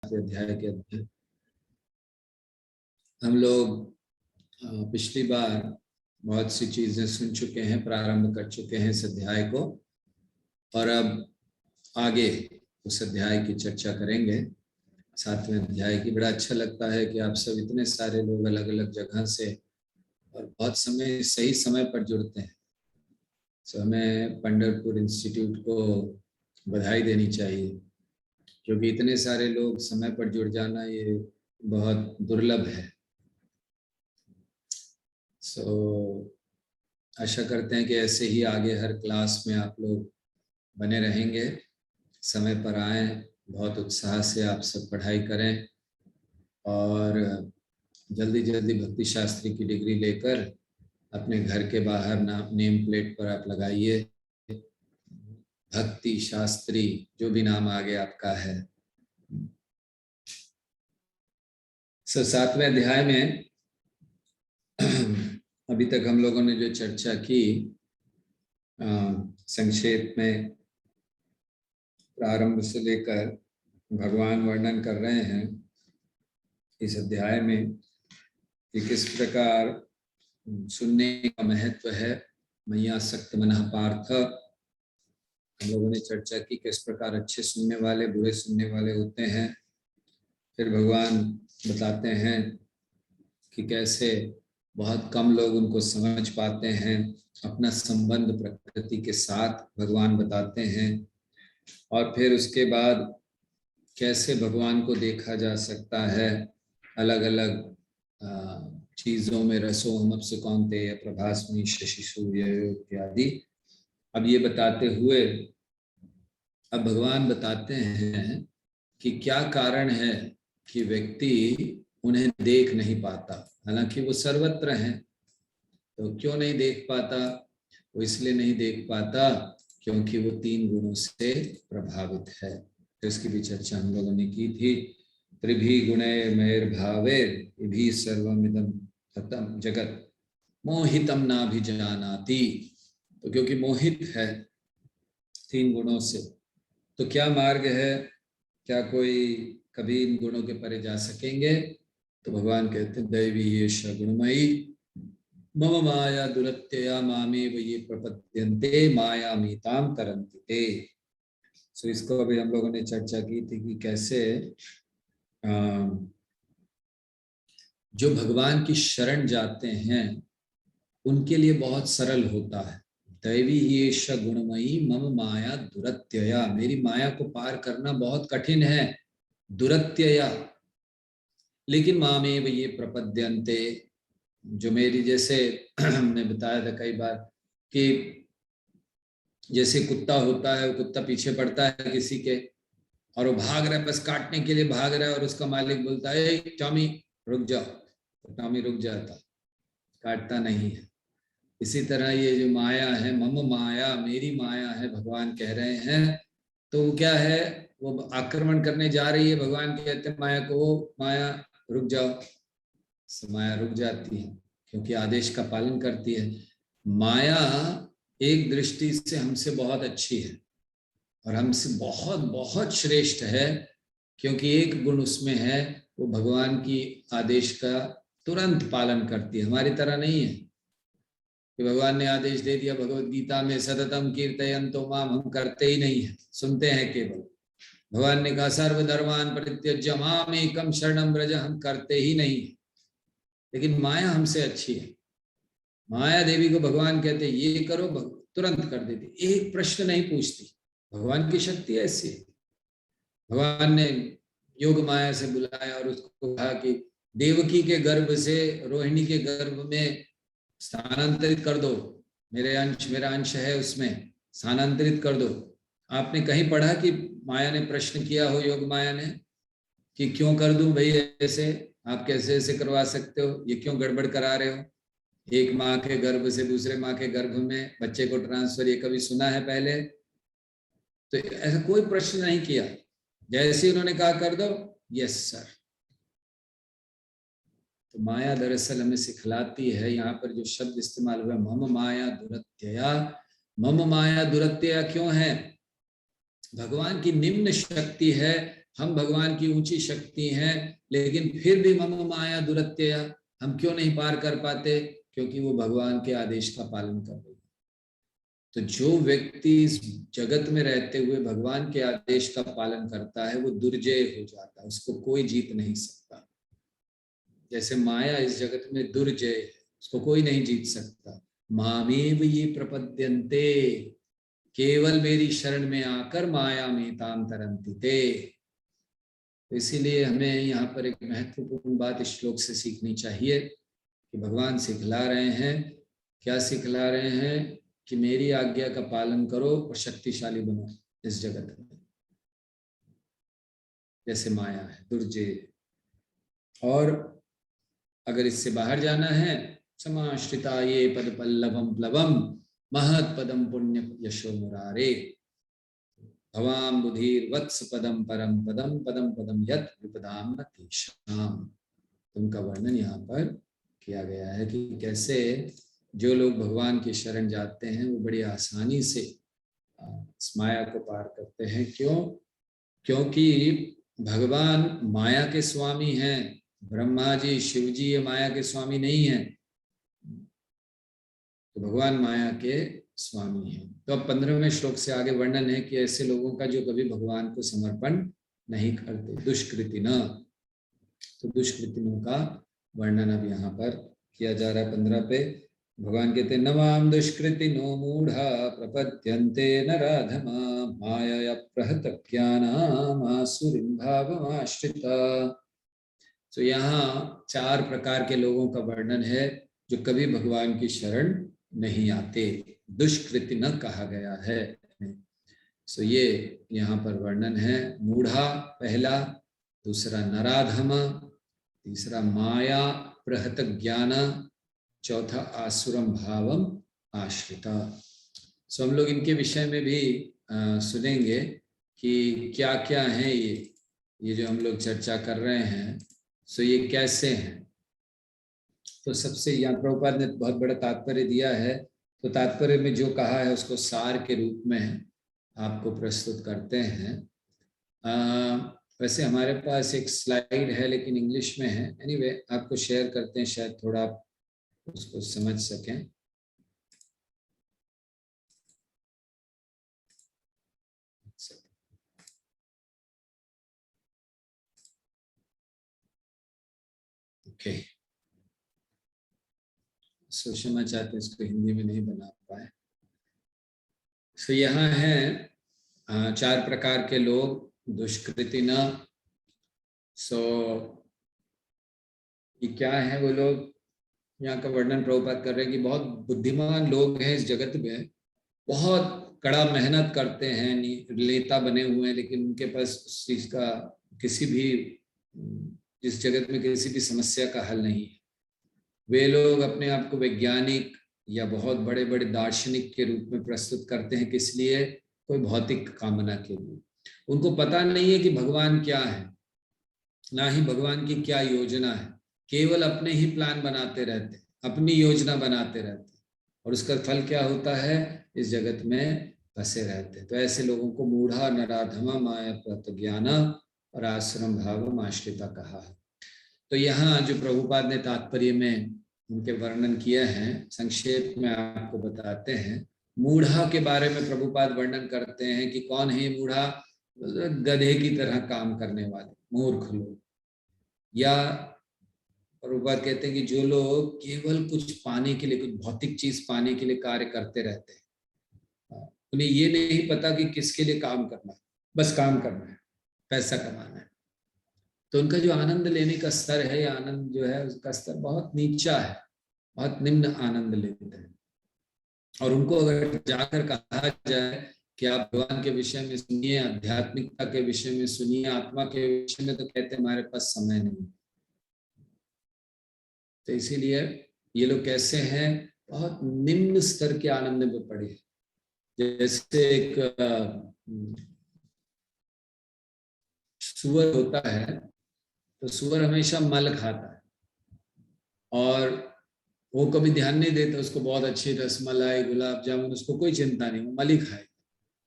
अध्याय के अंदर हम लोग पिछली बार बहुत सी चीजें सुन चुके हैं, प्रारंभ कर चुके हैं इस अध्याय को, और अब आगे उस अध्याय की चर्चा करेंगे। 7वें अध्याय की। बड़ा अच्छा लगता है कि आप सब इतने सारे लोग अलग अलग जगह से और बहुत सही समय पर जुड़ते हैं। तो हमें पंढरपुर इंस्टीट्यूट को बधाई देनी चाहिए, क्योंकि इतने सारे लोग समय पर जुड़ जाना ये बहुत दुर्लभ है। आशा करते हैं कि ऐसे ही आगे हर क्लास में आप लोग बने रहेंगे, समय पर आए, बहुत उत्साह से आप सब पढ़ाई करें और जल्दी जल्दी भक्ति शास्त्री की डिग्री लेकर अपने घर के बाहर नेम प्लेट पर आप लगाइए, भक्ति शास्त्री, जो भी नाम आगे आपका है। 7वें अध्याय में अभी तक हम लोगों ने जो चर्चा की, संक्षेप में प्रारंभ से लेकर भगवान वर्णन कर रहे हैं इस अध्याय में कि किस प्रकार सुनने का महत्व है। मैया सक्त मनः पार्थ, हम लोगों ने चर्चा की किस प्रकार अच्छे सुनने वाले, बुरे सुनने वाले होते हैं। फिर भगवान बताते हैं कि कैसे बहुत कम लोग उनको समझ पाते हैं। अपना संबंध प्रकृति के साथ भगवान बताते हैं, और फिर उसके बाद कैसे भगवान को देखा जा सकता है अलग अलग चीजों में। रसोहमप्स कौन्तेय प्रभास्मि शशि सूर्य इत्यादि। अब ये बताते हुए अब भगवान बताते हैं कि क्या कारण है कि व्यक्ति उन्हें देख नहीं पाता, हालांकि वो सर्वत्र हैं। तो क्यों नहीं देख पाता? वो इसलिए नहीं देख पाता क्योंकि वो 3 गुणों से प्रभावित है। तो इसकी भी चर्चा हम लोगों ने की थी। त्रिभी गुणे मैर्भावेर इभी सर्वमिदं ततं जगत मोहितम नाभिजानाति। तो क्योंकि मोहित है 3 गुणों से, तो क्या मार्ग है? क्या कोई कभी इन गुणों के परे जा सकेंगे? तो भगवान कहते हैं दैवी येष गुणमयी मम माया दुरत्यया मामेव ये प्रपद्यन्ते मायामीतां तरन्ति ते। सो इसको अभी हम लोगों ने चर्चा की थी कि कैसे जो भगवान की शरण जाते हैं उनके लिए बहुत सरल होता है। दैवी येष गुणमयी मम माया दुरत्यया, मेरी माया को पार करना बहुत कठिन है, दुरत्यया। लेकिन मामेव ये प्रपद्यन्ते, जो मेरी, जैसे हमने बताया था कई बार कि जैसे कुत्ता होता है, वो कुत्ता पीछे पड़ता है किसी के और वो भाग रहा है, बस काटने के लिए भाग रहा है, और उसका मालिक बोलता है टॉमी रुक जाओ, तो टॉमी रुक जाता, काटता नहीं है। इसी तरह ये जो माया है, मम माया, मेरी माया है, भगवान कह रहे हैं। तो वो क्या है? वो आक्रमण करने जा रही है। भगवान कहते हैं माया को, माया रुक जाओ। माया रुक जाती है क्योंकि आदेश का पालन करती है। माया एक दृष्टि से हमसे बहुत अच्छी है और हमसे बहुत बहुत श्रेष्ठ है, क्योंकि एक गुण उसमें है, वो भगवान की आदेश का तुरंत पालन करती है। हमारी तरह नहीं है कि भगवान ने आदेश दे दिया भगवत गीता में सततम कीर्तयन्तो माम, हम करते ही नहीं है, सुनते हैं केवल। भगवान ने कहा सर्वधर्मान् परित्यज्य माम एकम शरणं व्रज, हम करते ही नहीं है। लेकिन माया हमसे अच्छी है। माया देवी को भगवान कहते ये करो, तुरंत कर देती, एक प्रश्न नहीं पूछती। भगवान की शक्ति ऐसी है। भगवान ने योग माया से बुलाया और उसको कहा कि देवकी के गर्भ से रोहिणी के गर्भ में स्थानांतरित कर दो, मेरा अंश है उसमें, स्थानांतरित कर दो। आपने कहीं पढ़ा कि माया ने प्रश्न किया हो, योग माया ने, कि क्यों कर दूं भाई ऐसे, आप कैसे ऐसे करवा सकते हो, ये क्यों गड़बड़ करा रहे हो? एक माँ के गर्भ से दूसरे माँ के गर्भ में बच्चे को ट्रांसफर, ये कभी सुना है पहले? तो ऐसा कोई प्रश्न नहीं किया, जैसे उन्होंने कहा कर दो, यस सर। तो माया दरअसल हमें सिखलाती है, यहाँ पर जो शब्द इस्तेमाल हुआ मम माया दुरत्यया, मम माया दुरत्यया क्यों है? भगवान की निम्न शक्ति है हम भगवान की ऊंची शक्ति हैं, लेकिन फिर भी मम माया दुरत्यया, हम क्यों नहीं पार कर पाते? क्योंकि वो भगवान के आदेश का पालन कर रहे हैं। तो जो व्यक्ति इस जगत में रहते हुए भगवान के आदेश का पालन करता है वो दुर्जय हो जाता है, उसको कोई जीत नहीं सकता। जैसे माया इस जगत में दुर्जय है, उसको कोई नहीं जीत सकता। मामेव ये प्रपद्यन्ते, केवल मेरी शरण में आकर माया में ताम तरंती ते। इसीलिए हमें यहाँ पर एक महत्वपूर्ण बात इस श्लोक से सीखनी चाहिए कि भगवान सिखला रहे हैं, क्या सिखला रहे हैं? कि मेरी आज्ञा का पालन करो और शक्तिशाली बनो इस जगत में। जैसे माया है दुर्जय, और अगर इससे बाहर जाना है, समाश्रिता ये पद पल्लवम प्लवम महत पदम पुण्य यशो मुरारे भवाम बुधिर वत्स पदम परम पदम पदम पदम यत विपदाम न तेषाम। उनका वर्णन यहाँ पर किया गया है कि कैसे जो लोग भगवान की शरण जाते हैं वो बड़ी आसानी से इस माया को पार करते हैं। क्यों? क्योंकि भगवान माया के स्वामी हैं। ब्रह्मा जी, शिव जी ये माया के स्वामी नहीं हैं, तो भगवान माया के स्वामी हैं। तो अब 15वें श्लोक से आगे वर्णन है कि ऐसे लोगों का जो कभी भगवान को समर्पण नहीं करते, दुष्कृति न। तो दुष्कृतियों का वर्णन अब यहाँ पर किया जा रहा है 15 पे। भगवान कहते हैं नवाम दुष्कृति नो मूढ़ा प्रपद्यन्ते नराधमा माया प्रहत ज्ञानामासुरीं भावमाश्रिता। तो यहाँ 4 प्रकार के लोगों का वर्णन है जो कभी भगवान की शरण नहीं आते। दुष्कृति न कहा गया है। सो ये यहाँ पर वर्णन है। मूढ़ा पहला, दूसरा नराधमा, तीसरा माया प्रहत ज्ञान, चौथा आसुरम भावम आश्रिता। सो हम लोग इनके विषय में भी सुनेंगे कि क्या क्या है ये जो हम लोग चर्चा कर रहे हैं। सो ये कैसे हैं? तो सबसे यहाँ प्रभुपाद ने बहुत बड़ा तात्पर्य दिया है। तो तात्पर्य में जो कहा है उसको सार के रूप में आपको प्रस्तुत करते हैं। वैसे हमारे पास एक स्लाइड है लेकिन इंग्लिश में है। एनीवे आपको शेयर करते हैं, शायद थोड़ा आप उसको समझ सकें। ओके, सो क्षमा चाहते हैं इसको हिंदी में नहीं बना पाए। सो यहाँ है 4 प्रकार के लोग दुष्कृति न। सो ये क्या है वो लोग? यहाँ का वर्णन प्रभुपाद कर रहे हैं कि बहुत बुद्धिमान लोग हैं इस जगत में, बहुत कड़ा मेहनत करते हैं, नेता बने हुए हैं, लेकिन उनके पास उस चीज का किसी भी, इस जगत में किसी भी समस्या का हल नहीं है। वे लोग अपने आप को वैज्ञानिक या बहुत बड़े बड़े दार्शनिक के रूप में प्रस्तुत करते हैं। किस लिए? कोई भौतिक कामना के लिए। उनको पता नहीं है कि भगवान क्या है, ना ही भगवान की क्या योजना है। केवल अपने ही प्लान बनाते रहते, अपनी योजना बनाते रहते, और उसका फल क्या होता है? इस जगत में फंसे रहते। तो ऐसे लोगों को मूढ़ा, नराधमा, माया प्रत्यज्ञान और आश्रम भाव आश्रिता कहा है। तो यहाँ जो प्रभुपाद ने तात्पर्य में उनके वर्णन किए हैं, संक्षेप में आपको बताते हैं। मूढ़ा के बारे में प्रभुपाद वर्णन करते हैं कि कौन है मूढ़ा? गधे की तरह काम करने वाले मूर्ख लोग, या प्रभुपाद कहते हैं कि जो लोग केवल कुछ पाने के लिए, कुछ भौतिक चीज पाने के लिए कार्य करते रहते हैं। उन्हें ये नहीं पता कि किसके लिए काम करना है, बस काम करना है, पैसा कमाना है। तो उनका जो आनंद लेने का स्तर है, या आनंद जो है उसका स्तर बहुत नीचा है, बहुत निम्न आनंद लेते हैं। और उनको अगर जाकर कहा जाए कि आप भगवान के विषय में सुनिए, आध्यात्मिकता के विषय में सुनिए, आत्मा के विषय में, तो कहते हैं हमारे पास समय नहीं। तो इसीलिए ये लोग कैसे हैं? बहुत निम्न स्तर के आनंद में पड़े हैं। जैसे एक सुअर होता है, तो सुअर हमेशा मल खाता है और वो कभी ध्यान नहीं देता, उसको बहुत अच्छी रसमलाई, गुलाब जामुन, उसको कोई चिंता नहीं, वो मल ही खाएगा।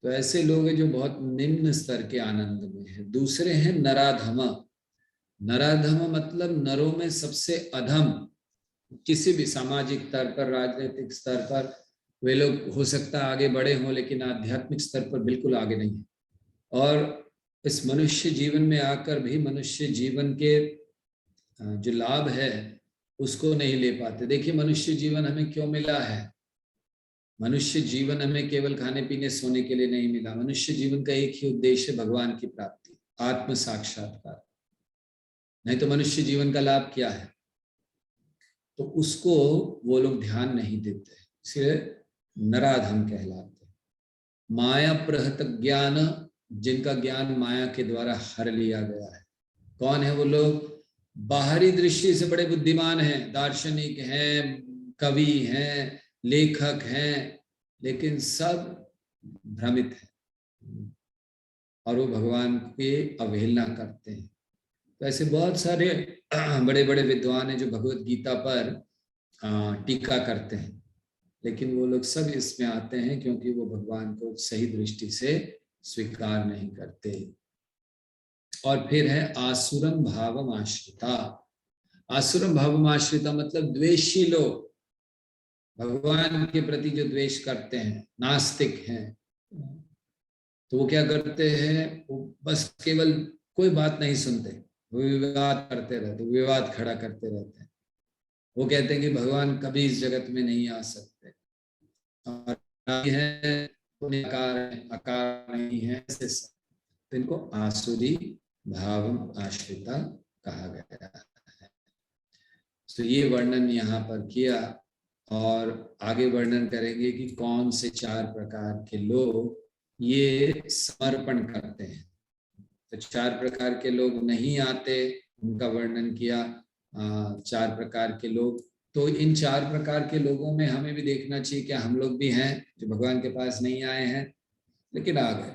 तो ऐसे लोग हैं जो बहुत निम्न स्तर के आनंद में है। दूसरे हैं नराधम। नराधम मतलब नरों में सबसे अधम, किसी भी सामाजिक स्तर पर, राजनीतिक स्तर पर वे लोग हो सकता है आगे बढ़े हों, लेकिन आध्यात्मिक स्तर पर बिल्कुल आगे नहीं है। और इस मनुष्य जीवन में आकर भी मनुष्य जीवन के जो लाभ है उसको नहीं ले पाते। देखिए मनुष्य जीवन हमें क्यों मिला है? मनुष्य जीवन हमें केवल खाने पीने सोने के लिए नहीं मिला। मनुष्य जीवन का एक ही उद्देश्य है, भगवान की प्राप्ति, आत्म साक्षात्कार। नहीं तो मनुष्य जीवन का लाभ क्या है? तो उसको वो लोग ध्यान नहीं देते, इसलिए नराधम कहलाते। माया प्रहत ज्ञान, जिनका ज्ञान माया के द्वारा हर लिया गया है। कौन है वो लोग? बाहरी दृष्टि से बड़े बुद्धिमान हैं, दार्शनिक हैं, कवि हैं, लेखक हैं, लेकिन सब भ्रमित है और वो भगवान की अवहेलना करते हैं। तो ऐसे बहुत सारे बड़े बड़े विद्वान हैं जो भगवत गीता पर टीका करते हैं, लेकिन वो लोग सब इसमें आते हैं क्योंकि वो भगवान को सही दृष्टि से स्वीकार नहीं करते। और फिर है आसुरम भावम आश्रिता। आसुरम भावम आश्रिता मतलब द्वेषी लोग, भगवान के प्रति जो द्वेष करते हैं, नास्तिक हैं। तो वो क्या करते हैं? वो बस केवल कोई बात नहीं सुनते, वो विवाद करते रहते, विवाद खड़ा करते रहते हैं। वो कहते हैं कि भगवान कभी इस जगत में नहीं आ सकते, और है आकार है, आकार नहीं है, ऐसे। तो इनको आसुरी भावम आश्रिता कहा गया है। तो ये वर्णन यहाँ पर किया और आगे वर्णन करेंगे कि कौन से 4 प्रकार के लोग ये समर्पण करते हैं। तो 4 प्रकार के लोग नहीं आते, उनका वर्णन किया। 4 प्रकार के लोग, तो इन 4 प्रकार के लोगों में हमें भी देखना चाहिए क्या हम लोग भी हैं जो भगवान के पास नहीं आए हैं लेकिन आ गए।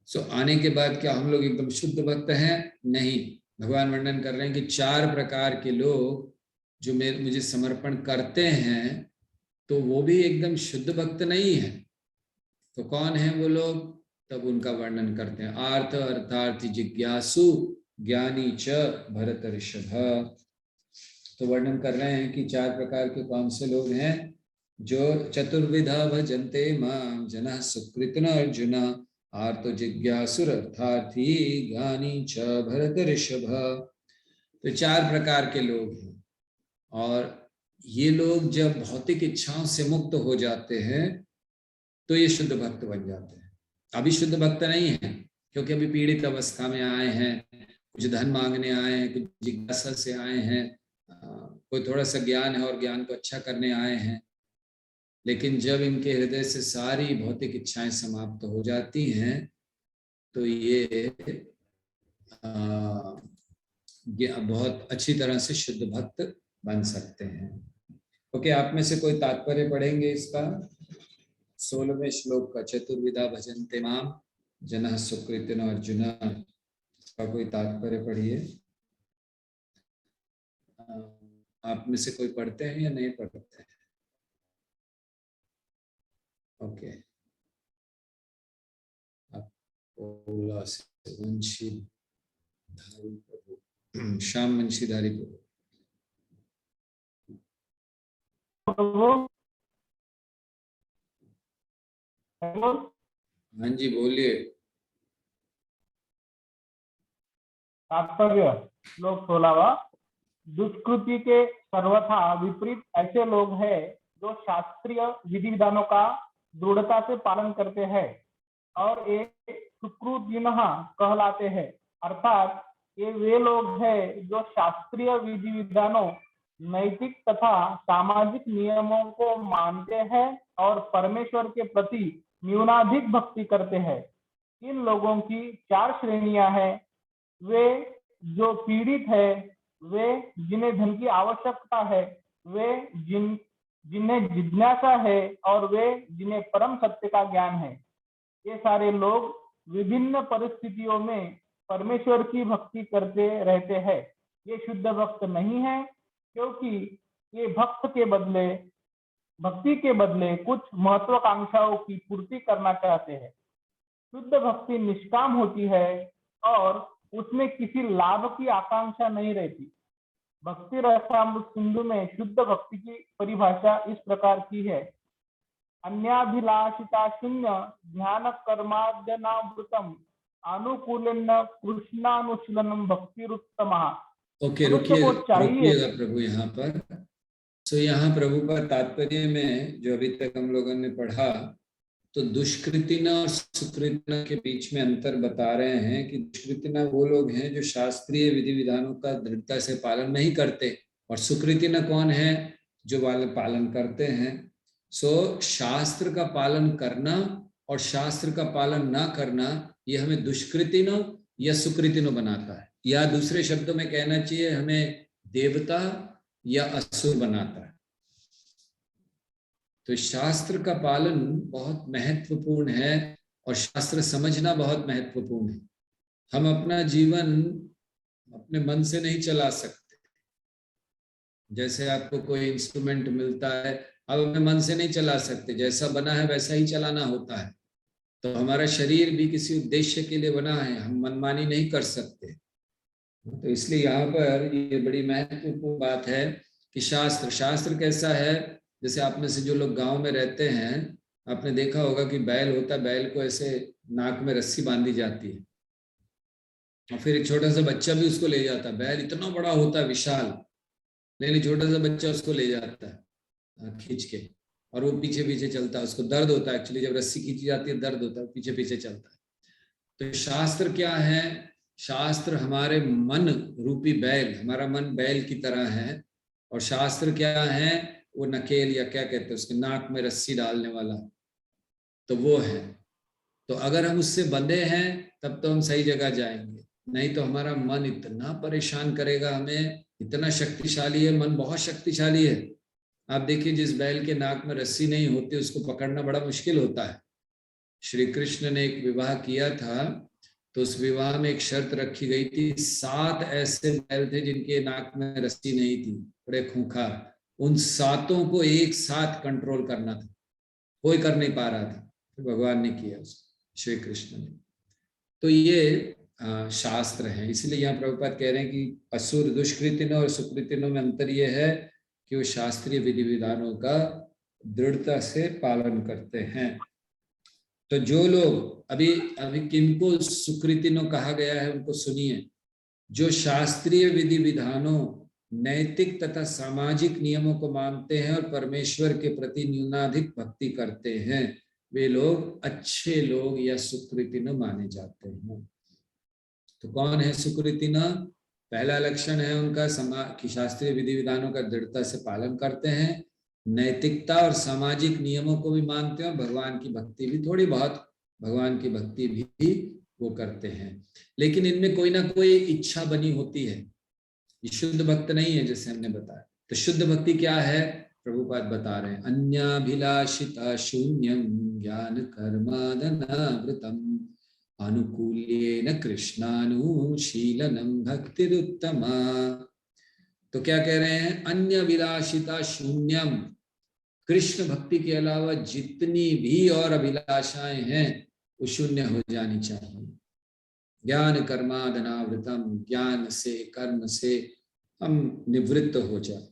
सो आने के बाद क्या हम लोग एकदम शुद्ध भक्त हैं? नहीं। भगवान वर्णन कर रहे हैं कि 4 प्रकार के लोग जो मुझे समर्पण करते हैं तो वो भी एकदम शुद्ध भक्त नहीं है। तो कौन है वो लोग? तब उनका वर्णन करते हैं। आर्थ अर्थार्थी जिज्ञासु ज्ञानी च भरत ऋषभ। तो वर्णन कर रहे हैं कि 4 प्रकार के कौन से लोग हैं? जो चतुर्विधा भजन्ते मां जनः सुकृतिन अर्जुन आर्तो जिज्ञासुर अर्थार्थी ज्ञानी च भरत ऋषभ। तो 4 प्रकार के लोग हैं और ये लोग जब भौतिक इच्छाओं से मुक्त हो जाते हैं तो ये शुद्ध भक्त बन जाते हैं। अभी शुद्ध भक्त नहीं है क्योंकि अभी पीड़ित अवस्था में आए हैं, कुछ धन मांगने आए हैं, कुछ जिज्ञासा से आए हैं, कोई थोड़ा सा ज्ञान है और ज्ञान को अच्छा करने आए हैं। लेकिन जब इनके हृदय से सारी भौतिक इच्छाएं समाप्त हो जाती हैं तो ये बहुत अच्छी तरह से शुद्ध भक्त बन सकते हैं। ओके, आप में से कोई तात्पर्य पढ़ेंगे इसका? 16वें श्लोक का, चतुर्विधा भजन्ते माम जनः सुकृतिन अर्जुन, इसका कोई तात्पर्य पढ़िए। आप में से कोई पढ़ते हैं या नहीं पढ़ते हैं? ओके, श्याम मुंशीधारी प्रभु। हाँ जी, बोलिए। तात्पर्य श्लोक 16वां। दुष्कृति के सर्वथा विपरीत ऐसे लोग हैं जो शास्त्रीय विधि विधानों का दृढ़ता से पालन करते हैं और एक सुकृतिनः कहलाते हैं। अर्थात ये वे लोग हैं जो शास्त्रीय विधि विधानों, नैतिक तथा सामाजिक नियमों को मानते हैं और परमेश्वर के प्रति न्यूनाधिक भक्ति करते हैं। इन लोगों की 4 श्रेणियां हैं। वे जो पीड़ित है, वे जिन्हें धन की आवश्यकता है, वे जिन्हें जिज्ञासा है और वे जिन्हें परम सत्य का ज्ञान है। ये सारे लोग विभिन्न परिस्थितियों में परमेश्वर की भक्ति करते रहते हैं। ये शुद्ध भक्त नहीं है क्योंकि ये भक्ति के बदले कुछ महत्वाकांक्षाओं की पूर्ति करना चाहते हैं। शुद्ध भक्ति निष्काम होती है और उसमें किसी लाभ की आकांक्षा नहीं रहती। भक्ति रसामृत सिंधु में शुद्ध भक्ति की परिभाषा इस प्रकार की है: अन्याभिलाषिता शून्य ध्यान कर्माद्यनावृतम अनुकूलन कृष्णानुशीलनम भक्तिरुत्तमा। ओके, मनुष्य को चाहिए। रुकिएगा प्रभु यहाँ पर। तो यहाँ प्रभु का तात्पर्य में जो अभी तक हम लोगों ने पढ़ा, तो दुष्कृतिना और सुकृतिना के बीच में अंतर बता रहे हैं कि दुष्कृतिना वो लोग हैं जो शास्त्रीय विधि विधानों का दृढ़ता से पालन नहीं करते, और सुकृतिना कौन है? जो वाले पालन करते हैं। सो शास्त्र का पालन करना और शास्त्र का पालन ना करना, ये हमें दुष्कृतिनो या सुकृतिनो बनाता है, या दूसरे शब्दों में कहना चाहिए हमें देवता या असुर बनाता है। तो शास्त्र का पालन बहुत महत्वपूर्ण है और शास्त्र समझना बहुत महत्वपूर्ण है। हम अपना जीवन अपने मन से नहीं चला सकते। जैसे आपको कोई इंस्ट्रूमेंट मिलता है, अब अपने मन से नहीं चला सकते, जैसा बना है वैसा ही चलाना होता है। तो हमारा शरीर भी किसी उद्देश्य के लिए बना है, हम मनमानी नहीं कर सकते। तो इसलिए यहाँ पर ये बड़ी महत्वपूर्ण बात है कि शास्त्र कैसा है। जैसे आप में से जो लोग गांव में रहते हैं, आपने देखा होगा कि बैल होता है, बैल को ऐसे नाक में रस्सी बांधी जाती है और फिर एक छोटा सा बच्चा भी उसको ले जाता है। बैल इतना बड़ा होता है, विशाल, लेकिन छोटा सा बच्चा उसको ले जाता है खींच के, और वो पीछे पीछे चलता है। उसको दर्द होता है, एक्चुअली जब रस्सी खींची जाती है दर्द होता है, पीछे पीछे चलता है। तो शास्त्र क्या है? शास्त्र हमारे मन रूपी बैल, हमारा मन बैल की तरह है। और शास्त्र क्या है? वो नकेल या क्या कहते हैं उसके, नाक में रस्सी डालने वाला, तो वो है। तो अगर हम उससे बंधे हैं तब तो हम सही जगह जाएंगे, नहीं तो हमारा मन इतना परेशान करेगा हमें। इतना शक्तिशाली है मन, बहुत शक्तिशाली है। आप देखिए, जिस बैल के नाक में रस्सी नहीं होती उसको पकड़ना बड़ा मुश्किल होता है। श्री कृष्ण ने एक विवाह किया था, तो उस विवाह में एक शर्त रखी गई थी, 7 ऐसे बैल थे जिनके नाक में रस्सी नहीं थी, बड़े खूंखार। उन 7 को एक साथ कंट्रोल करना था, कोई कर नहीं पा रहा था, तो भगवान ने किया उसको, श्री कृष्ण ने। तो ये शास्त्र है। इसलिए यहाँ प्रभुपाद कह रहे हैं कि असुर दुष्कृतिनों और सुकृतिनों में अंतर ये है कि वो शास्त्रीय विधि विधानों का दृढ़ता से पालन करते हैं। तो जो लोग अभी किनको सुकृतिनों कहा गया है उनको सुनिए। जो शास्त्रीय विधि विधानों, नैतिक तथा सामाजिक नियमों को मानते हैं और परमेश्वर के प्रति न्यूनाधिक भक्ति करते हैं, वे लोग अच्छे लोग या सुकृतिन माने जाते हैं। तो कौन है सुकृतिन? पहला लक्षण है उनका कि शास्त्रीय विधि विधानों का दृढ़ता से पालन करते हैं, नैतिकता और सामाजिक नियमों को भी मानते हैं, और भगवान की भक्ति भी, थोड़ी बहुत भगवान की भक्ति भी वो करते हैं। लेकिन इनमें कोई ना कोई इच्छा बनी होती है। ये शुद्ध भक्त नहीं है जैसे हमने बताया। तो शुद्ध भक्ति क्या है? प्रभुपाद बता रहे हैं, अन्याभिलाषिता शून्यम ज्ञान कर्मादनावृतम अनुकूल्येन कृष्णानुशीलनम भक्तिरुत्तमा। तो क्या कह रहे हैं? अन्य विलासिता शून्यम, कृष्ण भक्ति के अलावा जितनी भी और अभिलाषाएं हैं वो शून्य हो जानी चाहिए। ज्ञान कर्मादनावृतम, ज्ञान से, कर्म से हम निवृत्त हो जाए।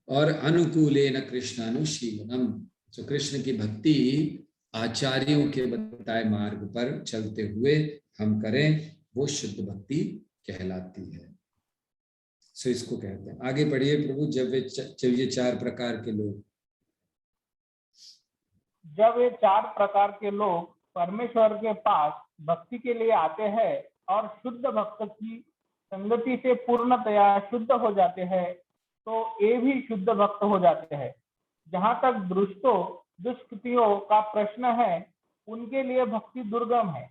और अनुकूलेन कृष्णानुशीलनम, तो कृष्ण की भक्ति आचार्यों के बताए मार्ग पर चलते हुए हम करें, वो शुद्ध भक्ति कहलाती है। सो इसको कहते हैं। आगे बढ़िए प्रभु। जब ये 4 प्रकार के लोग, जब ये 4 प्रकार के लोग परमेश्वर के पास भक्ति के लिए आते हैं और शुद्ध भक्त की संगति से पूर्णतया शुद्ध हो जाते हैं, तो ये भी शुद्ध भक्त हो जाते हैं। जहां तक दुष्कृतियों का प्रश्न है, उनके लिए भक्ति दुर्गम है,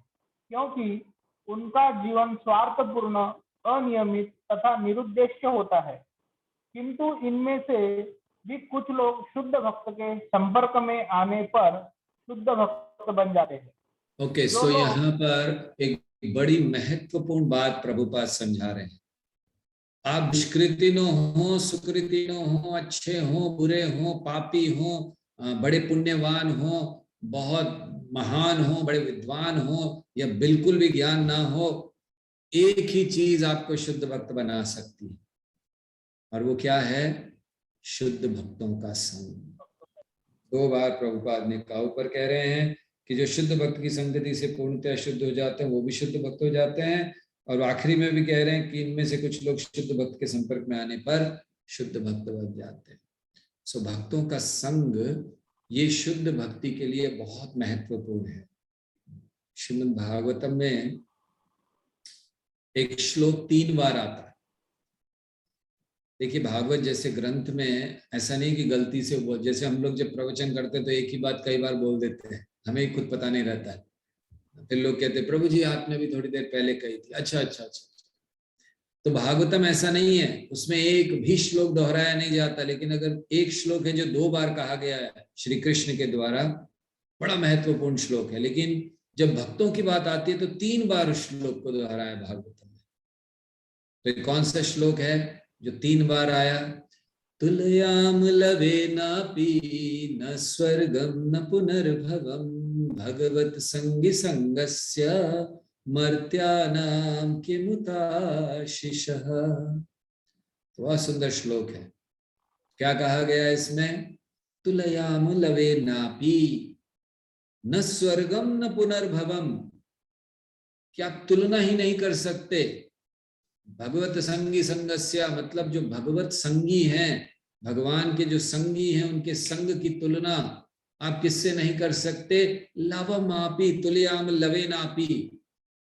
क्योंकि उनका जीवन स्वार्थपूर्ण, अनियमित तथा निरुद्देश्य होता है। किंतु इनमें से भी कुछ लोग शुद्ध भक्त के संपर्क में आने पर शुद्ध भक्त बन जाते हैं। ओके, सो यहाँ पर एक बड़ी महत्वपूर्ण बात प्रभुपाद समझा रहे हैं। आप दुष्कृतिनो हो, सुकृतिनो हो, अच्छे हो, बुरे हो, पापी हो, बड़े पुण्यवान हो, बहुत महान हो, बड़े विद्वान हो, या बिल्कुल भी ज्ञान ना हो, एक ही चीज आपको शुद्ध भक्त बना सकती है, और वो क्या है? शुद्ध भक्तों का संग। 2 बार प्रभुपाद ने कहा, ऊपर कह रहे हैं कि जो शुद्ध भक्त की संगति से पूर्णतः शुद्ध हो जाते हैं वो भी शुद्ध भक्त हो जाते हैं, और आखिरी में भी कह रहे हैं कि इनमें से कुछ लोग शुद्ध भक्त के संपर्क में आने पर शुद्ध भक्त बन जाते हैं। सो भक्तों का संग ये शुद्ध भक्ति के लिए बहुत महत्वपूर्ण है। श्रीमद् भागवतम में एक श्लोक 3 बार आता है। देखिए, भागवत जैसे ग्रंथ में ऐसा नहीं कि गलती से बोल, जैसे हम लोग जब प्रवचन करते हैं तो एक ही बात कई बार बोल देते हैं, हमें खुद पता नहीं रहता है, फिर लोग कहते हैं प्रभु जी आपने भी थोड़ी देर पहले कही थी। अच्छा अच्छा अच्छा। तो भागवतम ऐसा नहीं है, उसमें एक भी श्लोक दोहराया नहीं जाता, लेकिन अगर एक श्लोक है जो 2 बार कहा गया है श्री कृष्ण के द्वारा, बड़ा महत्वपूर्ण श्लोक है, लेकिन जब भक्तों की बात आती है तो 3 बार उस श्लोक को दोहराया भागवतम में। तो कौन सा श्लोक है जो 3 बार आया? तुलयाम लवेनापि न स्वर्गम न पुनर्भवम भगवत संगी संगस्य मर्त्यानाम किमुताशिषः। तो बहुत सुंदर श्लोक है। क्या कहा गया इसमें? तुलयाम लवेनापि न स्वर्गम न पुनर्भवम, क्या तुलना ही नहीं कर सकते भगवत संगी संगस्य, मतलब जो भगवत संगी हैं, भगवान के जो संगी हैं, उनके संग की तुलना आप किससे नहीं कर सकते? लवमापि तुलयाम लवेनापि,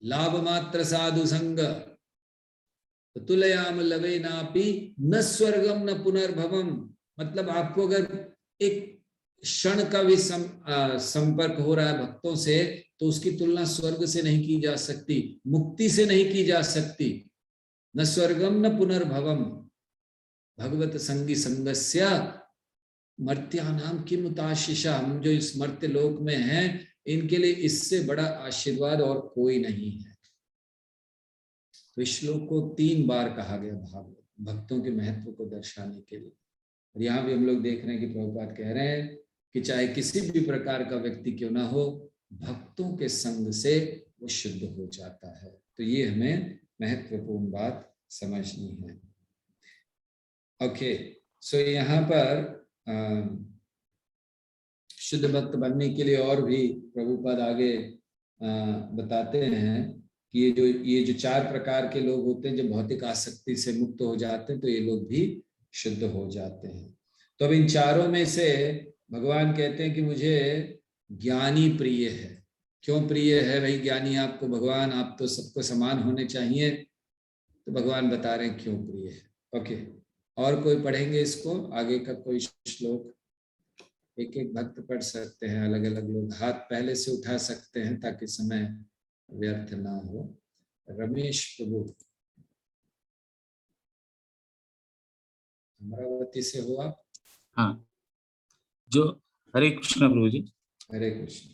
लाभ मात्र साधु संग, तो तुलयाम लवेनापि न स्वर्गम न पुनर्भवम, मतलब आपको अगर एक क्षण का भी संपर्क हो रहा है भक्तों से, तो उसकी तुलना स्वर्ग से नहीं की जा सकती, मुक्ति से नहीं की जा सकती। न स्वर्गम न पुनर्भवम भगवत संगी संगस्य मर्त्यानाम किमुताशिषा, हम जो इस मर्त्य लोक में हैं इनके लिए इससे बड़ा आशीर्वाद और कोई नहीं है। तो इस श्लोक को 3 बार कहा गया भागवत, भक्तों के महत्व को दर्शाने के लिए। और यहाँ भी हम लोग देख रहे हैं कि प्रभुपाद कह रहे हैं कि चाहे किसी भी प्रकार का व्यक्ति क्यों ना हो, भक्तों के संग से वो शुद्ध हो जाता है। तो ये हमें महत्वपूर्ण बात समझनी है। ओके, सो यहाँ पर शुद्ध भक्त बनने के लिए और भी प्रभुपाद आगे बताते हैं कि ये जो 4 प्रकार के लोग होते हैं जो भौतिक आसक्ति से मुक्त हो जाते हैं, तो ये लोग भी शुद्ध हो जाते हैं। तो अब इन चारों में से भगवान कहते हैं कि मुझे ज्ञानी प्रिय है। क्यों प्रिय है भाई ज्ञानी आपको? भगवान आप तो सबको समान होने चाहिए, तो भगवान बता रहे हैं क्यों प्रिय है। ओके, और कोई पढ़ेंगे इसको आगे का कोई श्लोक? एक एक भक्त पढ़ सकते हैं, अलग अलग लोग हाथ पहले से उठा सकते हैं ताकि समय व्यर्थ ना हो। रमेश प्रभु अमरावती से हो आप? हाँ, जो हरे कृष्ण प्रभु जी। हरे कृष्ण।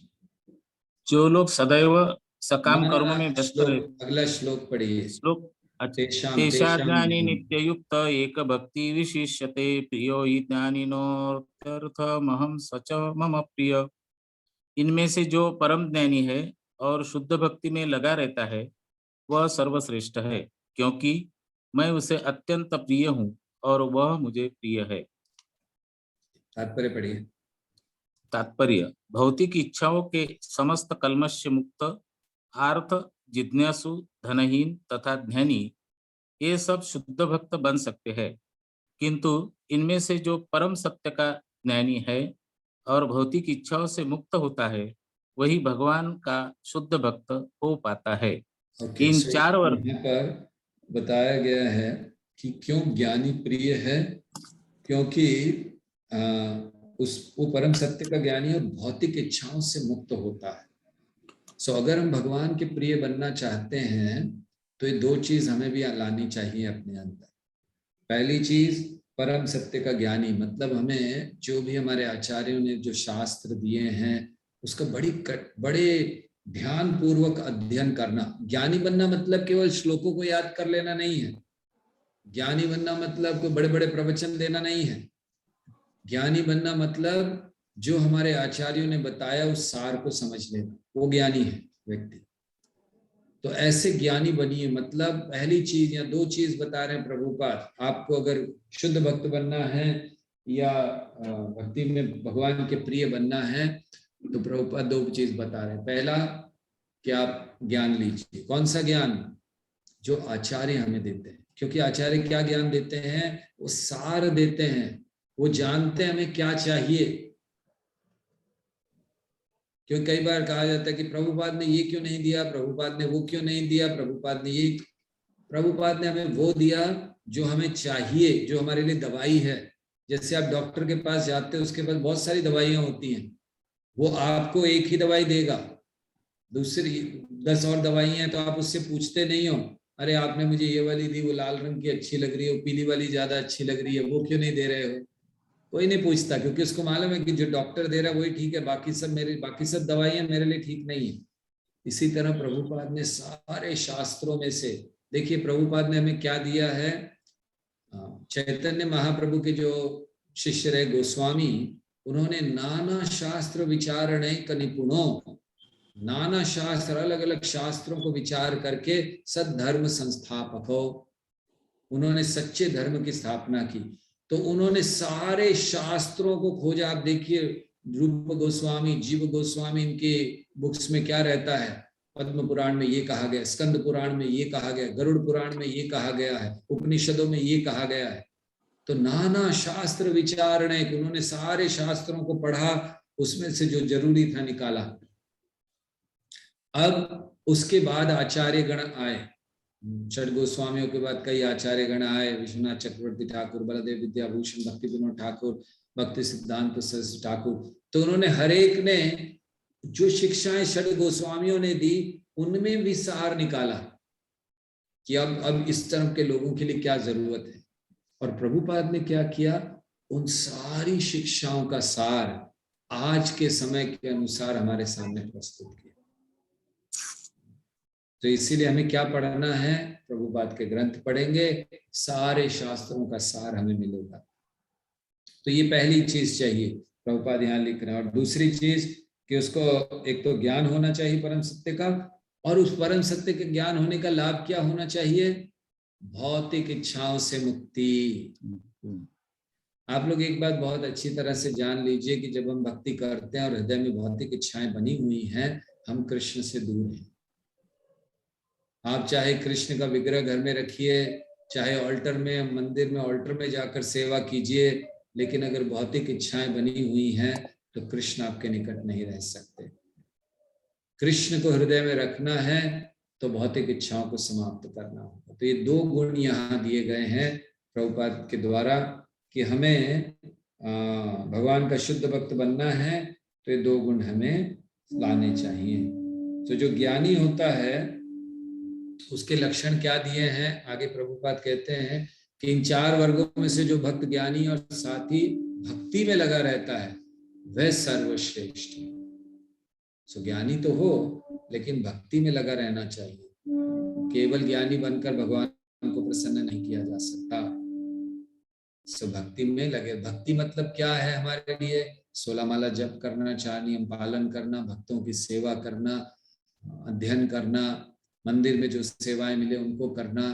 जो लोग सदैव सकाम कर्म में व्यस्त रहे, अगला श्लोक पढ़िए। श्लोक तेषां ज्ञानी नित्ययुक्त एक भक्ति विशिष्यते प्रियो हि ज्ञानिनोऽर्थमहं सच मम प्रिय। इनमें से जो परम ज्ञानी है और शुद्ध भक्ति में लगा रहता है वह सर्वश्रेष्ठ है, क्योंकि मैं उसे अत्यंत प्रिय हूँ और वह मुझे प्रिय है। तात्पर्य पढ़िए। तात्पर्य: भौतिक इच्छाओं के समस्त कल्मश से मुक्त, आर्थ, जिज्ञासु, धनहीन तथा ज्ञानी ये सब शुद्ध भक्त बन सकते हैं, किंतु इनमें से जो परम सत्य का ज्ञानी है और भौतिक इच्छाओं से मुक्त होता है वही भगवान का शुद्ध भक्त हो पाता है। इन 4 वर्ग यहाँ पर बताया गया है कि क्यों ज्ञानी प्रिय है, क्योंकि वो परम सत्य का ज्ञानी और भौतिक इच्छाओं से मुक्त होता है। सो अगर हम भगवान के प्रिय बनना चाहते हैं तो ये 2 चीज हमें भी लानी चाहिए अपने अंदर। पहली चीज परम सत्य का ज्ञानी, मतलब हमें जो भी हमारे आचार्यों ने जो शास्त्र दिए हैं उसका बड़े ध्यान पूर्वक अध्ययन करना। ज्ञानी बनना मतलब केवल श्लोकों को याद कर लेना नहीं है। ज्ञानी बनना मतलब कोई बड़े बड़े प्रवचन देना नहीं है। ज्ञानी बनना मतलब जो हमारे आचार्यों ने बताया उस सार को समझ लेना, वो ज्ञानी है व्यक्ति। तो ऐसे ज्ञानी बनिए। मतलब पहली चीज या दो चीज बता रहे हैं प्रभुपाद, आपको अगर शुद्ध भक्त बनना है या भक्ति में भगवान के प्रिय बनना है तो प्रभुपाद दो चीज बता रहे हैं। पहला कि आप ज्ञान लीजिए। कौन सा ज्ञान? जो आचार्य हमें देते हैं। क्योंकि आचार्य क्या ज्ञान देते हैं? वो सार देते हैं, वो जानते हैं हमें क्या चाहिए। क्योंकि कई बार कहा जाता है कि प्रभुपाद ने ये क्यों नहीं दिया, प्रभुपाद ने वो क्यों नहीं दिया, प्रभुपाद ने ये। प्रभुपाद ने हमें वो दिया जो हमें चाहिए, जो हमारे लिए दवाई है। जैसे आप डॉक्टर के पास जाते हैं, उसके पास बहुत सारी दवाइयां होती हैं, वो आपको एक ही दवाई देगा, दूसरी 10 और दवाइयां हैं तो आप उससे पूछते नहीं हो, अरे आपने मुझे ये वाली दी, वो लाल रंग की अच्छी लग रही है, वो पीली वाली ज्यादा अच्छी लग रही है, वो क्यों नहीं दे रहे हो? कोई नहीं पूछता, क्योंकि उसको मालूम है कि जो डॉक्टर दे रहा है वही ठीक है, बाकी सब दवाइयां मेरे लिए ठीक नहीं है। इसी तरह प्रभुपाद ने सारे शास्त्रों में से, देखिए प्रभुपाद ने हमें क्या दिया है। चैतन्य महाप्रभु के जो शिष्य रहे गोस्वामी, उन्होंने नाना शास्त्र विचारणे निपुणों, नाना शास्त्र, अलग अलग शास्त्रों को विचार करके सद्धर्म संस्थापको, उन्होंने सच्चे धर्म की स्थापना की। तो उन्होंने सारे शास्त्रों को खोजा। आप देखिए रूप गोस्वामी, जीव गोस्वामी, इनके बुक्स में क्या रहता है? पद्म पुराण में ये कहा गया, स्कंद पुराण में ये कहा गया, गरुड़ पुराण में ये कहा गया है, उपनिषदों में ये कहा गया है। तो नाना शास्त्र विचारणे, उन्होंने सारे शास्त्रों को पढ़ा, उसमें से जो जरूरी था निकाला। अब उसके बाद आचार्य गण आए, षड गोस्वामियों के बाद कई आचार्य गण आए, विश्वनाथ चक्रवर्ती ठाकुर, बलदेव विद्याभूषण, भक्ति विनोद ठाकुर, भक्ति सिद्धांत सरस्वती ठाकुर। तो उन्होंने हर एक ने जो शिक्षाएं षड गोस्वामियों ने दी, उनमें भी सार निकाला कि अब इस तरह के लोगों के लिए क्या जरूरत है। और प्रभुपाद ने क्या किया? उन सारी शिक्षाओं का सार आज के समय के अनुसार हमारे सामने प्रस्तुत किया। तो इसीलिए हमें क्या पढ़ना है? प्रभुपाद के ग्रंथ पढ़ेंगे, सारे शास्त्रों का सार हमें मिलेगा। तो ये पहली चीज चाहिए, प्रभुपाद यहाँ लिख रहे हैं। और दूसरी चीज कि उसको एक तो ज्ञान होना चाहिए परम सत्य का, और उस परम सत्य के ज्ञान होने का लाभ क्या होना चाहिए? भौतिक इच्छाओं से मुक्ति। आप लोग एक बात बहुत अच्छी तरह से जान लीजिए कि जब हम भक्ति करते हैं और हृदय में भौतिक इच्छाएं बनी हुई हैं, हम कृष्ण से दूर हैं। आप चाहे कृष्ण का विग्रह घर में रखिए, चाहे ऑल्टर में, मंदिर में ऑल्टर में जाकर सेवा कीजिए, लेकिन अगर भौतिक इच्छाएं बनी हुई हैं तो कृष्ण आपके निकट नहीं रह सकते। कृष्ण को हृदय में रखना है तो भौतिक इच्छाओं को समाप्त करना होगा। तो ये दो गुण यहाँ दिए गए हैं प्रभुपाद के द्वारा कि हमें भगवान का शुद्ध भक्त बनना है, तो ये दो गुण हमें लाने चाहिए। तो जो ज्ञानी होता है उसके लक्षण क्या दिए हैं? आगे प्रभुपाद कहते हैं कि इन चार वर्गों में से जो भक्त ज्ञानी और साथ ही भक्ति में लगा रहता है वह सर्वश्रेष्ठ है। सो ज्ञानी तो हो लेकिन भक्ति में लगा रहना चाहिए। केवल ज्ञानी बनकर भगवान को प्रसन्न नहीं किया जा सकता। सो भक्ति में लगे। भक्ति मतलब क्या है हमारे लिए? 16 माला जप करना, 4 नियम पालन करना, भक्तों की सेवा करना, अध्ययन करना, मंदिर में जो सेवाएं मिले उनको करना,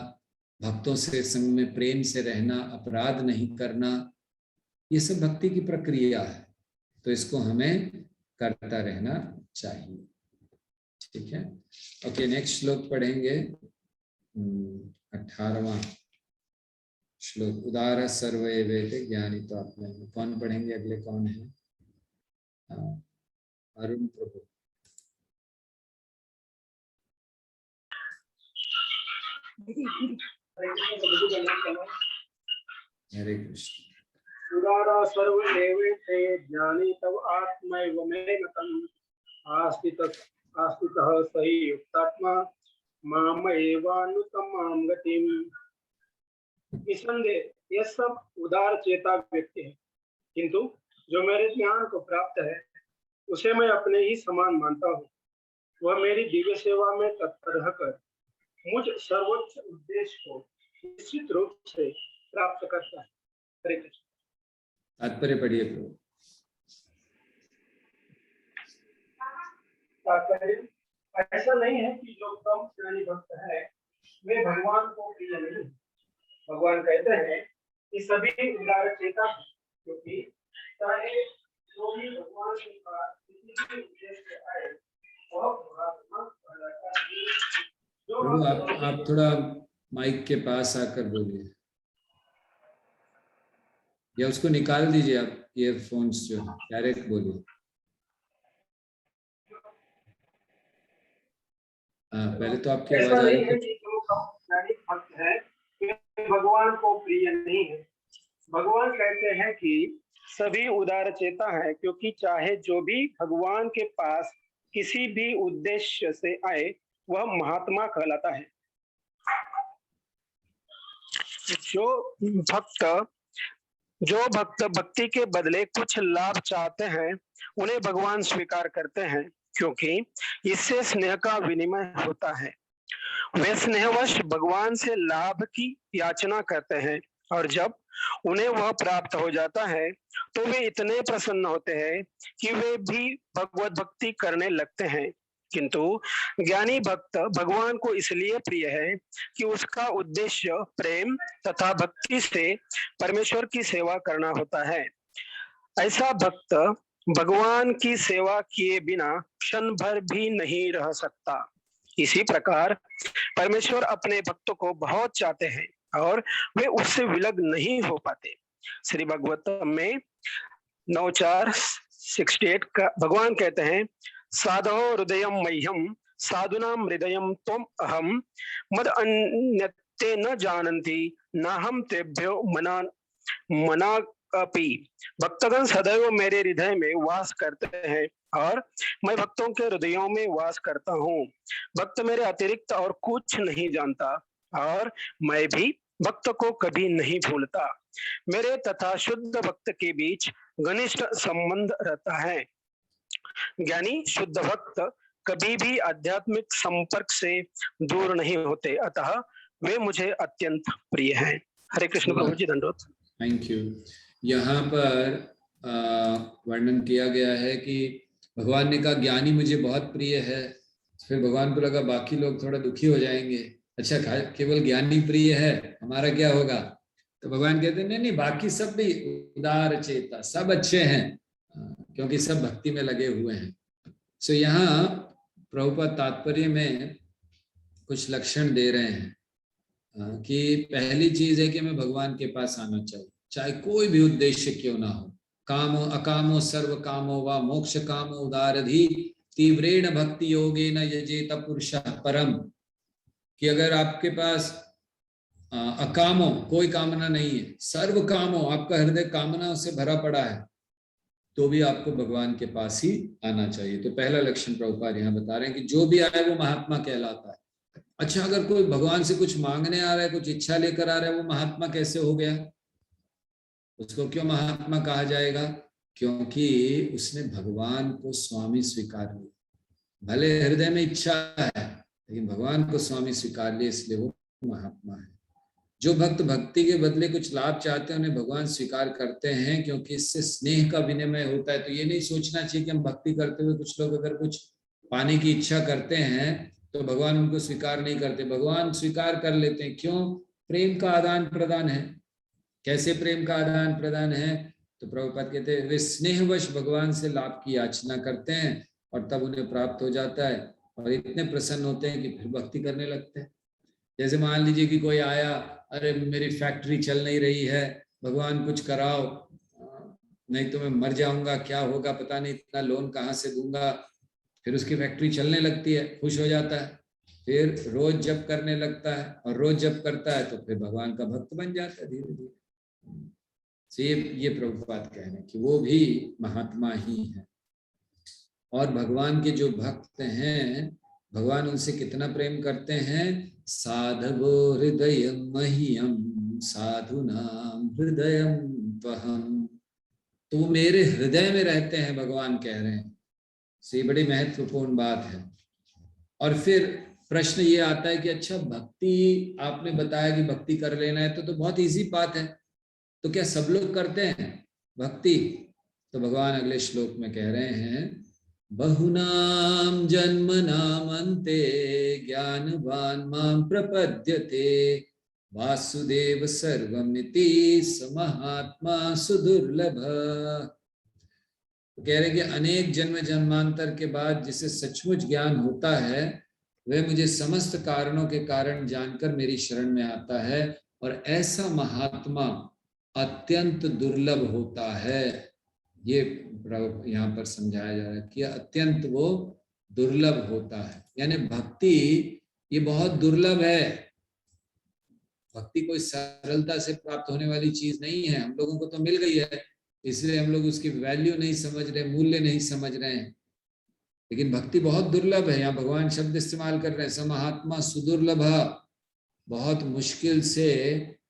भक्तों से संग में प्रेम से रहना, अपराध नहीं करना, ये सब भक्ति की प्रक्रिया है। तो इसको हमें करता रहना चाहिए। ठीक है, ओके, नेक्स्ट श्लोक पढ़ेंगे 18वां श्लोक। उदार सर्वे वेद ज्ञानी तो आपने। कौन पढ़ेंगे अगले? कौन है? अरुण प्रभु। हरे कृष्ण। उदारा सर्वदेवेते ज्ञानी तव आत्मैव मे मतम् आस्थितः सहि युक्तात्मा मामेवानुत्तमां गतिम्। निसंदेह यह सब उदार चेता व्यक्ति है, किंतु जो मेरे ज्ञान को प्राप्त है उसे मैं अपने ही समान मानता हूँ। वह मेरी दिव्य सेवा में तत्पर रहकर मुझ सर्वोच्च उद्देश्य को निश्चित रूप से प्राप्त करता है। हरे कृष्ण। तात्पर्य पढ़िए प्रभु। तात्पर्य ऐसा नहीं है कि जो कम ज्ञानी भक्त है वे भगवान को प्रिय नहीं। भगवान कहते हैं कि सभी उदार चेता हैं, क्योंकि चाहे जो भी भगवान के पास किसी भी उद्देश्य से आए वह महात्मा कहलाता है। जो प्रभु आप थोड़ा माइक के पास आकर बोलिए, या उसको निकाल दीजिए आप, ईयरफोन्स जो डायरेक्ट बोलिए। पहले तो आपकी आवाज आ रही थी। जो ज्ञानी भक्त है भगवान को प्रिय नहीं है। भगवान कहते हैं कि सभी उदार चेता है, क्योंकि चाहे जो भी भगवान के पास किसी भी उद्देश्य से आए वह महात्मा कहलाता है। जो भक्त भक्ति के बदले कुछ लाभ चाहते हैं उन्हें भगवान स्वीकार करते हैं, क्योंकि इससे स्नेह का विनिमय होता है। वे स्नेहवश भगवान से लाभ की याचना करते हैं, और जब उन्हें वह प्राप्त हो जाता है तो वे इतने प्रसन्न होते हैं कि वे भी भगवत भक्ति करने लगते हैं। किंतु ज्ञानी भक्त भगवान को इसलिए प्रिय है कि उसका उद्देश्य प्रेम तथा भक्ति से परमेश्वर की सेवा करना होता है। ऐसा भक्त भगवान की सेवा किए बिना क्षण भर भी नहीं रह सकता। इसी प्रकार परमेश्वर अपने भक्तों को बहुत चाहते हैं और वे उससे विलग नहीं हो पाते। श्री भागवतम में 9:4-68 का भगवान कहते हैं, साधो हृदयम मह्यम साधुनाम हृदयम त्वम अहम मद अन्यते न जानन्ति नाहम तेभ्यो मना अपि। भक्तगण सदैव मेरे हृदय में वास करते हैं और मैं भक्तों के हृदयों में वास करता हूँ। भक्त मेरे अतिरिक्त और कुछ नहीं जानता और मैं भी भक्त को कभी नहीं भूलता। मेरे तथा शुद्ध भक्त के बीच घनिष्ठ संबंध रहता है। ज्ञानी शुद्ध भक्त कभी भी आध्यात्मिक संपर्क से दूर नहीं होते, अतः वे मुझे अत्यंत प्रिय हैं। हरे कृष्ण प्रभु जी, दंडवत। Thank you. यहाँ पर वर्णन किया गया है कि भगवान ने कहा ज्ञानी मुझे बहुत प्रिय है। फिर भगवान को लगा बाकी लोग थोड़ा दुखी हो जाएंगे, अच्छा केवल ज्ञानी प्रिय है, हमारा क्या होगा? तो भगवान कहते हैं नहीं, बाकी सब भी उदार चेता, सब अच्छे हैं, क्योंकि सब भक्ति में लगे हुए हैं। सो यहाँ प्रभुपाद तात्पर्य में कुछ लक्षण दे रहे हैं कि पहली चीज है कि हमें भगवान के पास आना चाहिए, चाहे कोई भी उद्देश्य क्यों ना हो। कामो अकामो सर्व कामो वा मोक्ष कामो उदारधि तीव्रेण भक्ति योगेन यजेत पुरुषः परम। कि अगर आपके पास अकामो कोई कामना नहीं है, सर्व कामो आपका हृदय कामनाओं से भरा पड़ा है, तो भी आपको भगवान के पास ही आना चाहिए। तो पहला लक्षण प्रभुपाद यहाँ बता रहे हैं कि जो भी आए वो महात्मा कहलाता है। अच्छा, अगर कोई भगवान से कुछ मांगने आ रहा है, कुछ इच्छा लेकर आ रहा है, वो महात्मा कैसे हो गया? उसको क्यों महात्मा कहा जाएगा? क्योंकि उसने भगवान को स्वामी स्वीकार लिया। भले हृदय में इच्छा है लेकिन भगवान को स्वामी स्वीकार लिया, इसलिए वो महात्मा है। जो भक्त भक्ति के बदले कुछ लाभ चाहते हैं उन्हें भगवान स्वीकार करते हैं, क्योंकि इससे स्नेह का विनिमय होता है। तो ये नहीं सोचना चाहिए कि हम भक्ति करते हुए कुछ लोग अगर कुछ पाने की इच्छा करते हैं तो भगवान उनको स्वीकार नहीं करते। भगवान स्वीकार कर लेते हैं। क्यों? प्रेम का आदान प्रदान है। कैसे प्रेम का आदान प्रदान है? तो प्रभुपाद कहते हैं वे स्नेहवश भगवान से लाभ की याचना करते हैं और तब उन्हें प्राप्त हो जाता है और इतने प्रसन्न होते हैं कि फिर भक्ति करने लगते हैं। जैसे मान लीजिए कि कोई आया, अरे मेरी फैक्ट्री चल नहीं रही है, भगवान कुछ कराओ, नहीं तो मैं मर जाऊंगा, क्या होगा पता नहीं, इतना लोन कहाँ से दूंगा। फिर उसकी फैक्ट्री चलने लगती है, खुश हो जाता है, फिर रोज जप करने लगता है और रोज जप करता है तो फिर भगवान का भक्त बन जाता है धीरे धीरे। ये प्रभुपाद कह रहे हैं कि वो भी महात्मा ही है। और भगवान के जो भक्त हैं, भगवान उनसे कितना प्रेम करते हैं। साधवो हृदय मह्यम साधुनाम हृदयम त्वहम। तो मेरे हृदय में रहते हैं, भगवान कह रहे हैं। ये बड़ी महत्वपूर्ण बात है। और फिर प्रश्न ये आता है कि अच्छा, भक्ति आपने बताया कि भक्ति कर लेना है, तो बहुत इजी बात है, तो क्या सब लोग करते हैं भक्ति? तो भगवान अगले श्लोक में कह रहे हैं बहुनाम जन्मनामन्ते ज्ञानवान् मां प्रपद्यते वासुदेव सर्वमिति स महात्मा सुदुर्लभ। तो कह रहे कि अनेक जन्म जन्मांतर के बाद जिसे सचमुच ज्ञान होता है वह मुझे समस्त कारणों के कारण जानकर मेरी शरण में आता है, और ऐसा महात्मा अत्यंत दुर्लभ होता है। ये यहाँ पर समझाया जा रहा है कि अत्यंत वो दुर्लभ होता है, यानी भक्ति ये बहुत दुर्लभ है। भक्ति कोई सरलता से प्राप्त होने वाली चीज नहीं है। हम लोगों को तो मिल गई है, इसलिए हम लोग उसकी वैल्यू नहीं समझ रहे, मूल्य नहीं समझ रहे हैं, लेकिन भक्ति बहुत दुर्लभ है। यहाँ भगवान शब्द इस्तेमाल कर रहे हैं, समहात्मा सुदुर्लभ, बहुत मुश्किल से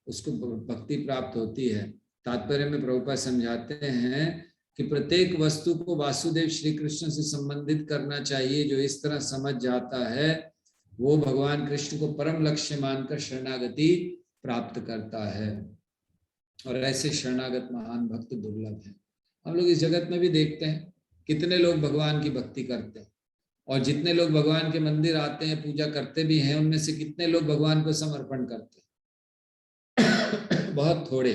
उसको भक्ति प्राप्त होती है। तात्पर्य में प्रभुपाद समझाते हैं कि प्रत्येक वस्तु को वासुदेव श्री कृष्ण से संबंधित करना चाहिए। जो इस तरह समझ जाता है वो भगवान कृष्ण को परम लक्ष्य मानकर शरणागति प्राप्त करता है, और ऐसे शरणागत महान भक्त दुर्लभ है। हम लोग इस जगत में भी देखते हैं कितने लोग भगवान की भक्ति करते हैं, और जितने लोग भगवान के मंदिर आते हैं, पूजा करते भी हैं, उनमें से कितने लोग भगवान को समर्पण करते हैं? बहुत थोड़े।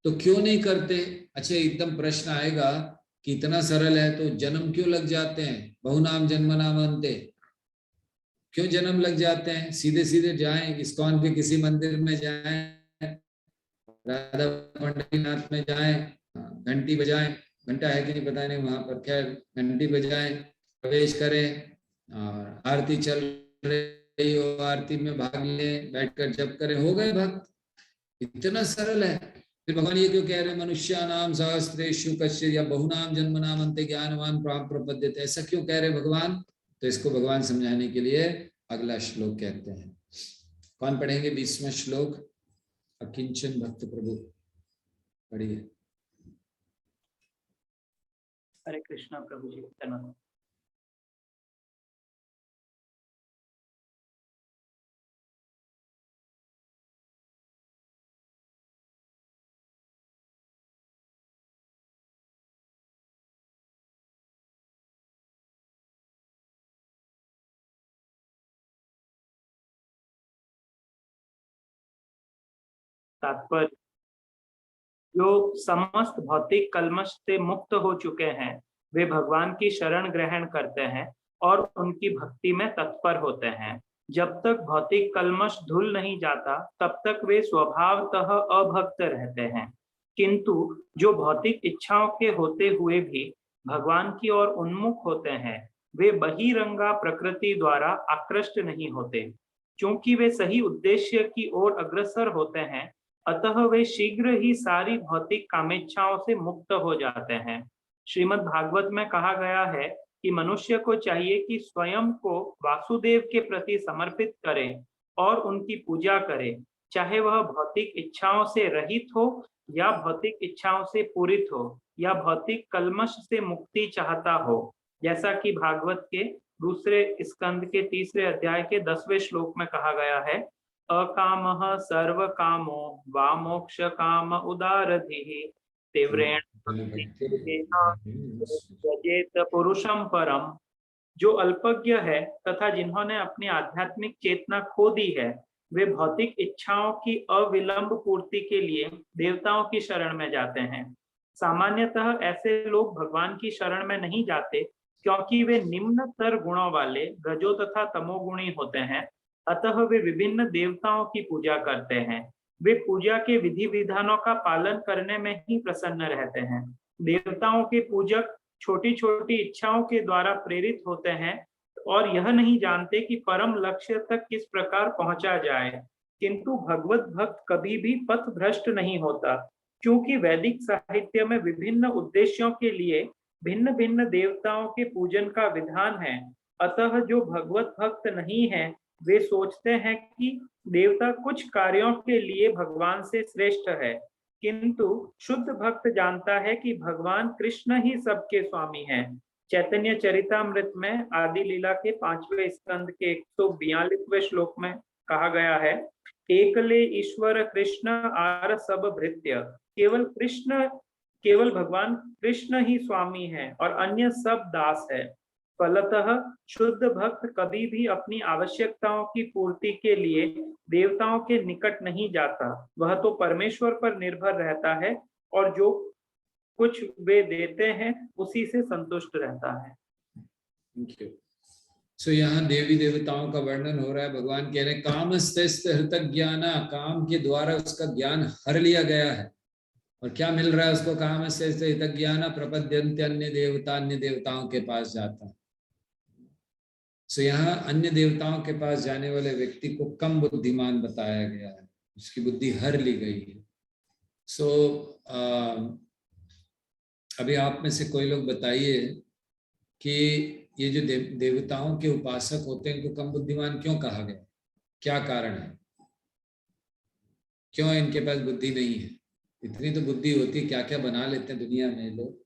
तो क्यों नहीं करते? अच्छा, एकदम प्रश्न आएगा कि इतना सरल है तो जन्म क्यों लग जाते हैं? बहुनाम जन्मनाम अन्ते, क्यों जन्म लग जाते हैं? सीधे सीधे जाएं, इस्कॉन के किसी मंदिर में जाएं, राधा पंडरीनाथ में जाएं, घंटी बजाएं, घंटा है कि नहीं पता नहीं वहां पर, खैर घंटी बजाएं, प्रवेश करें, और आरती चल रही हो आरती में भाग लें, बैठकर जप करें, हो गए भक्त। इतना सरल है। फिर भगवान ये क्यों कह रहे हैं मनुष्यानाम सहस्रेषु कश्चित् या बहुनाम जन्मनाम अन्ते ज्ञानवान् मां प्रपद्यते, ऐसा क्यों कह रहे भगवान? तो इसको भगवान समझाने के लिए अगला श्लोक कहते हैं। कौन पढ़ेंगे 20वां श्लोक? अकिंचन भक्त प्रभु पढ़िए। हरे कृष्णा प्रभु जी, धन्यवाद। तात्पर्य, जो समस्त भौतिक कल्मश से मुक्त हो चुके हैं वे भगवान की शरण ग्रहण करते हैं और उनकी भक्ति में तत्पर होते हैं। जब तक भौतिक कल्मश धुल नहीं जाता तब तक वे स्वभावतः अभक्त रहते हैं, किंतु जो भौतिक इच्छाओं के होते हुए भी भगवान की ओर उन्मुख होते हैं वे बहिरंगा प्रकृति द्वारा आकृष्ट नहीं होते। क्योंकि वे सही उद्देश्य की ओर अग्रसर होते हैं, अतः वे शीघ्र ही सारी भौतिक कामेच्छाओं से मुक्त हो जाते हैं। श्रीमद् भागवत में कहा गया है कि मनुष्य को चाहिए कि स्वयं को वासुदेव के प्रति समर्पित करे और उनकी पूजा करे, चाहे वह भौतिक इच्छाओं से रहित हो या भौतिक इच्छाओं से पूरित हो या भौतिक कल्मश से मुक्ति चाहता हो। जैसा कि भागवत के दूसरे स्कंद के 3 अध्याय के 10वें श्लोक में कहा गया है, अकामः सर्व कामो वा मोक्ष काम उदारधिः तीव्रेण भजेत पुरुषम परम। जो अल्पज्ञ है तथा जिन्होंने अपनी आध्यात्मिक चेतना खो दी है वे भौतिक इच्छाओं की अविलंब पूर्ति के लिए देवताओं की शरण में जाते हैं। सामान्यतः ऐसे लोग भगवान की शरण में नहीं जाते क्योंकि वे निम्नतर गुणों वाले रजो तथा तमोगुणी होते हैं, अतः वे विभिन्न देवताओं की पूजा करते हैं। वे पूजा के विधि विधानों का पालन करने में ही प्रसन्न रहते हैं। देवताओं के पूजक छोटी छोटी इच्छाओं के द्वारा प्रेरित होते हैं और यह नहीं जानते कि परम लक्ष्य तक किस प्रकार पहुंचा जाए, किंतु भगवत भक्त कभी भी पथ भ्रष्ट नहीं होता, क्योंकि वैदिक साहित्य में विभिन्न उद्देश्यों के लिए भिन्न भिन्न देवताओं के पूजन का विधान है। अतः जो भगवत भक्त नहीं है वे सोचते हैं कि देवता कुछ कार्यों के लिए भगवान से श्रेष्ठ है, किंतु शुद्ध भक्त जानता है कि भगवान कृष्ण ही सबके स्वामी हैं। चैतन्य चरितामृत में आदि लीला के 5वें स्कंद के 142वें श्लोक में कहा गया है, एकले ईश्वर कृष्ण आर सब भृत्य। केवल कृष्ण केवल भगवान कृष्ण ही स्वामी है और अन्य सब दास है। फलतः शुद्ध भक्त कभी भी अपनी आवश्यकताओं की पूर्ति के लिए देवताओं के निकट नहीं जाता। वह तो परमेश्वर पर निर्भर रहता है और जो कुछ वे देते हैं उसी से संतुष्ट रहता है। Thank you. सो यहाँ देवी देवताओं का वर्णन हो रहा है। भगवान कह रहे हैं कामस्तेस्तु हृतक ज्ञाना, काम के द्वारा उसका ज्ञान हर लिया गया है। और क्या मिल रहा है उसको? कामस्तेस्तु हृतक ज्ञाना प्रपद्यन्ते अन्य देवता, अन्य देवताओं के पास जाता है। सो यहाँ अन्य देवताओं के पास जाने वाले व्यक्ति को कम बुद्धिमान बताया गया है, उसकी बुद्धि हर ली गई है। सो अभी आप में से कोई लोग बताइए कि ये जो देवताओं के उपासक होते हैं इनको कम बुद्धिमान क्यों कहा गया? क्या कारण है? क्यों इनके पास बुद्धि नहीं है? इतनी तो बुद्धि होती है, क्या क्या बना लेते हैं दुनिया में लोग।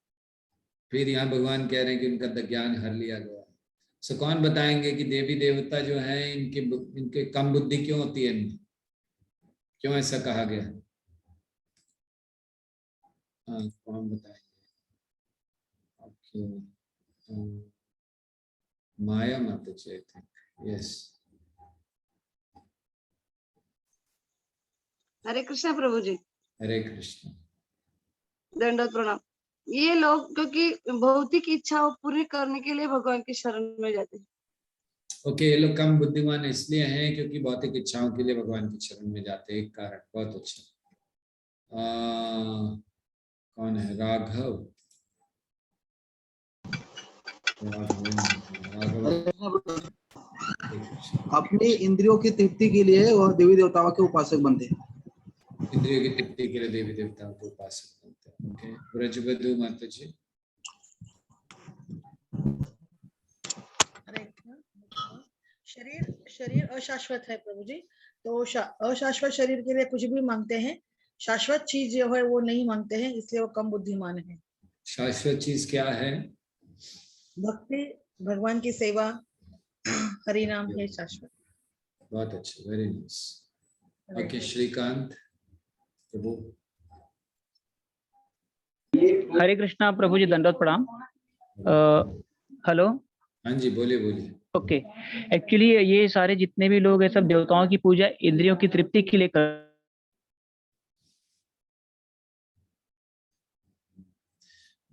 फिर यहाँ भगवान कह रहे हैं कि उनका ज्ञान हर लिया गया है। सो कौन बताएंगे कि देवी देवता जो हैं इनके कम बुद्धि क्यों होती है? इनमें क्यों ऐसा कहा गया? हाँ, कौन बताएंगे? माया माता जी, यस। हरे कृष्णा प्रभु जी। हरे कृष्ण। दंडवत प्रणाम। ये लोग क्योंकि भौतिक इच्छाओं पूरी करने के लिए भगवान की शरण में जाते हैं। ओके, ये लोग कम बुद्धिमान इसलिए हैं क्योंकि भौतिक इच्छाओं के लिए भगवान की शरण में जाते हैं। एक कारण। बहुत अच्छा। कौन है? राघव। अपनी इंद्रियों की तृप्ति के लिए वह देवी देवताओं के उपासक बनते हैं। इंद्रियों की तृप्ति के लिए देवी देवताओं के उपासक बनते हैं। ओके, ब्रजबधु माता जी। शरीर अशाश्वत है प्रभु जी, तो अशाश्वत शरीर के लिए कुछ भी मांगते हैं, शाश्वत चीज जो है वो नहीं मांगते हैं, इसलिए वो कम बुद्धिमान है। शाश्वत चीज क्या है? भक्ति, भगवान की सेवा, हरि नाम है शाश्वत। बहुत अच्छा, वेरी नाइस। ओके, श्रीकांत प्रभु। हरे कृष्णा प्रभु जी, दंडवत प्रणाम। हेलो। हाँ जी, बोलिए बोलिए। ओके, एक्चुअली ये सारे जितने भी लोग हैं सब देवताओं की पूजा इंद्रियों की तृप्ति के लिए कर।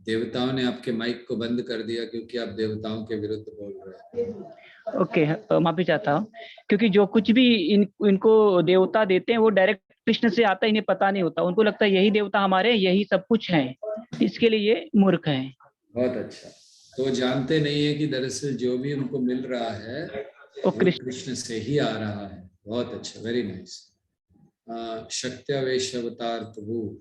देवताओं ने आपके माइक को बंद कर दिया क्योंकि आप देवताओं के विरुद्ध बोल रहे हैं। ओके, माफी चाहता हूँ, क्योंकि जो कुछ भी इनको देवता देते हैं वो डायरेक्ट कृष्ण से आता है, इन्हें पता नहीं होता। उनको लगता है यही देवता हमारे, यही सब कुछ है, इसके लिए ये मूर्ख हैं। बहुत अच्छा। तो जानते नहीं है कि दरअसल जो भी उनको मिल रहा है वो कृष्ण से ही आ रहा है। बहुत अच्छा, वेरी नाइस। शक्त्यावेश अवतार प्रभु।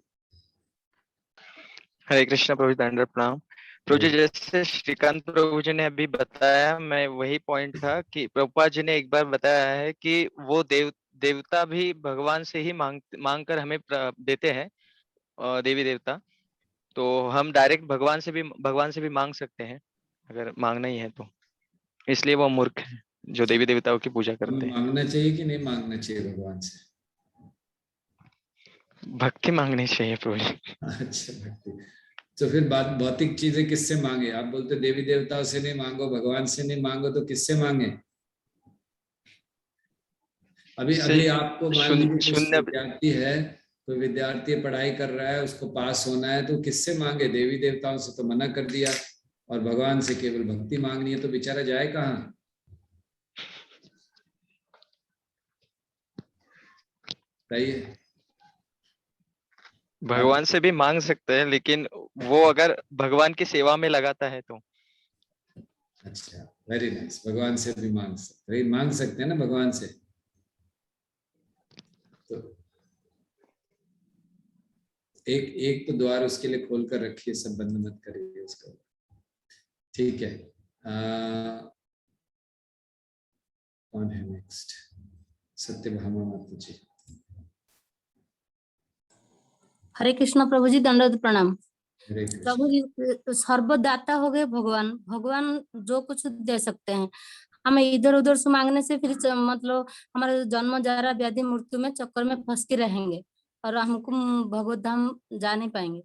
हरे कृष्ण प्रभु, दंडवत प्रणाम। प्रभु जी, जैसे श्रीकांत प्रभु जी ने अभी बताया, मैं वही पॉइंट था कि प्रभुपाद जी ने एक बार बताया है कि वो देवता भी भगवान से ही मांग कर हमें देते हैं, देवी देवता। तो हम डायरेक्ट भगवान से भी मांग सकते हैं अगर मांगना ही है तो। इसलिए वो मूर्ख है जो देवी देवताओं की पूजा करते हैं। मांगना चाहिए कि नहीं मांगना चाहिए भगवान से? भक्ति मांगनी चाहिए प्रभु जी। अच्छा, भक्ति। तो फिर भौतिक चीजें किससे मांगे? आप बोलते देवी देवताओं से नहीं मांगो, भगवान से नहीं मांगो, तो किससे मांगे? अभी आपको मान लीजिए विद्यार्थी है, कोई विद्यार्थी पढ़ाई कर रहा है, उसको पास होना है, तो किससे मांगे? देवी देवताओं से तो मना कर दिया, और भगवान से केवल भक्ति मांगनी है, तो बेचारा जाए कहाँ? बताइए। भगवान से भी मांग सकते हैं, लेकिन वो अगर भगवान की सेवा में लगाता है तो। अच्छा, वेरी नाइस। भगवान से भी मांग सकते हैं ना भगवान से। तो एक तो द्वार उसके लिए खोल कर रखिए, सब बंद मत करिए उसका। ठीक है। कौन है नेक्स्ट? सत्यभामा माता जी। हरे कृष्ण प्रभु जी, दंडवत प्रणाम। हरे कृष्ण। प्रभु जी, सर्वदाता हो गए भगवान। भगवान जो कुछ दे सकते हैं, हमें इधर उधर से मांगने से फिर मतलब हमारे जन्म जरा व्याधि मृत्यु में चक्कर में फंस के रहेंगे और हमको भगवत धाम जा नहीं पाएंगे।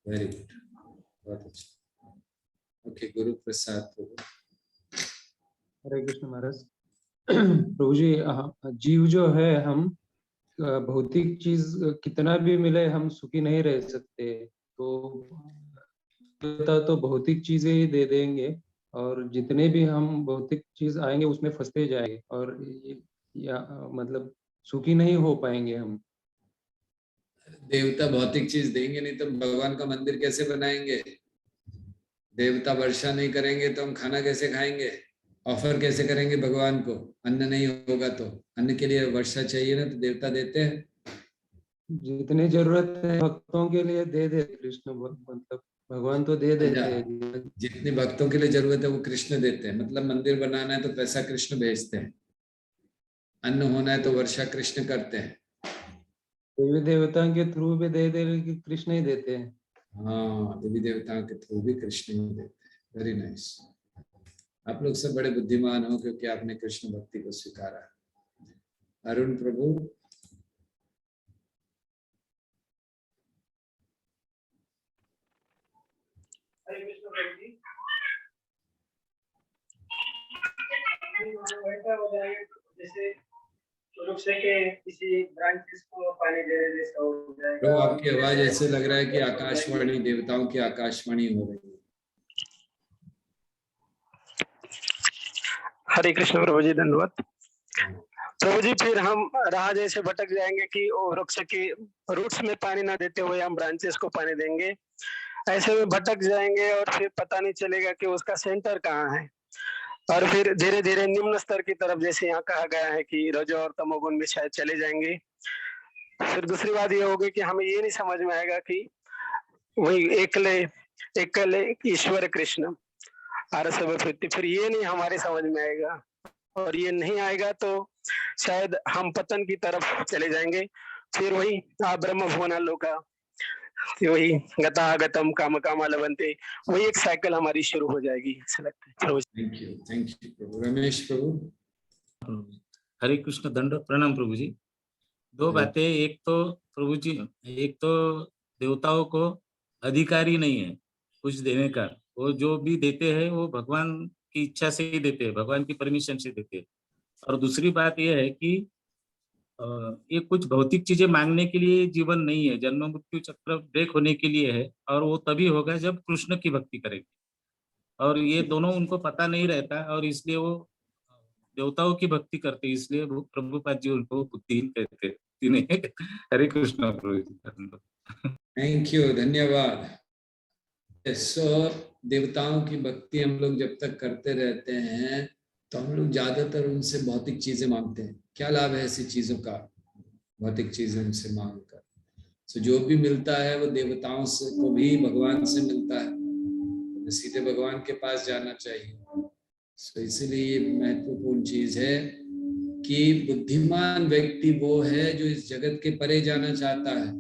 वेरी गुड, बहुत अच्छा। ओके, गुरु प्रसाद प्रभु। हरे कृष्ण महाराज। प्रभु जी, जीव जो है, हम भौतिक चीज कितना भी मिले हम सुखी नहीं रह सकते। तो भौतिक चीजें ही दे देंगे और जितने भी हम भौतिक चीज आएंगे उसमें फंसते जाएंगे और मतलब सुखी नहीं हो पाएंगे हम। देवता भौतिक चीज देंगे नहीं तो भगवान का मंदिर कैसे बनाएंगे? देवता वर्षा नहीं करेंगे तो हम खाना कैसे खाएंगे? ऑफर कैसे करेंगे भगवान को? अन्न नहीं होगा तो अन्न के लिए वर्षा चाहिए ना, तो देवता देते हैं। जितनी जरूरत है भक्तों के लिए दे दे कृष्ण, मतलब भगवान तो दे देते हैं। जितने भक्तों के लिए जरूरत है वो कृष्ण देते हैं। मतलब मंदिर बनाना है तो पैसा कृष्ण भेजते हैं, अन्न होना है तो वर्षा कृष्ण करते हैं। देवी देवताओं के थ्रू भी दे दे कि कृष्ण ही देते हैं। हाँ, देवी देवताओं के थ्रू भी कृष्ण ही देते हैं। Very nice. आप लोग सब बड़े बुद्धिमान हो क्योंकि आपने कृष्ण भक्ति को स्वीकारा। अरुण प्रभु। हरे कृष्ण प्रभु जी। वैसा हो जाएगा जैसे वृक्ष के किसी ब्रांचेस को पानी देने जैसा हो जाएगा। तो आपकी आवाज ऐसे लग रहा है कि आकाशवाणी, देवताओं की आकाशवाणी हो रही है। हरे कृष्ण प्रभु जी, धन्यवाद प्रभु जी। फिर हम राह जैसे भटक जाएंगे कि वृक्ष के रूट्स में पानी ना देते हुए हम ब्रांचेस को पानी देंगे, ऐसे में भटक जाएंगे और फिर पता नहीं चलेगा कि उसका सेंटर कहाँ है। और फिर धीरे धीरे निम्न स्तर की तरफ, जैसे यहाँ कहा गया है कि रजो और तमोगुण में शायद चले जाएंगे। फिर दूसरी बात ये होगी कि हमें ये नहीं समझ में आएगा कि वही एकले ईश्वर कृष्ण फिर ये नहीं हमारे समझ में आएगा। और ये नहीं आएगा तो शायद हम पतन की तरफ चले जाएंगे। फिर वही ब्रह्म भुवना लोका, वही गतागतम काम कामा लभन्ते, वही एक साइकिल हमारी शुरू हो जाएगी, ऐसा लगता है। थैंक यू प्रभु। रमेश प्रभु। हरे कृष्ण, दंड प्रणाम प्रभु जी। दो बातें, एक तो प्रभु जी, एक तो देवताओं को अधिकारी नहीं है कुछ देने का, वो जो भी देते हैं वो भगवान की इच्छा से ही देते हैं, भगवान की परमिशन से देते हैं। और दूसरी बात यह है कि ये कुछ भौतिक चीजें मांगने के लिए जीवन नहीं है, जन्म मृत्यु चक्र ब्रेक होने के लिए है, और वो तभी होगा जब कृष्ण की भक्ति करेंगे। और ये दोनों उनको पता नहीं रहता और इसलिए वो देवताओं की भक्ति करते, इसलिए प्रभुपाद जी उनको बुद्धिहीन कहते हैं। हरे कृष्ण प्रभु जी। थैंक यू, धन्यवाद। देवताओं की भक्ति हम लोग जब तक करते रहते हैं तो हम लोग ज्यादातर उनसे भौतिक चीजें मांगते हैं। क्या लाभ है ऐसी चीजों का? भौतिक चीजें उनसे मांग कर तो जो भी मिलता है वो देवताओं से को भी भगवान से मिलता है, तो सीधे भगवान के पास जाना चाहिए। तो इसीलिए ये महत्वपूर्ण चीज है कि बुद्धिमान व्यक्ति वो है जो इस जगत के परे जाना चाहता है।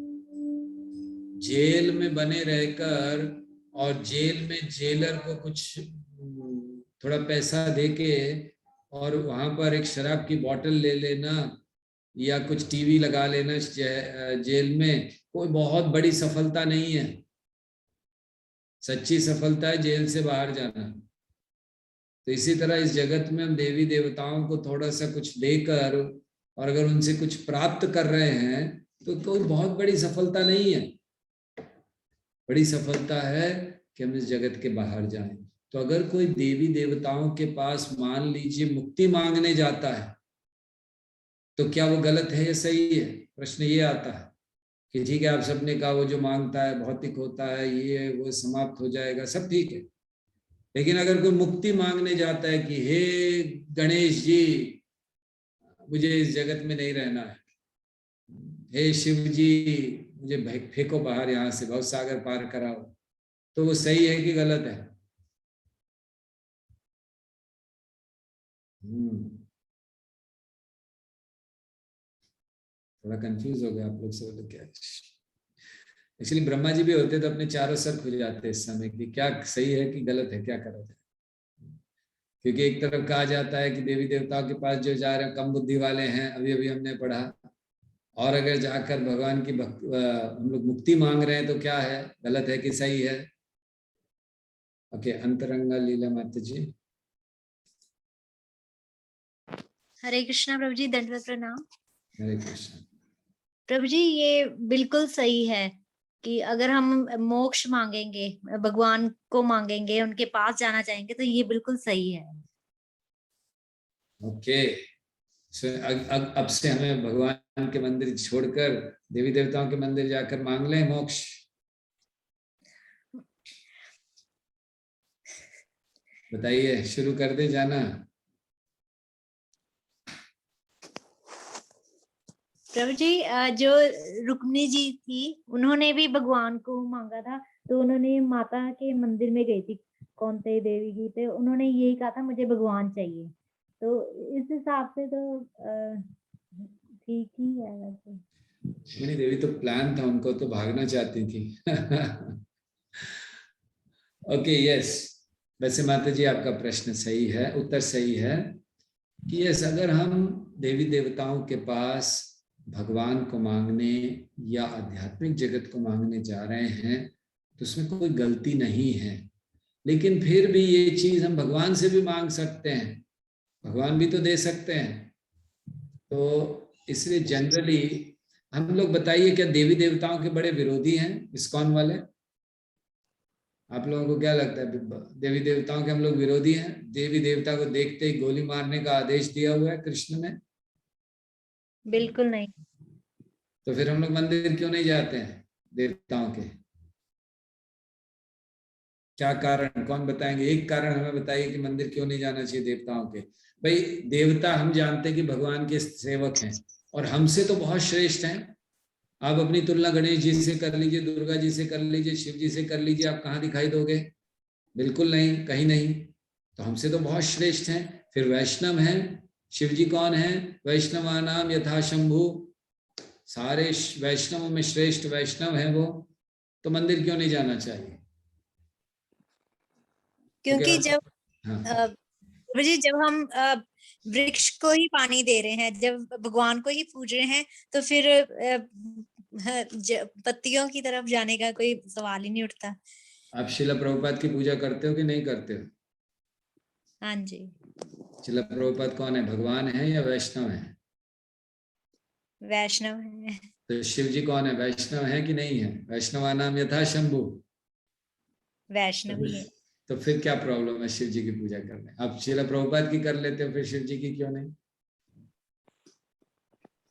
जेल में बने रहकर और जेल में जेलर को कुछ थोड़ा पैसा देके और वहां पर एक शराब की बोतल ले लेना या कुछ टीवी लगा लेना जेल में, कोई बहुत बड़ी सफलता नहीं है। सच्ची सफलता है जेल से बाहर जाना। तो इसी तरह इस जगत में हम देवी देवताओं को थोड़ा सा कुछ देकर और अगर उनसे कुछ प्राप्त कर रहे हैं तो कोई बहुत बड़ी सफलता नहीं है। बड़ी सफलता है कि हम इस जगत के बाहर जाएं। तो अगर कोई देवी देवताओं के पास मान लीजिए मुक्ति मांगने जाता है तो क्या वो गलत है या सही है? प्रश्न ये आता है कि ठीक है, आप सबने कहा वो जो मांगता है भौतिक होता है, ये वो समाप्त हो जाएगा, सब ठीक है। लेकिन अगर कोई मुक्ति मांगने जाता है कि हे गणेश जी मुझे इस जगत में नहीं रहना है, हे शिव जी मुझे फेंको बाहर, यहाँ से भव सागर पार कराओ, तो वो सही है कि गलत है? थोड़ा कंफ्यूज हो गया आप लोग सब। तो क्या एक्चुअली ब्रह्मा जी भी होते तो अपने चारों सर खुल जाते इस समय कि क्या सही है कि गलत है, क्या करा जाए। क्योंकि एक तरफ कहा जाता है कि देवी देवताओं के पास जो जा रहे हैं कम बुद्धि वाले हैं, अभी अभी हमने पढ़ा, और अगर जाकर भगवान की हम लोग मुक्ति मांग रहे हैं तो क्या है, गलत है कि सही है? ओके, अंतरंगा लीला माता जी। हरे कृष्णा प्रभु जी, दंडवत प्रणाम। हरे कृष्ण प्रभु जी, ये बिल्कुल सही है कि अगर हम मोक्ष मांगेंगे, भगवान को मांगेंगे, उनके पास जाना चाहेंगे, तो ये बिल्कुल सही है। ओके, अब से हमें भगवान के मंदिर छोड़कर देवी देवताओं के मंदिर जाकर मांग लें मोक्ष। बताइए, शुरू कर दे जाना। प्रभु जी, जो रुक्मिणी जी थी, उन्होंने भी भगवान को मांगा था, तो उन्होंने माता के मंदिर में गई थी कौंतेय देवी की, तो उन्होंने यही कहा था मुझे भगवान चाहिए, तो इस हिसाब से तो ठीक ही है वैसे। रुक्मिणी देवी तो प्लान था, उनको तो भागना चाहती थी। ओके, यस, वैसे माता जी आपका प्रश्न सही है, उत्तर सही है कि यस, अगर हम देवी देवताओं के पास भगवान को मांगने या आध्यात्मिक जगत को मांगने जा रहे हैं तो उसमें कोई गलती नहीं है, लेकिन फिर भी ये चीज हम भगवान से भी मांग सकते हैं, भगवान भी तो दे सकते हैं। तो इसलिए जनरली हम लोग, बताइए क्या देवी देवताओं के बड़े विरोधी हैं इस्कॉन वाले? आप लोगों को क्या लगता है, देवी देवताओं के हम लोग विरोधी हैं? देवी देवता को देखते ही गोली मारने का आदेश दिया हुआ है कृष्ण ने। बिल्कुल नहीं। तो फिर हम लोग मंदिर क्यों नहीं जाते हैं देवताओं के? क्या कारण, कौन बताएंगे? एक कारण हमें बताइए कि मंदिर क्यों नहीं जाना चाहिए देवताओं के। भाई, देवता हम जानते हैं कि भगवान के सेवक हैं और हमसे तो बहुत श्रेष्ठ हैं। आप अपनी तुलना गणेश जी से कर लीजिए, दुर्गा जी से कर लीजिए, शिव जी से कर लीजिए, आप कहाँ दिखाई दोगे? बिल्कुल नहीं, कहीं नहीं। तो हमसे तो बहुत श्रेष्ठ हैं। फिर वैष्णव हैं, शिव जी कौन है? वैष्णवानाम यथा शंभु, सारे वैष्णवों में श्रेष्ठ वैष्णव हैं वो, तो मंदिर क्यों नहीं जाना चाहिए? क्योंकि जब हाँ, जब हम वृक्ष को ही पानी दे रहे हैं, जब भगवान को ही पूज रहे हैं, तो फिर पत्तियों की तरफ जाने का कोई सवाल ही नहीं उठता। आप शिला प्रभुपाद की पूजा करते हो कि नहीं करते हो? हाँ जी। शिला प्रभुपाद कौन है, भगवान है या वैष्णव है? वैष्णव है। तो शिव जी कौन है, वैष्णव है कि नहीं है? वैष्णवानाम यथा शंभु, वैष्णव ही है। तो फिर क्या प्रॉब्लम है शिव जी की पूजा करने? आप शिला प्रभुपाद की कर लेते हो, फिर शिव जी की क्यों नहीं?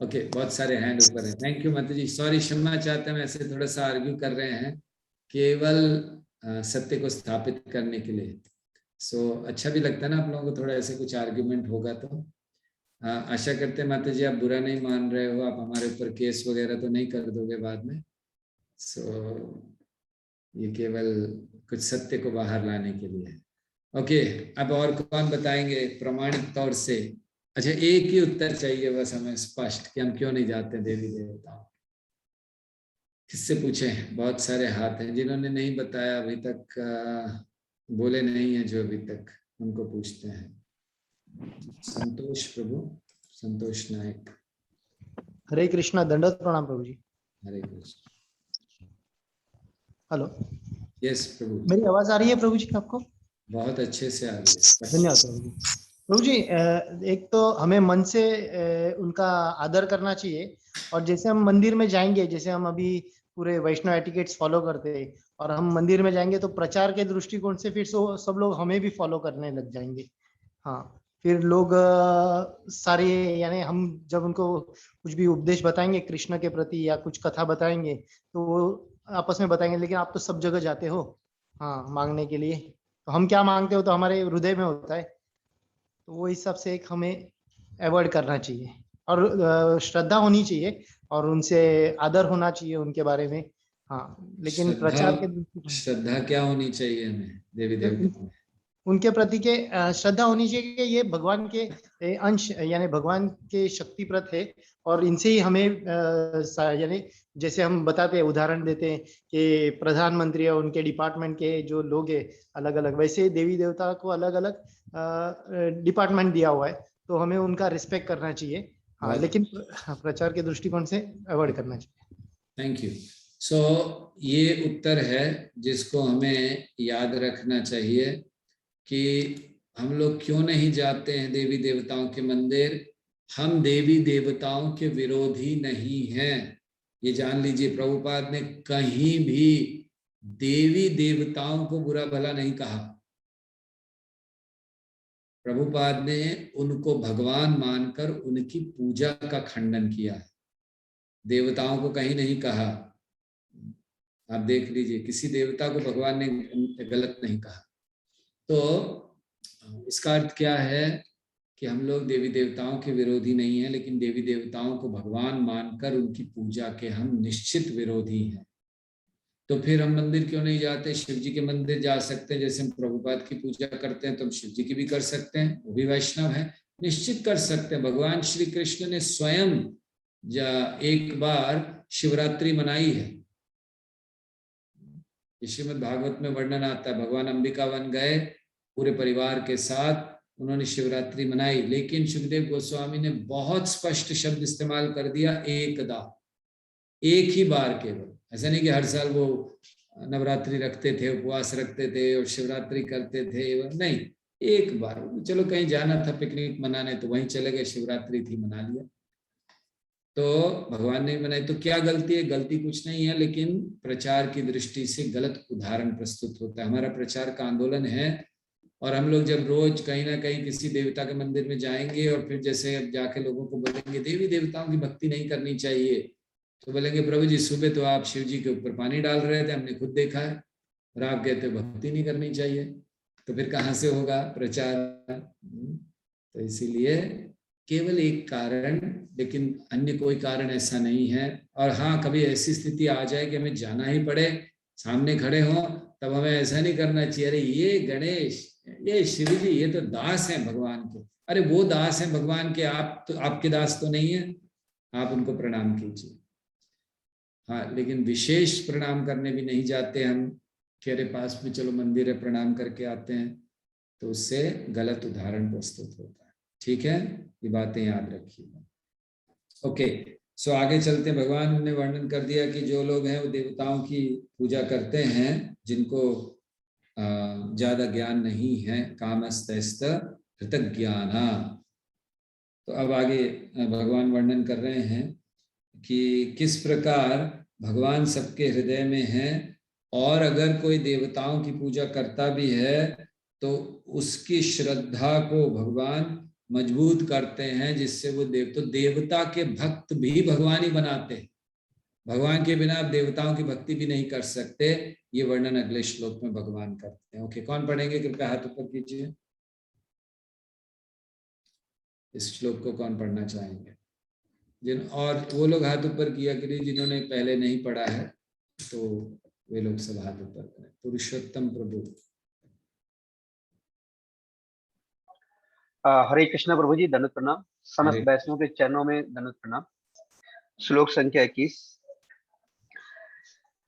ओके, बहुत सारे हैंड ऊपर है। थैंक यू माता जी, सॉरी, क्षमा चाहते हैं, ऐसे थोड़ा सा आर्ग्यू कर रहे हैं केवल सत्य को स्थापित करने के लिए। सो अच्छा भी लगता है ना आप लोगों को, थोड़ा ऐसे कुछ आर्ग्यूमेंट होगा तो। आशा करते हैं माता जी आप बुरा नहीं मान रहे हो, आप हमारे ऊपर केस वगैरह तो नहीं कर दोगे बाद में। सो ये केवल कुछ सत्य को बाहर लाने के लिए। ओके, अब और कौन बताएंगे प्रमाणिक तौर से? अच्छा, एक ही उत्तर चाहिए बस हमें स्पष्ट कि हम क्यों नहीं जाते देवी देवताओं। किससे पूछे? बहुत सारे हाथ हैं जिन्होंने नहीं बताया अभी तक, बोले नहीं है जो अभी तक, उनको पूछते हैं। संतोष प्रभु, संतोष नायक। हरे कृष्णा, दंडवत प्रणाम प्रभु जी। हरे कृष्ण। हेलो, यस प्रभु। मेरी आवाज आ रही है प्रभु जी आपको? बहुत अच्छे से आ रही है। धन्यवाद प्रभु जी। प्रभु जी, एक तो हमें मन से उनका आदर करना चाहिए, और जैसे हम मंदिर में जाएंगे, जैसे हम अभी पूरे वैष्णव एटिकेट्स फॉलो करते हैं, और हम मंदिर में जाएंगे तो प्रचार के दृष्टिकोण से फिर सब लोग हमें भी फॉलो करने लग जाएंगे। हाँ, फिर लोग सारे, यानी हम जब उनको कुछ भी उपदेश बताएंगे कृष्ण के प्रति या कुछ कथा बताएंगे तो वो आपस में बताएंगे, लेकिन आप तो सब जगह जाते हो हाँ मांगने के लिए, तो हम क्या मांगते हो तो हमारे हृदय में होता है। तो वो हिसाब से एक हमें अवॉइड करना चाहिए, और श्रद्धा होनी चाहिए, और उनसे आदर होना चाहिए उनके बारे में। हाँ, लेकिन प्रचार के श्रद्धा क्या होनी चाहिए हमें देवी देवताओं में? उनके प्रति के श्रद्धा होनी चाहिए कि ये भगवान के अंश, यानी भगवान के शक्तिप्रत है, और इनसे ही हमें यानी जैसे हम बताते हैं, उदाहरण देते हैं कि प्रधानमंत्री और उनके डिपार्टमेंट के जो लोग हैं अलग अलग, वैसे देवी देवता को अलग अलग डिपार्टमेंट दिया हुआ है, तो हमें उनका रिस्पेक्ट करना चाहिए। हाँ, लेकिन प्रचार के दृष्टिकोण से अवॉइड करना चाहिए। Thank you. सो ये उत्तर है जिसको हमें याद रखना चाहिए कि हम लोग क्यों नहीं जाते हैं देवी देवताओं के मंदिर। हम देवी देवताओं के विरोधी नहीं हैं, ये जान लीजिए। प्रभुपाद ने कहीं भी देवी देवताओं को बुरा भला नहीं कहा। प्रभुपाद ने उनको भगवान मानकर उनकी पूजा का खंडन किया है, देवताओं को कहीं नहीं कहा। आप देख लीजिए, किसी देवता को भगवान ने गलत नहीं कहा। तो इसका अर्थ क्या है कि हम लोग देवी देवताओं के विरोधी नहीं हैं, लेकिन देवी देवताओं को भगवान मानकर उनकी पूजा के हम निश्चित विरोधी हैं। तो फिर हम मंदिर क्यों नहीं जाते? शिव जी के मंदिर जा सकते हैं, जैसे हम प्रभुपाद की पूजा करते हैं तो हम शिव जी की भी कर सकते हैं, वो भी वैष्णव है, निश्चित कर सकते हैं। भगवान श्री कृष्ण ने स्वयं एक बार शिवरात्रि मनाई है, श्रीमद् भागवत में वर्णन आता है। भगवान अंबिका वन गए पूरे परिवार के साथ, उन्होंने शिवरात्रि मनाई, लेकिन सुखदेव गोस्वामी ने बहुत स्पष्ट शब्द इस्तेमाल कर दिया, एकदा, एक ही बार केवल। ऐसा नहीं कि हर साल वो नवरात्रि रखते थे, उपवास रखते थे और शिवरात्रि करते थे, नहीं, एक बार। चलो कहीं जाना था पिकनिक मनाने तो वहीं चले गए, शिवरात्रि थी, मना लिया। तो भगवान ने मनाई, तो क्या गलती है? गलती कुछ नहीं है, लेकिन प्रचार की दृष्टि से गलत उदाहरण प्रस्तुत होता है। हमारा प्रचार का आंदोलन है, और हम लोग जब रोज कहीं ना कहीं किसी देवता के मंदिर में जाएंगे और फिर जैसे अब जाके लोगों को बोलेंगे देवी देवताओं की भक्ति नहीं करनी चाहिए, तो बोलेंगे प्रभु जी सुबह तो आप शिव जी के ऊपर पानी डाल रहे थे, हमने खुद देखा है, और आप कहते हो भक्ति नहीं करनी चाहिए, तो फिर कहाँ से होगा प्रचार? तो इसीलिए केवल एक कारण, लेकिन अन्य कोई कारण ऐसा नहीं है। और हाँ, कभी ऐसी स्थिति आ जाए कि हमें जाना ही पड़े, सामने खड़े हों, तब हमें ऐसा नहीं करना चाहिए अरे ये गणेश, ये शिव जी, ये तो दास हैं भगवान के। अरे वो दास हैं भगवान के, आप तो आपके दास तो नहीं है, आप उनको प्रणाम कीजिए। हाँ, लेकिन विशेष प्रणाम करने भी नहीं जाते हम कि अरे पास में चलो मंदिर है प्रणाम करके आते हैं, तो उससे गलत उदाहरण प्रस्तुत होता है। ठीक है, ये बातें याद रखिएगा। ओके, सो आगे चलते हैं। भगवान ने वर्णन कर दिया कि जो लोग हैं वो देवताओं की पूजा करते हैं, जिनको ज्यादा ज्ञान नहीं है, कामस्तैस्त कृतज्ञाना। तो अब आगे भगवान वर्णन कर रहे हैं कि किस प्रकार भगवान सबके हृदय में है, और अगर कोई देवताओं की पूजा करता भी है तो उसकी श्रद्धा को भगवान मजबूत करते हैं, जिससे वो देवता के भक्त भी भगवान ही बनाते हैं। भगवान के बिना आप देवताओं की भक्ति भी नहीं कर सकते। ये वर्णन अगले श्लोक में भगवान करते हैं। ओके, कौन पढ़ेंगे? कृपया हाथ ऊपर कीजिए। इस श्लोक को कौन पढ़ना चाहेंगे? और वो लोग हाथ ऊपर किया करिए जिन्होंने पहले नहीं पढ़ा है, तो वे लोग सब हाथ ऊपर करें। पुरुषोत्तम प्रभु। हरे कृष्ण प्रभु जी, दंडवत प्रणाम। समस्त वैष्णव के चरणों में दंडवत प्रणाम। श्लोक संख्या 21।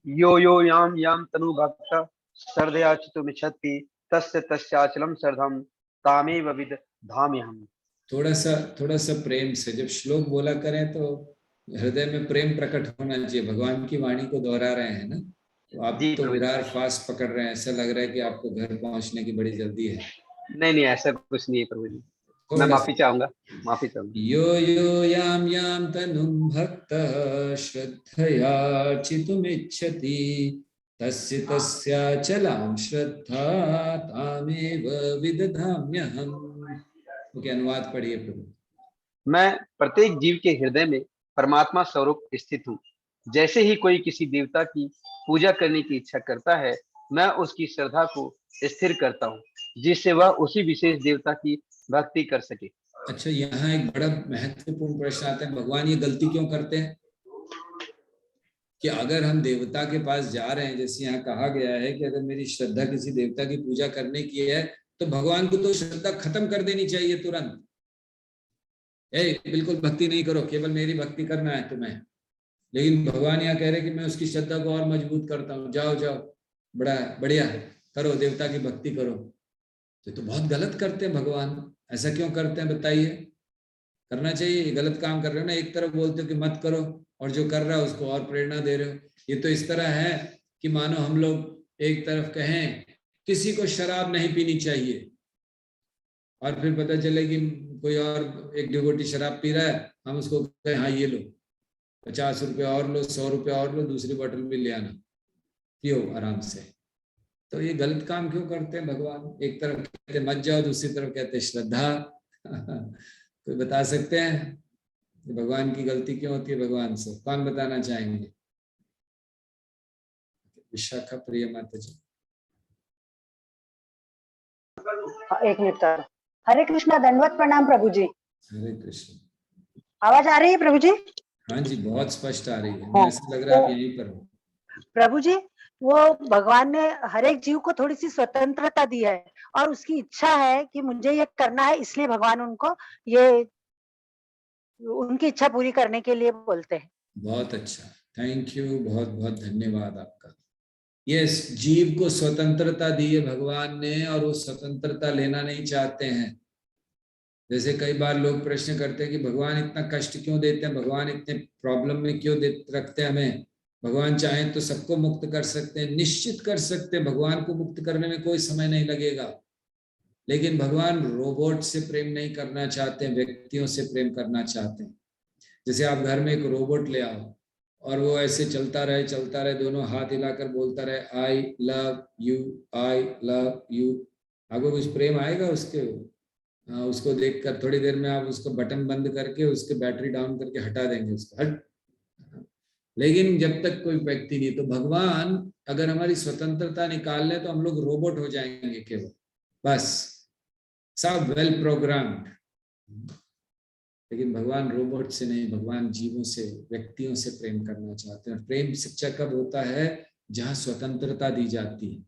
यो यो याम याम तनु भक्त श्रद्धया चित्तमिच्छति तस्य तस्याचलम श्रद्धम तामेव विद धाम्यहम्। थोड़ा सा प्रेम से जब श्लोक बोला करें तो हृदय में प्रेम प्रकट होना चाहिए। भगवान की वाणी को दोहरा रहे हैं ना, तो आप तो विरार फास्ट पकड़ रहे हैं, ऐसा लग रहा है कि आपको घर पहुंचने की बड़ी जल्दी है। नहीं, ऐसा कुछ नहीं है प्रभु जी, मैं माफी चाहूंगा। यो यो याम याम तनुम भक्तः श्रद्धया चितुमिच्छति तस्य तस्याचलां श्रद्धा तामेव विदधाम्यहम्। ओके, अनुवाद पढ़िए प्रभु। मैं प्रत्येक जीव के हृदय में परमात्मा स्वरूप स्थित हूँ। जैसे ही कोई किसी देवता की पूजा करने की इच्छा करता है, मैं उसकी श्रद्धा को स्थिर करता हूँ, जिससे वह उसी विशेष देवता की भक्ति कर सके। अच्छा, यहाँ एक बड़ा महत्वपूर्ण प्रश्न आता है, भगवान ये गलती क्यों करते हैं कि अगर हम देवता के पास जा रहे हैं, जैसे यहाँ कहा गया है कि अगर मेरी श्रद्धा किसी देवता की पूजा करने की है तो भगवान को तो श्रद्धा खत्म कर देनी चाहिए तुरंत। बिल्कुल भक्ति नहीं करो, केवल मेरी भक्ति करना है तुम्हें। लेकिन भगवान यहाँ कह रहे कि मैं उसकी श्रद्धा को और मजबूत करता हूँ, जाओ जाओ, बड़ा बढ़िया करो, देवता की भक्ति करो। तो बहुत गलत करते हैं भगवान। ऐसा क्यों करते हैं बताइए? करना चाहिए। गलत काम कर रहे हो ना, एक तरफ बोलते हो कि मत करो और जो कर रहा है उसको और प्रेरणा दे रहे हो। ये तो इस तरह है कि मानो हम लोग एक तरफ कहें किसी को शराब नहीं पीनी चाहिए और फिर पता चले कि कोई और एक डिवोटी शराब पी रहा है, हम उसको कहें हाँ ये लो 50 रुपये और लो, 100 रुपये और लो, दूसरी बोतल भी ले आना, पियो आराम से। तो ये गलत काम क्यों करते हैं भगवान? एक तरफ कहते मत जाओ, दूसरी तरफ कहते श्रद्धा। कोई बता सकते हैं भगवान की गलती क्यों होती है भगवान से? कौन बताना चाहेंगे? विशाखा प्रिय माता जी। एक मिनट सर। हरे कृष्णा, दंडवत प्रणाम प्रभु जी। हरे कृष्ण। आवाज आ रही है प्रभु जी? हाँ जी, बहुत स्पष्ट आ रही है। ऐसा लग रहा है आप यहीं पर हो। प्रभु जी, वो भगवान ने हर एक जीव को थोड़ी सी स्वतंत्रता दी है और उसकी इच्छा है कि मुझे ये करना है, इसलिए भगवान उनको ये उनकी इच्छा पूरी करने के लिए बोलते हैं। बहुत अच्छा, थैंक यू, बहुत बहुत धन्यवाद आपका। यस, जीव को स्वतंत्रता दी है भगवान ने और वो स्वतंत्रता लेना नहीं चाहते हैं। जैसे कई बार लोग प्रश्न करते हैं कि भगवान इतना कष्ट क्यों देते हैं, भगवान इतने प्रॉब्लम में क्यों रखते हैं हमें? भगवान चाहें तो सबको मुक्त कर सकते हैं, निश्चित कर सकते हैं। भगवान को मुक्त करने में कोई समय नहीं लगेगा, लेकिन भगवान रोबोट से प्रेम नहीं करना चाहते हैं, व्यक्तियों से प्रेम करना चाहते हैं। जैसे आप घर में एक रोबोट ले आओ और वो ऐसे चलता रहे, दोनों हाथ हिलाकर बोलता रहे I love you, I love you, आपको कुछ प्रेम आएगा उसको देखकर? थोड़ी देर में आप उसको बटन बंद करके उसके बैटरी डाउन करके हटा देंगे उसको, हट। लेकिन जब तक कोई व्यक्ति नहीं, तो भगवान अगर हमारी स्वतंत्रता निकाल ले तो हम लोग रोबोट हो जाएंगे केवल, बस सब वेल प्रोग्राम्ड। लेकिन भगवान रोबोट से नहीं, भगवान जीवों से, व्यक्तियों से प्रेम करना चाहते हैं। प्रेम सच्चा कब होता है? जहां स्वतंत्रता दी जाती है।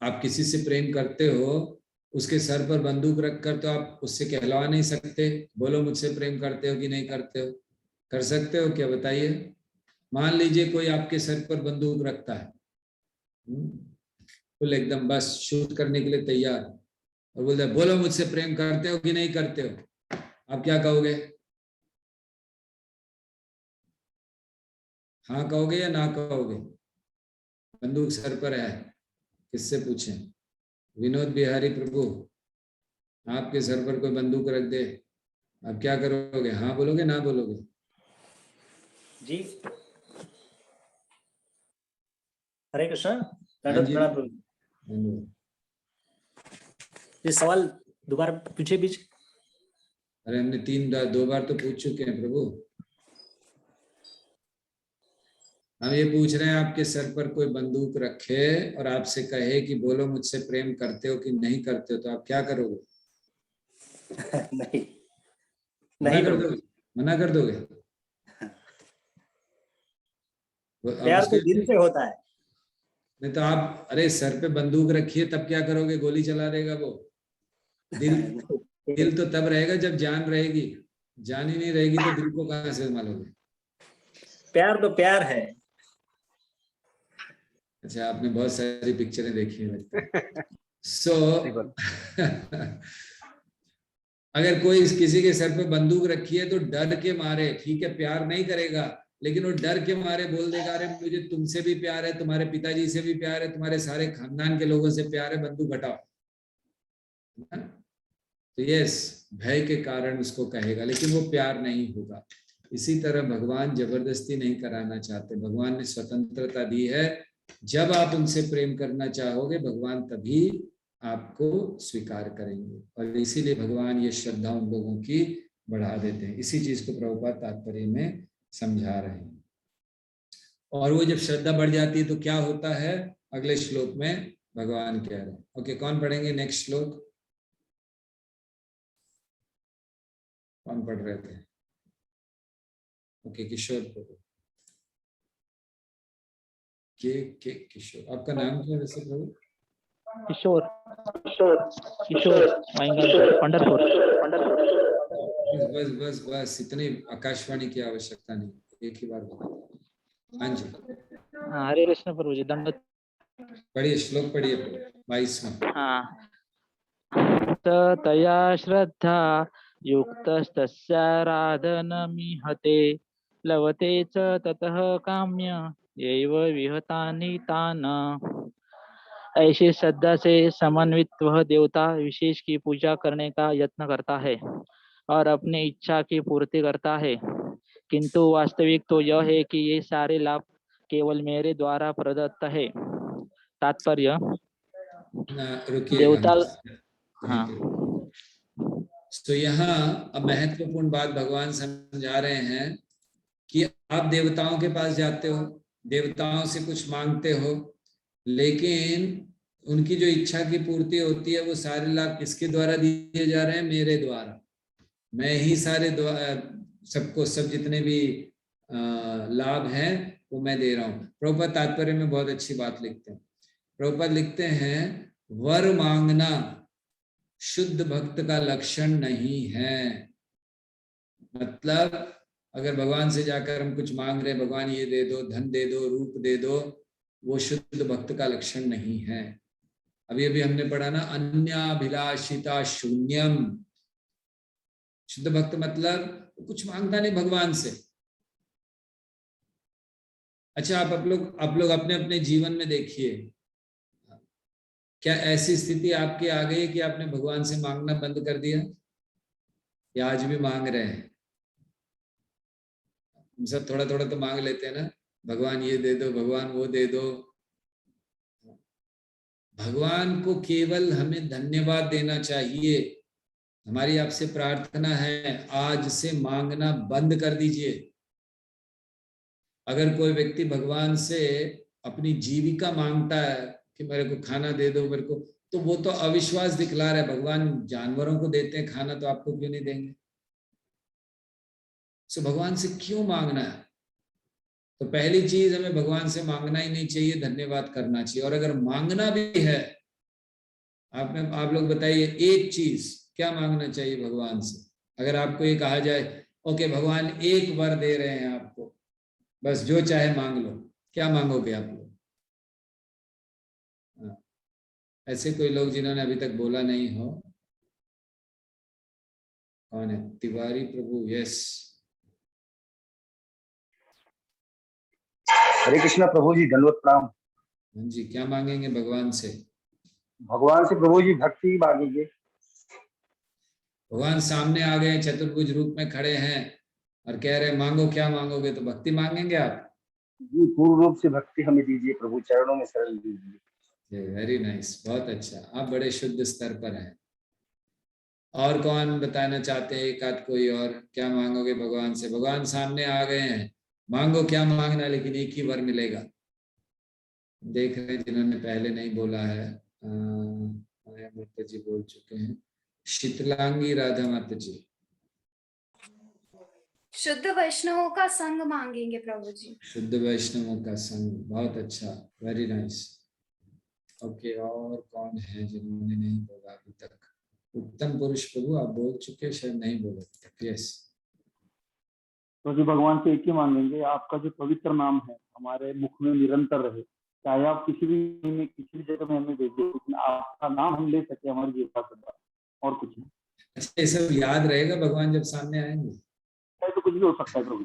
आप किसी से प्रेम करते हो, उसके सर पर बंदूक रखकर तो आप उससे कहलवा नहीं सकते बोलो मुझसे प्रेम करते हो कि नहीं करते हो। कर सकते हो क्या, बताइए? मान लीजिए कोई आपके सर पर बंदूक रखता है, फुल एकदम बस शूट करने के लिए तैयार, और बोलता है बोलो मुझसे प्रेम करते हो कि नहीं करते हो, आप क्या कहोगे? हाँ कहोगे या ना कहोगे? बंदूक सर पर है, किससे पूछें? विनोद बिहारी प्रभु, आपके सर पर कोई बंदूक रख दे, आप क्या करोगे? हाँ बोलोगे ना बोलोगे? जी हरे कृष्ण। हाँ जी, ये सवाल दोबारा पूछे बीच। अरे हमने 2 बार तो पूछ चुके हैं प्रभु। हम ये पूछ रहे हैं आपके सर पर कोई बंदूक रखे और आपसे कहे कि बोलो मुझसे प्रेम करते हो कि नहीं करते हो, तो आप क्या करोगे? नहीं मना कर दोगे? मना कर दोगे? प्यार तो दिल से होता है। नहीं तो आप, अरे सर पे बंदूक रखिए तब क्या करोगे? गोली चला देगा वो? दिल तो तब रहेगा जब जान रहेगी, जान ही नहीं रहेगी तो दिल को कहां से संभालोगे? प्यार तो प्यार है। अच्छा, आपने बहुत सारी पिक्चरें देखी है लगता है। सो अगर कोई किसी के सर पे बंदूक रखी है तो डर के मारे, ठीक है प्यार नहीं करेगा, लेकिन वो डर के मारे बोल देगा अरे मुझे तुमसे भी प्यार है, तुम्हारे पिताजी से भी प्यार है, तुम्हारे सारे खानदान के लोगों से प्यार है, बंदूक हटाओ। तो यस, भय के कारण उसको कहेगा, लेकिन वो प्यार नहीं होगा। इसी तरह भगवान जबरदस्ती नहीं कराना चाहते, भगवान ने स्वतंत्रता दी है। जब आप उनसे प्रेम करना चाहोगे भगवान तभी आपको स्वीकार करेंगे, और इसीलिए भगवान ये श्रद्धा उन लोगों की बढ़ा देते हैं। इसी चीज को प्रभुपाद तात्पर्य में समझा रहे हैं। और वो जब श्रद्धा बढ़ जाती है तो क्या होता है, अगले श्लोक में भगवान कह रहे हैं। ओके, कौन पढ़ेंगे नेक्स्ट श्लोक? कौन पढ़ रहे थे? ओके, किशोर प्रभु। किशोर, आपका नाम क्या है वैसे प्रभु? किशोर पंढरपुर। बस बस बस इतनी आकाशवाणी की आवश्यकता नहीं, एक ही बार बता। हाँ जी, हरे कृष्ण प्रभु जी, दंडवत। पढ़िए, श्लोक पढ़िए 22वां। हाँ, तया श्रद्धा युक्तस्तस्याराधनमिहते लभते च ततः काम्य एव विहतानि तान्। ऐसी श्रद्धा से समन्वित वह देवता विशेष की पूजा करने का यत्न करता है और अपनी इच्छा की पूर्ति करता है, किंतु वास्तविक तो यह है कि ये सारे लाभ केवल मेरे द्वारा प्रदत्त है। तात्पर्य देवता। हाँ, तो यहाँ अब महत्वपूर्ण बात भगवान समझा रहे हैं कि आप देवताओं के पास जाते हो, देवताओं से कुछ मांगते हो, लेकिन उनकी जो इच्छा की पूर्ति होती है वो सारे लाभ किसके द्वारा दिए जा रहे हैं? मेरे द्वारा। मैं ही सारे सबको सब जितने भी लाभ हैं वो मैं दे रहा हूँ। प्रभुपाद तात्पर्य में बहुत अच्छी बात लिखते हैं। प्रभुपाद लिखते हैं वर मांगना शुद्ध भक्त का लक्षण नहीं है। मतलब अगर भगवान से जाकर हम कुछ मांग रहे, भगवान ये दे दो, धन दे दो, रूप दे दो, वो शुद्ध भक्त का लक्षण नहीं है। अभी अभी हमने पढ़ा ना, अन्याभिलाषिता शून्यम। शुद्ध भक्त मतलब कुछ मांगता नहीं भगवान से। अच्छा, आप लोग अपने अपने जीवन में देखिए, क्या ऐसी स्थिति आपकी आ गई कि आपने भगवान से मांगना बंद कर दिया या आज भी मांग रहे हैं? हम सब थोड़ा थोड़ा तो मांग लेते हैं ना, भगवान ये दे दो, भगवान वो दे दो। भगवान को केवल हमें धन्यवाद देना चाहिए। हमारी आपसे प्रार्थना है, आज से मांगना बंद कर दीजिए। अगर कोई व्यक्ति भगवान से अपनी जीविका मांगता है कि मेरे को खाना दे दो मेरे को, तो वो तो अविश्वास दिखला रहा है। भगवान जानवरों को देते हैं खाना, तो आपको क्यों नहीं देंगे? सो भगवान से क्यों मांगना है? तो पहली चीज, हमें भगवान से मांगना ही नहीं चाहिए, धन्यवाद करना चाहिए। और अगर मांगना भी है, आप लोग बताइए एक चीज क्या मांगना चाहिए भगवान से? अगर आपको ये कहा जाए ओके भगवान एक वर दे रहे हैं आपको, बस जो चाहे मांग लो, क्या मांगोगे आप लोग? ऐसे कोई लोग जिन्होंने अभी तक बोला नहीं हो, कौन है? तिवारी प्रभु, यस। हरे कृष्णा प्रभु जी, दंडवत प्रणाम। हाँ जी, क्या मांगेंगे भगवान से? भगवान से प्रभु जी भक्ति मांगेंगे। भगवान सामने आ गए, चतुर्भुज रूप में खड़े हैं और कह रहे हैं मांगो, क्या मांगोगे? तो भक्ति मांगेंगे आप? जी, पूर्ण रूप से भक्ति हमें दीजिए प्रभु, चरणों में शरण दीजिए। वेरी नाइस, बहुत अच्छा, आप बड़े शुद्ध स्तर पर हैं। और कौन बताना चाहते हैं? एक आध कोई और, क्या मांगोगे भगवान से? भगवान सामने आ गए हैं, मांगो क्या मांगना, लेकिन एक ही वर मिलेगा। देख रहे हैं जिन्होंने पहले नहीं बोला है, माया माता जी बोल चुके हैं, शीतलांगी राधा माता जी। शुद्ध वैष्णवों का संग मांगेंगे प्रभु जी। शुद्ध वैष्णवों का संग, बहुत अच्छा, वेरी नाइस। ओके, और कौन है जिन्होंने नहीं बोला अभी तक? उत्तम पुरुष प्रभु, आप बोल चुके, शायद नहीं बोले अभी तक। यस तो जी, भगवान से एक ही मांगेंगे, आपका जो पवित्र नाम है हमारे मुख में निरंतर रहे। चाहे आप किसी भी जगह में हमें भेजिए, लेकिन आपका नाम हम ले सके हमारी जीविका के द्वारा, और कुछ नहीं। अच्छा, ये सब याद रहेगा भगवान जब सामने आएंगे? तो कुछ भी हो सकता है प्रभु।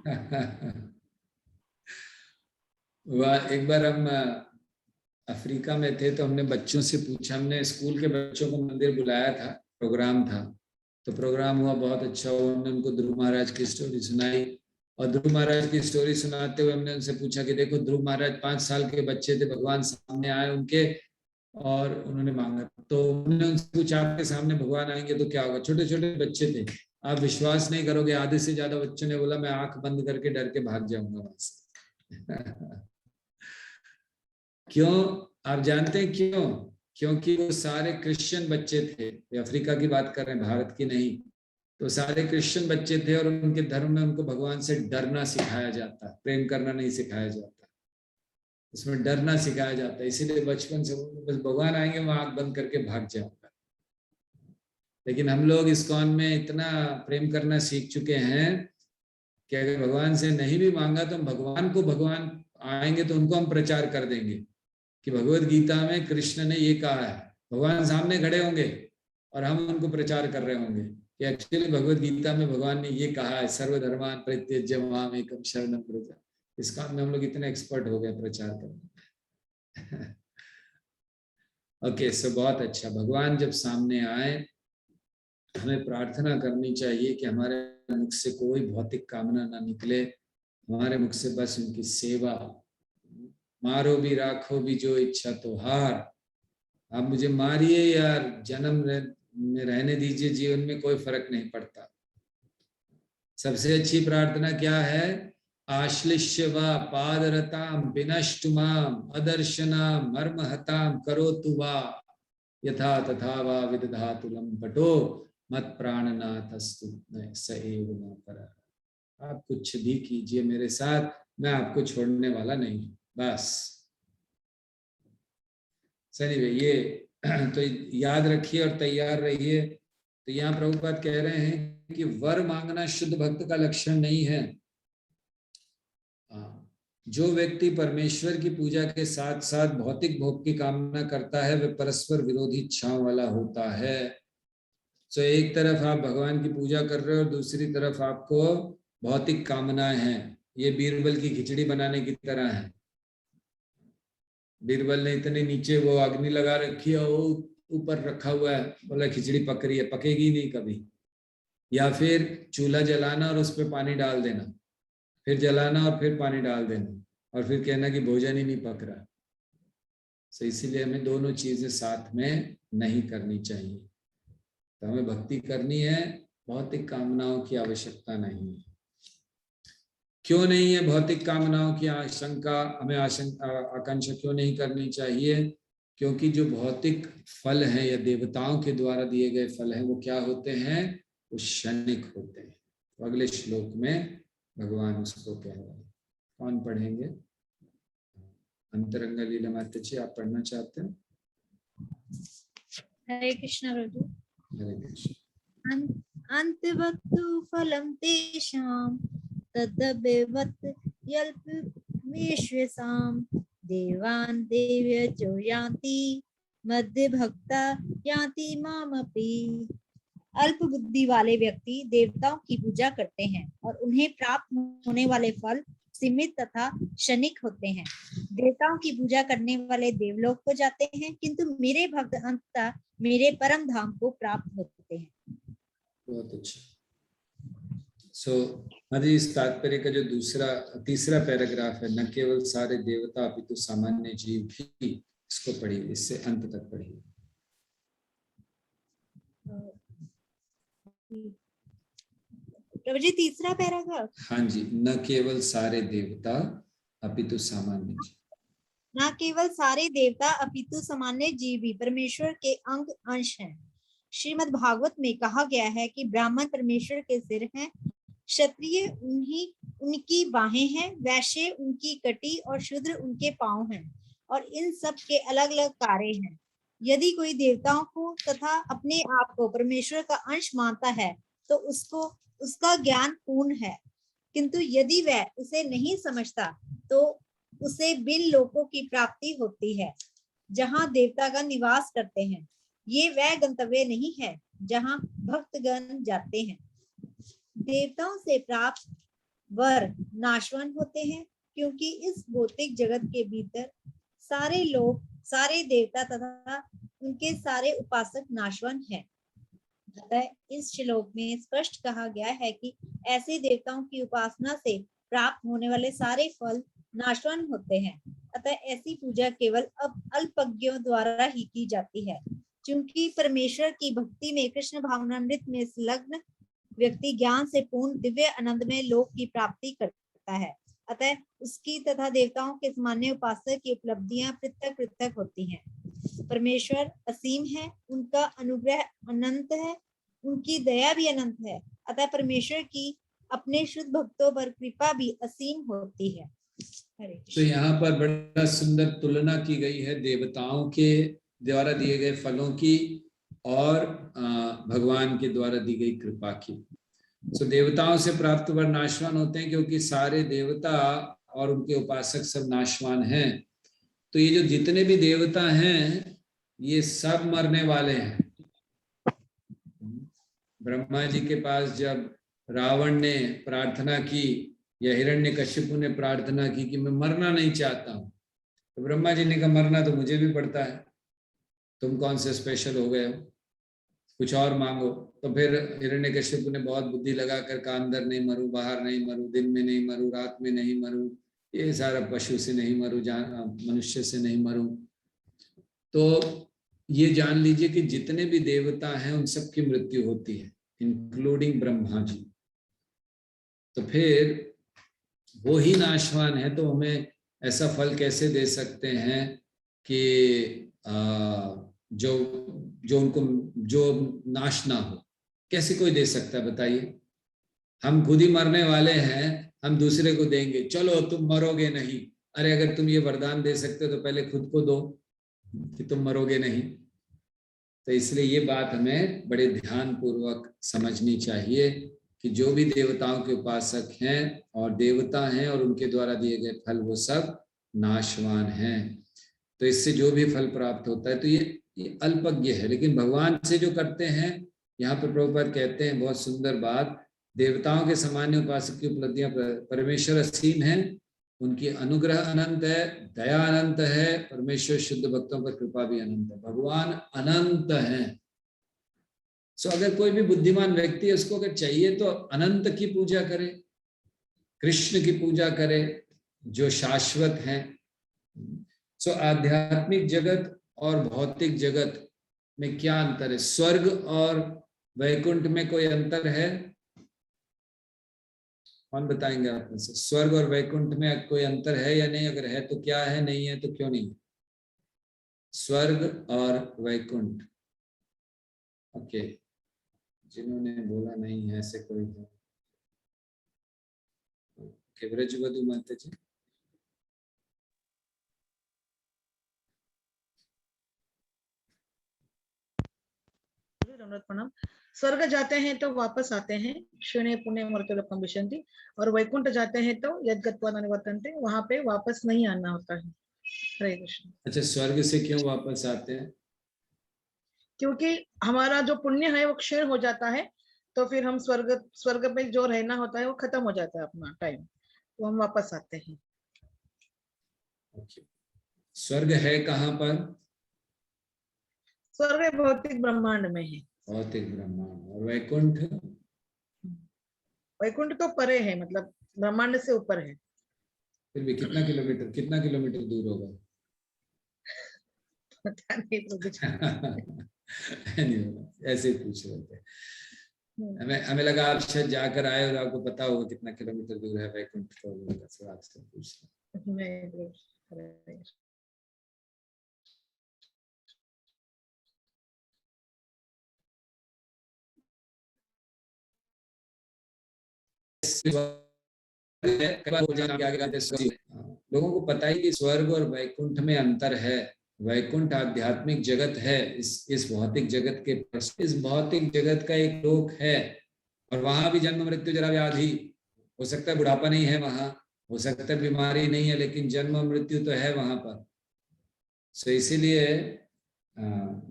एक बार हम अफ्रीका में थे, तो हमने बच्चों से पूछा, हमने स्कूल के बच्चों को मंदिर बुलाया था, प्रोग्राम था, तो प्रोग्राम हुआ, बहुत अच्छा हुआ। हमने उनको ध्रुव महाराज की स्टोरी सुनाई, और ध्रुव महाराज की स्टोरी सुनाते हुए हमने उनसे पूछा कि देखो ध्रुव महाराज 5 साल के बच्चे थे, भगवान सामने आए उनके और उन्होंने मांगा, तो हमने उनसे पूछा आपके सामने भगवान आएंगे तो क्या होगा? छोटे छोटे बच्चे थे, आप विश्वास नहीं करोगे, आधे से ज्यादा बच्चों ने बोला मैं आंख बंद करके डर के भाग जाऊंगा वहां से। क्यों? आप जानते हैं क्यों? क्योंकि वो सारे क्रिश्चियन बच्चे थे। अफ्रीका की बात कर रहे हैं, भारत की नहीं। तो सारे क्रिश्चियन बच्चे थे और उनके धर्म में उनको भगवान से डरना सिखाया जाता है, प्रेम करना नहीं सिखाया जाता, उसमें डरना सिखाया जाता है। इसीलिए बचपन से बस भगवान आएंगे मैं आंख बंद करके भाग जाऊंगा। लेकिन हम लोग इस्कॉन में इतना प्रेम करना सीख चुके हैं कि अगर भगवान से नहीं भी मांगा तो हम भगवान आएंगे तो उनको हम प्रचार कर देंगे कि भगवत गीता में कृष्ण ने ये कहा है। भगवान सामने खड़े होंगे और हम उनको प्रचार कर रहे होंगे कि एक्चुअली भगवत गीता में भगवान ने ये कहा है, सर्वधर्मान परित्यज्य माम एकम शरणम व्रज। इस काम में हम लोग इतने एक्सपर्ट हो गए प्रचार करने। ओके, सो बहुत अच्छा। भगवान जब सामने आए, हमें प्रार्थना करनी चाहिए कि हमारे मुख से कोई भौतिक कामना ना निकले, हमारे मुख से बस उनकी सेवा। मारो भी राखो भी जो इच्छा तो हार, आप मुझे मारिए यार, जन्म में रहने दीजिए, जीवन में कोई फर्क नहीं पड़ता। सबसे अच्छी प्रार्थना क्या है? आश्लिष्य वा पादरताम विनष्टुमाम अदर्शनाम मर्महताम करोतु वा यथा तथा वा विदधातु लंपटो मत प्राणनाथस्तु स एव न परः। आप कुछ भी कीजिए मेरे साथ, मैं आपको छोड़ने वाला नहीं हूं, बस। सही भाई, ये तो याद रखिए और तैयार रहिए। तो यहाँ प्रभुपाद कह रहे हैं कि वर मांगना शुद्ध भक्त का लक्षण नहीं है। जो व्यक्ति परमेश्वर की पूजा के साथ साथ भौतिक भोग की कामना करता है, वह परस्पर विरोधी इच्छाओं वाला होता है। तो एक तरफ आप भगवान की पूजा कर रहे हो और दूसरी तरफ आपको भौतिक कामनाएं हैं। ये बीरबल की खिचड़ी बनाने की तरह है। बीरबल ने इतने नीचे वो अग्नि लगा रखी है, वो ऊपर रखा हुआ है, बोला खिचड़ी पक रही है, पकेगी नहीं कभी। या फिर चूल्हा जलाना और उस पर पानी डाल देना, फिर जलाना और फिर पानी डाल देना, और फिर कहना कि भोजन ही नहीं पक रहा। तो इसीलिए हमें दोनों चीजें साथ में नहीं करनी चाहिए। तो हमें भक्ति करनी है, भौतिक कामनाओं की आवश्यकता नहीं है। क्यों नहीं है भौतिक कामनाओं की आशंका, हमें आकांक्षा क्यों नहीं करनी चाहिए? क्योंकि जो भौतिक फल हैं या देवताओं के द्वारा दिए गए फल हैं, वो क्या होते हैं? वो क्षणिक होते हैं। तो अगले श्लोक में भगवान उसको कह रहे हैं। कौन पढ़ेंगे? अंतरंग लीला माता जी, आप पढ़ना चाहते हैं? हरे कृष्ण प्रभु। हरे कृष्ण। अंतवत्तु फलं तेषां तद्भवत् यल्पमेष्वेषां देवान् देव्यजो यान्ति मध्य भक्ता यान्ति मामपि। अल्प बुद्धि वाले व्यक्ति देवताओं की पूजा करते हैं और उन्हें प्राप्त होने वाले फल सीमित तथा क्षणिक होते हैं। देवताओं की पूजा करने वाले देवलोक को जाते हैं, किंतु मेरे भक्त अंततः मेरे परम धाम को प्राप्त होते हैं। बहुत अच्छा। हमारी इस तात्पर्य का जो तीसरा पैराग्राफ है, न केवल सारे देवता अपितु सामान्य जीव भी, इसको पढ़िए, इससे अंत तक पढ़िए। प्रभु जी तीसरा पैराग्राफ। हाँ जी, न केवल सारे देवता अपितु सामान्य जीव। न केवल सारे देवता अपितु सामान्य जीव भी परमेश्वर के अंग अंश हैं। श्रीमद् भागवत में कहा गया है कि ब्राह्मण परमेश्वर के सिर हैं, क्षत्रिय उनकी बाहें हैं, वैश्य उनकी कटी और शूद्र उनके पांव हैं, और इन सब के अलग अलग कार्य हैं। यदि कोई देवताओं को तथा अपने आप को परमेश्वर का अंश मानता है तो उसका ज्ञान पूर्ण है, किंतु यदि वह उसे नहीं समझता तो उसे बिन लोकों की प्राप्ति होती है जहाँ देवता का निवास करते हैं। ये वह गंतव्य नहीं है जहाँ भक्तगण जाते हैं। देवताओं से प्राप्त वर नाशवान होते हैं, क्योंकि इस भौतिक जगत के भीतर सारे लोग, सारे देवता तथा उनके सारे उपासक नाशवान हैं। अतः इस श्लोक में स्पष्ट कहा गया है कि ऐसे देवताओं की उपासना से प्राप्त होने वाले सारे फल नाशवान होते हैं। अतः ऐसी पूजा केवल अल्पज्ञों द्वारा ही की जाती है। क्योंकि परमेश्वर की भक्ति में कृष्ण भावनामृत में संलग्न व्यक्ति ज्ञान से पूर्ण दिव्य आनंदमय लोक की प्राप्ति करता है। अतः उसकी तथा देवताओं के सामान्य उपासक की उपलब्धियां पृथक पृथक होती हैं। परमेश्वर असीम है, उनका अनुग्रह अनंत है, उनकी दया भी अनंत है। अतः परमेश्वर की अपने शुद्ध भक्तों पर कृपा भी असीम होती है। तो यहाँ पर बड़ा सुंदर तुलना की गई है देवताओं के द्वारा दिए गए फलों की और भगवान के द्वारा दी गई कृपा की। तो देवताओं से प्राप्त वर नाशवान होते हैं, क्योंकि सारे देवता और उनके उपासक सब नाशवान हैं। तो ये जो जितने भी देवता हैं ये सब मरने वाले हैं। ब्रह्मा जी के पास जब रावण ने प्रार्थना की या हिरण्यकशिपु ने प्रार्थना की कि मैं मरना नहीं चाहता हूं, तो ब्रह्मा जी ने कहा मरना तो मुझे भी पड़ता है, तुम कौन से स्पेशल हो गए हो, कुछ और मांगो। तो फिर हिरण्यकशिपु ने बहुत बुद्धि लगाकर कहा अंदर नहीं मरूं, बाहर नहीं मरूं, दिन में नहीं मरूं, रात में नहीं मरूं, ये सारा पशु से नहीं मरूं, मनुष्य से नहीं मरूं। तो ये जान लीजिए कि जितने भी देवता हैं उन सब की मृत्यु होती है, इंक्लूडिंग ब्रह्मा जी। तो फिर वो ही नाशवान है, तो हमें ऐसा फल कैसे दे सकते हैं कि जो उनको जो नाश ना हो, कैसे कोई दे सकता है बताइए? हम खुद ही मरने वाले हैं, हम दूसरे को देंगे चलो तुम मरोगे नहीं। अरे अगर तुम ये वरदान दे सकते हो तो पहले खुद को दो कि तुम मरोगे नहीं। तो इसलिए ये बात हमें बड़े ध्यान पूर्वक समझनी चाहिए कि जो भी देवताओं के उपासक हैं और देवता हैं और उनके द्वारा दिए गए फल वो सब नाशवान हैं। तो इससे जो भी फल प्राप्त होता है तो ये अल्पज्ञ है। लेकिन भगवान से जो करते हैं, यहाँ पर प्रभुपाद कहते हैं बहुत सुंदर बात, देवताओं के सामान्य उपासक की उपलब्धियां परमेश्वर असीम है, उनकी अनुग्रह अनंत है, दया अनंत है, परमेश्वर शुद्ध भक्तों पर कृपा भी अनंत है, भगवान अनंत है। सो अगर कोई भी बुद्धिमान व्यक्ति है उसको अगर चाहिए तो अनंत की पूजा करे, कृष्ण की पूजा करे जो शाश्वत हैं। सो आध्यात्मिक जगत और भौतिक जगत में क्या अंतर है? स्वर्ग और वैकुंठ में कोई अंतर है? कौन बताएंगे आप में से? स्वर्ग और वैकुंठ में कोई अंतर है या नहीं? अगर है तो क्या है, नहीं है तो क्यों नहीं? स्वर्ग और वैकुंठ, ओके। जिन्होंने बोला नहीं है ऐसे कोई है? ब्रजवधु माता जी। प्रणाम। स्वर्ग जाते हैं तो वापस आते हैं, क्षीणे पुण्य मर्त्योलोकम विशन्ति, और वैकुंठ जाते हैं तो यद्गत्वा न निवर्तन्ते, वहां पे वापस नहीं आना होता है। हरे कृष्ण। अच्छा, स्वर्ग से क्यों वापस आते हैं? क्योंकि हमारा जो पुण्य है वो क्षीण हो जाता है, तो फिर हम स्वर्ग में जो रहना होता है वो खत्म हो जाता है अपना टाइम, तो हम वापस आते हैं। स्वर्ग है कहाँ पर? स्वर्ग भौतिक ब्रह्मांड में है। भौतिक ब्रह्मांड। और वैकुंठ? वैकुंठ तो परे है, मतलब ब्रह्मांड से ऊपर है। फिर भी कितना किलोमीटर दूर होगा? पता नहीं तो ऐसे ही पूछ रहे थे। हमें लगा आप शायद जाकर आए और आपको पता होगा कितना किलोमीटर दूर है वैकुंठ, तो आपसे पूछ रहे। लोगों को पता ही कि स्वर्ग और वैकुंठ में अंतर है। वैकुंठ आध्यात्मिक जगत है, इस भौतिक जगत के, इस भौतिक जगत का एक लोक है, और वहां भी जन्म मृत्यु जरा व्याधि हो सकता है, बुढ़ापा नहीं है वहां, हो सकता है बीमारी नहीं है, लेकिन जन्म मृत्यु तो है वहां पर। सो इसीलिए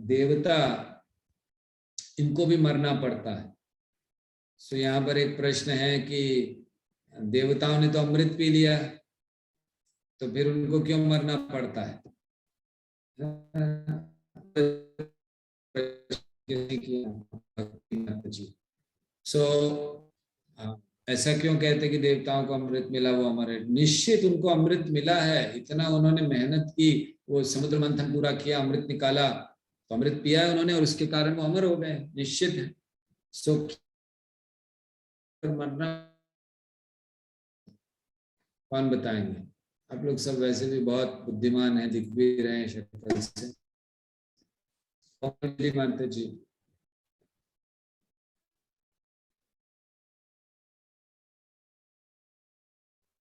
देवता इनको भी मरना पड़ता है। सो यहाँ पर एक प्रश्न है कि देवताओं ने तो अमृत पी लिया, तो फिर उनको क्यों मरना पड़ता है? ऐसा क्यों कहते कि देवताओं को अमृत मिला वो अमर है? निश्चित उनको अमृत मिला है, इतना उन्होंने मेहनत की, वो समुद्र मंथन पूरा किया, अमृत निकाला, तो अमृत पिया है उन्होंने और उसके कारण वो अमर हो गए, निश्चित है। सो मरना कौन बताएंगे? आप लोग सब वैसे भी बहुत बुद्धिमान हैं, दिख भी रहे हैं शक्ल से। मानते जी?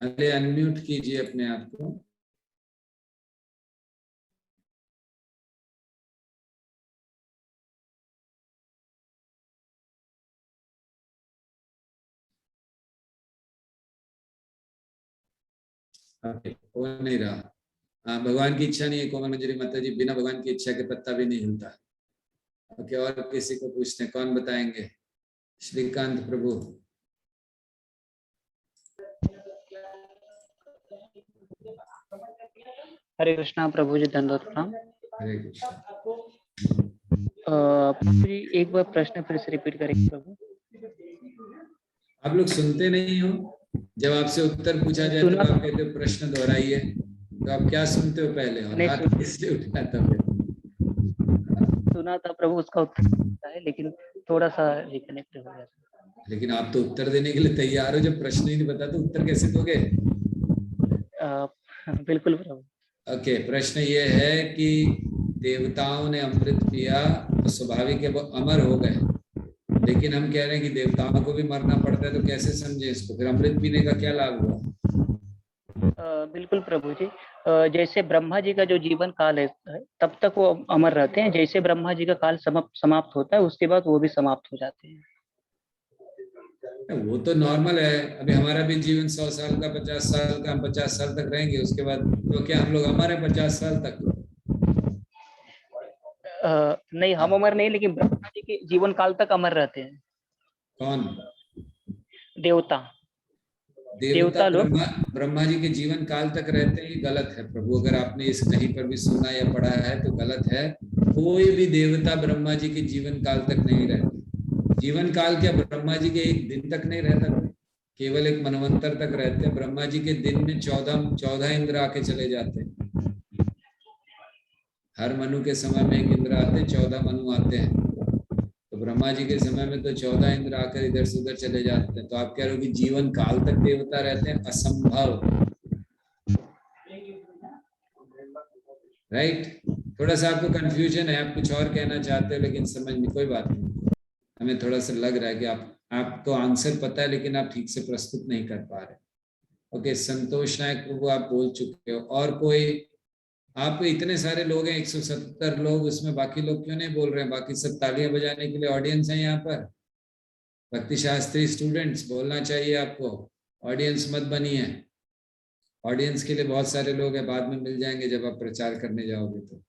अरे अनम्यूट कीजिए अपने आप को। हो नहीं रहा। भगवान की इच्छा नहीं है। कोमल मंजरी माता जी, बिना भगवान की इच्छा के पत्ता भी नहीं हिलता। ओके, और किसी को पूछते हैं, कौन बताएंगे? श्रीकांत प्रभु। हरे कृष्णा प्रभु जी, दंडवत प्रणाम। हरे कृष्णा। प्रभु जी एक बार प्रश्न फिर से रिपीट करेंगे प्रभु। आप लोग सुनते नहीं हो, जब आपसे उत्तर पूछा जाए तो आप कहते हो प्रश्न दोहराइए, तो आप क्या सुनते हो पहले और हाथ इसलिए उठाता है? सुना था प्रभु, उसका उत्तर है लेकिन थोड़ा सा रिकनेक्ट हो गया। लेकिन आप तो उत्तर देने के लिए तैयार हो, जब प्रश्न ही नहीं बता तो उत्तर कैसे दोगे? बिल्कुल प्रभु। ओके, प्रश्न ये है कि देवताओं ने अमृत पिया तो स्वाभाविक है वो अमर हो गए, लेकिन हम कह रहे हैं कि देवताओं को भी मरना पड़ता है, तो कैसे समझे इसको? फिर अमृत पीने का क्या लाभ हुआ? बिल्कुल प्रभु जी, जैसे ब्रह्मा जी का जो जीवन काल है तब तक वो अमर रहते हैं, जैसे ब्रह्मा जी का काल समाप्त होता है उसके बाद वो भी समाप्त हो जाते हैं। वो तो नॉर्मल है, अभी हमारा भी जीवन 100 साल का, 50 साल का, हम 50 साल तक रहेंगे, उसके बाद तो क्या हम लोग अमर है 50 साल तक? नहीं, हम अमर नहीं, लेकिन ब्रह्मा जी के जीवन काल तक अमर रहते हैं। कौन? देवता लोग ब्रह्मा जी के जीवन काल तक रहते हैं, ये गलत है प्रभु। अगर आपने इस कहीं पर भी सुना या पढ़ा है तो गलत है। कोई भी देवता ब्रह्मा जी के जीवन काल तक नहीं रहते। जीवन काल क्या ब्रह्मा जी के एक दिन तक नहीं रहता, केवल एक मनवंतर तक रहते हैं। ब्रह्मा जी के दिन में 14 इंद्र आके चले जाते हैं। हर मनु के समय में एक इंद्र आते हैं, 14 मनु आते हैं। तो ब्रह्मा जी के समय में तो 14 इंद्र आकर इधर से उधर चले जाते हैं। तो आप कह रहे हो कि जीवन काल तक देवता रहते हैं? असंभव, राइट? थोड़ा सा आपको कंफ्यूजन है, आप कुछ और कहना चाहते हो लेकिन समझ में कोई बात नहीं। हमें थोड़ा सा लग रहा है कि आपको आंसर पता है लेकिन आप ठीक से प्रस्तुत नहीं कर पा रहे। ओके, संतोष नायक प्रभु आप बोल चुके हो। और कोई? आप इतने सारे लोग हैं, 170 लोग, उसमें बाकी लोग क्यों नहीं बोल रहे हैं? बाकी सब तालियां बजाने के लिए ऑडियंस है यहाँ पर। भक्ति शास्त्री स्टूडेंट्स, बोलना चाहिए आपको, ऑडियंस मत बनिए। ऑडियंस के लिए बहुत सारे लोग हैं, बाद में मिल जाएंगे जब आप प्रचार करने जाओगे। तो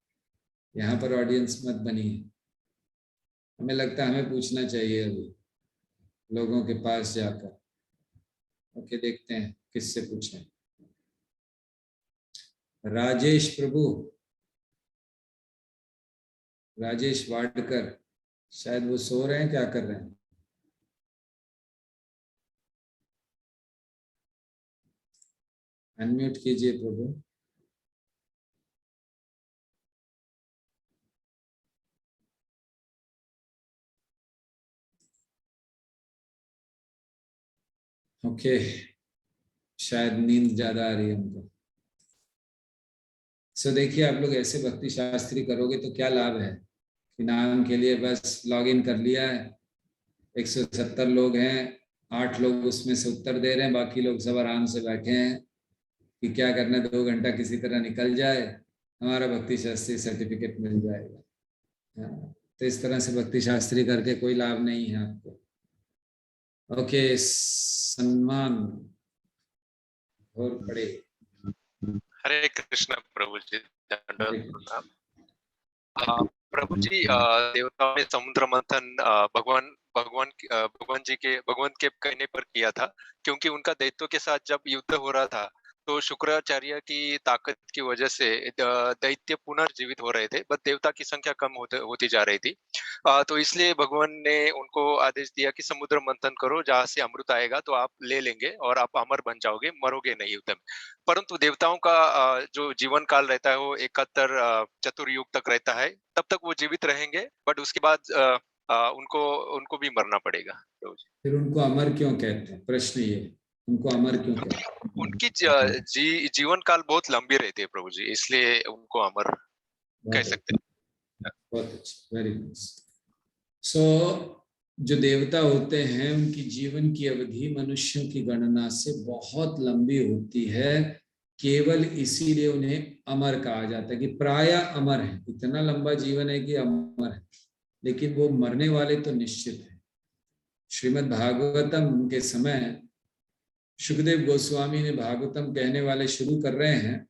यहाँ पर ऑडियंस मत बनिए। हमें लगता है हमें पूछना चाहिए अभी लोगों के पास जाकर। ओके, देखते हैं किससे पूछें। राजेश प्रभु, राजेश वाडकर, शायद वो सो रहे हैं, क्या कर रहे हैं? अनम्यूट कीजिए प्रभु। ओके, शायद नींद ज्यादा आ रही है हमको। सो देखिए, आप लोग ऐसे भक्ति शास्त्री करोगे तो क्या लाभ है कि नाम के लिए बस लॉगिन कर लिया है, 170 लोग हैं, 8 लोग उसमें से उत्तर दे रहे हैं, बाकी लोग सब आराम से बैठे हैं कि क्या करना, 2 घंटा किसी तरह निकल जाए, हमारा भक्ति शास्त्री सर्टिफिकेट मिल जाएगा। तो इस तरह से भक्ति शास्त्री करके कोई लाभ नहीं है आपको। ओके, सम्मान और पड़े। हरे कृष्ण प्रभु जी, प्रभु जी, देवताओं ने समुद्र मंथन भगवान के कहने पर किया था, क्योंकि उनका दैत्यों के साथ जब युद्ध हो रहा था तो शुक्राचार्य की ताकत की वजह से दैत्य पुनर्जीवित हो रहे थे, बस देवता की संख्या कम होती जा रही थी। तो इसलिए भगवान ने उनको आदेश दिया कि समुद्र मंथन करो, जहां से अमृत आएगा तो आप ले लेंगे और आप अमर बन जाओगे, मरोगे नहीं युद्ध में। परंतु देवताओं का जो जीवन काल रहता है वो 71 चतुर्युग तक रहता है, तब तक वो जीवित रहेंगे, बट उसके बाद उनको भी मरना पड़ेगा। फिर उनको अमर क्यों कहते हैं? प्रश्न ये, उनको अमर क्यों कहते हैं? उनकी जीवन काल बहुत लंबी रहती है प्रभु जी, इसलिए उनको अमर कह सकते हैं। बहुत अच्छा, वेरी नाइस। सो जो देवता होते हैं उनकी जीवन की अवधि मनुष्यों की गणना से बहुत लंबी होती है, केवल इसीलिए उन्हें अमर कहा जाता है कि प्राय अमर है। इतना लंबा जीवन है कि अमर है, लेकिन वो मरने वाले तो निश्चित है। श्रीमद् भागवतम के समय सुखदेव गोस्वामी ने भागवतम कहने वाले शुरू कर रहे हैं,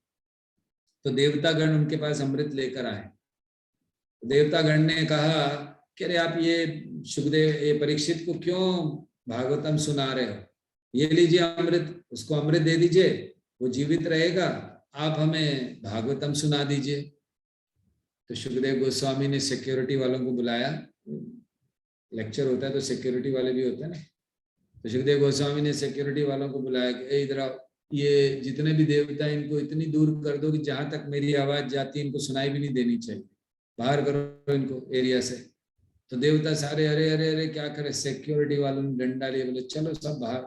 तो देवतागण उनके पास अमृत लेकर आए। देवतागण ने कहा कह रहे आप ये सुखदेव, ये परीक्षित को क्यों भागवतम सुना रहे हो? ये लीजिए अमृत, उसको अमृत दे दीजिए, वो जीवित रहेगा, आप हमें भागवतम सुना दीजिए। तो सुखदेव गोस्वामी ने सिक्योरिटी वालों को बुलाया, लेक्चर होता है तो सिक्योरिटी वाले भी होते हैं ना, तो सुखदेव गोस्वामी ने सिक्योरिटी वालों को बुलाया कि इधर आओ, ये जितने भी देवता हैं इनको इतनी दूर कर दो कि जहां तक मेरी आवाज जाती है इनको सुनाई भी नहीं देनी चाहिए, बाहर करो इनको एरिया से। तो देवता सारे अरे अरे अरे क्या करे, सिक्योरिटी वालों ने डंडा लिया, बोले चलो सब बाहर।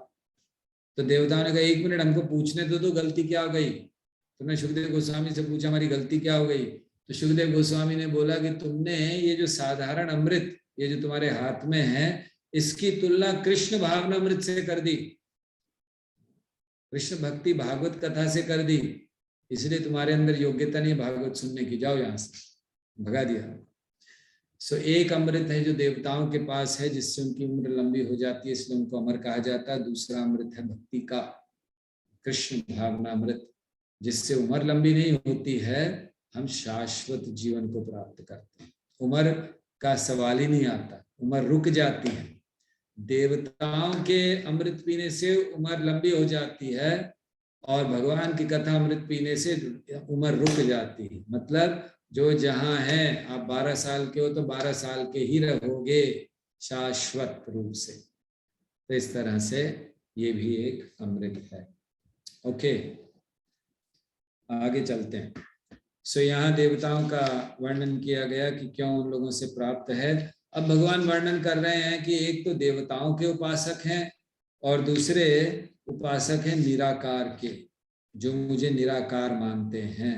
तो देवताओं ने कहा 1 मिनट हमको पूछने दो गलती क्या हो गई। तुमने सुखदेव गोस्वामी से पूछा हमारी गलती क्या हो गई। तो सुखदेव गोस्वामी ने बोला कि तुमने ये जो साधारण अमृत, ये जो तुम्हारे हाथ में है, इसकी तुलना कृष्ण भावनामृत से कर दी, कृष्ण भक्ति भागवत कथा से कर दी, इसलिए तुम्हारे अंदर योग्यता नहीं भागवत सुनने की, जाओ यहां से, भगा दिया। सो एक अमृत है जो देवताओं के पास है जिससे उनकी उम्र लंबी हो जाती है, इसलिए उनको अमर कहा जाता है। दूसरा अमृत है भक्ति का, कृष्ण भावनामृत, जिससे उम्र लंबी नहीं होती है, हम शाश्वत जीवन को प्राप्त करते हैं। उम्र का सवाल ही नहीं आता, उम्र रुक जाती है। देवताओं के अमृत पीने से उम्र लंबी हो जाती है और भगवान की कथा अमृत पीने से उम्र रुक जाती है। मतलब जो जहां है, आप 12 साल के हो तो 12 साल के ही रहोगे शाश्वत रूप से। तो इस तरह से ये भी एक अमृत है। ओके, आगे चलते हैं। सो यहाँ देवताओं का वर्णन किया गया कि क्यों उन लोगों से प्राप्त है। अब भगवान वर्णन कर रहे हैं कि एक तो देवताओं के उपासक हैं और दूसरे उपासक हैं निराकार के, जो मुझे निराकार मानते हैं।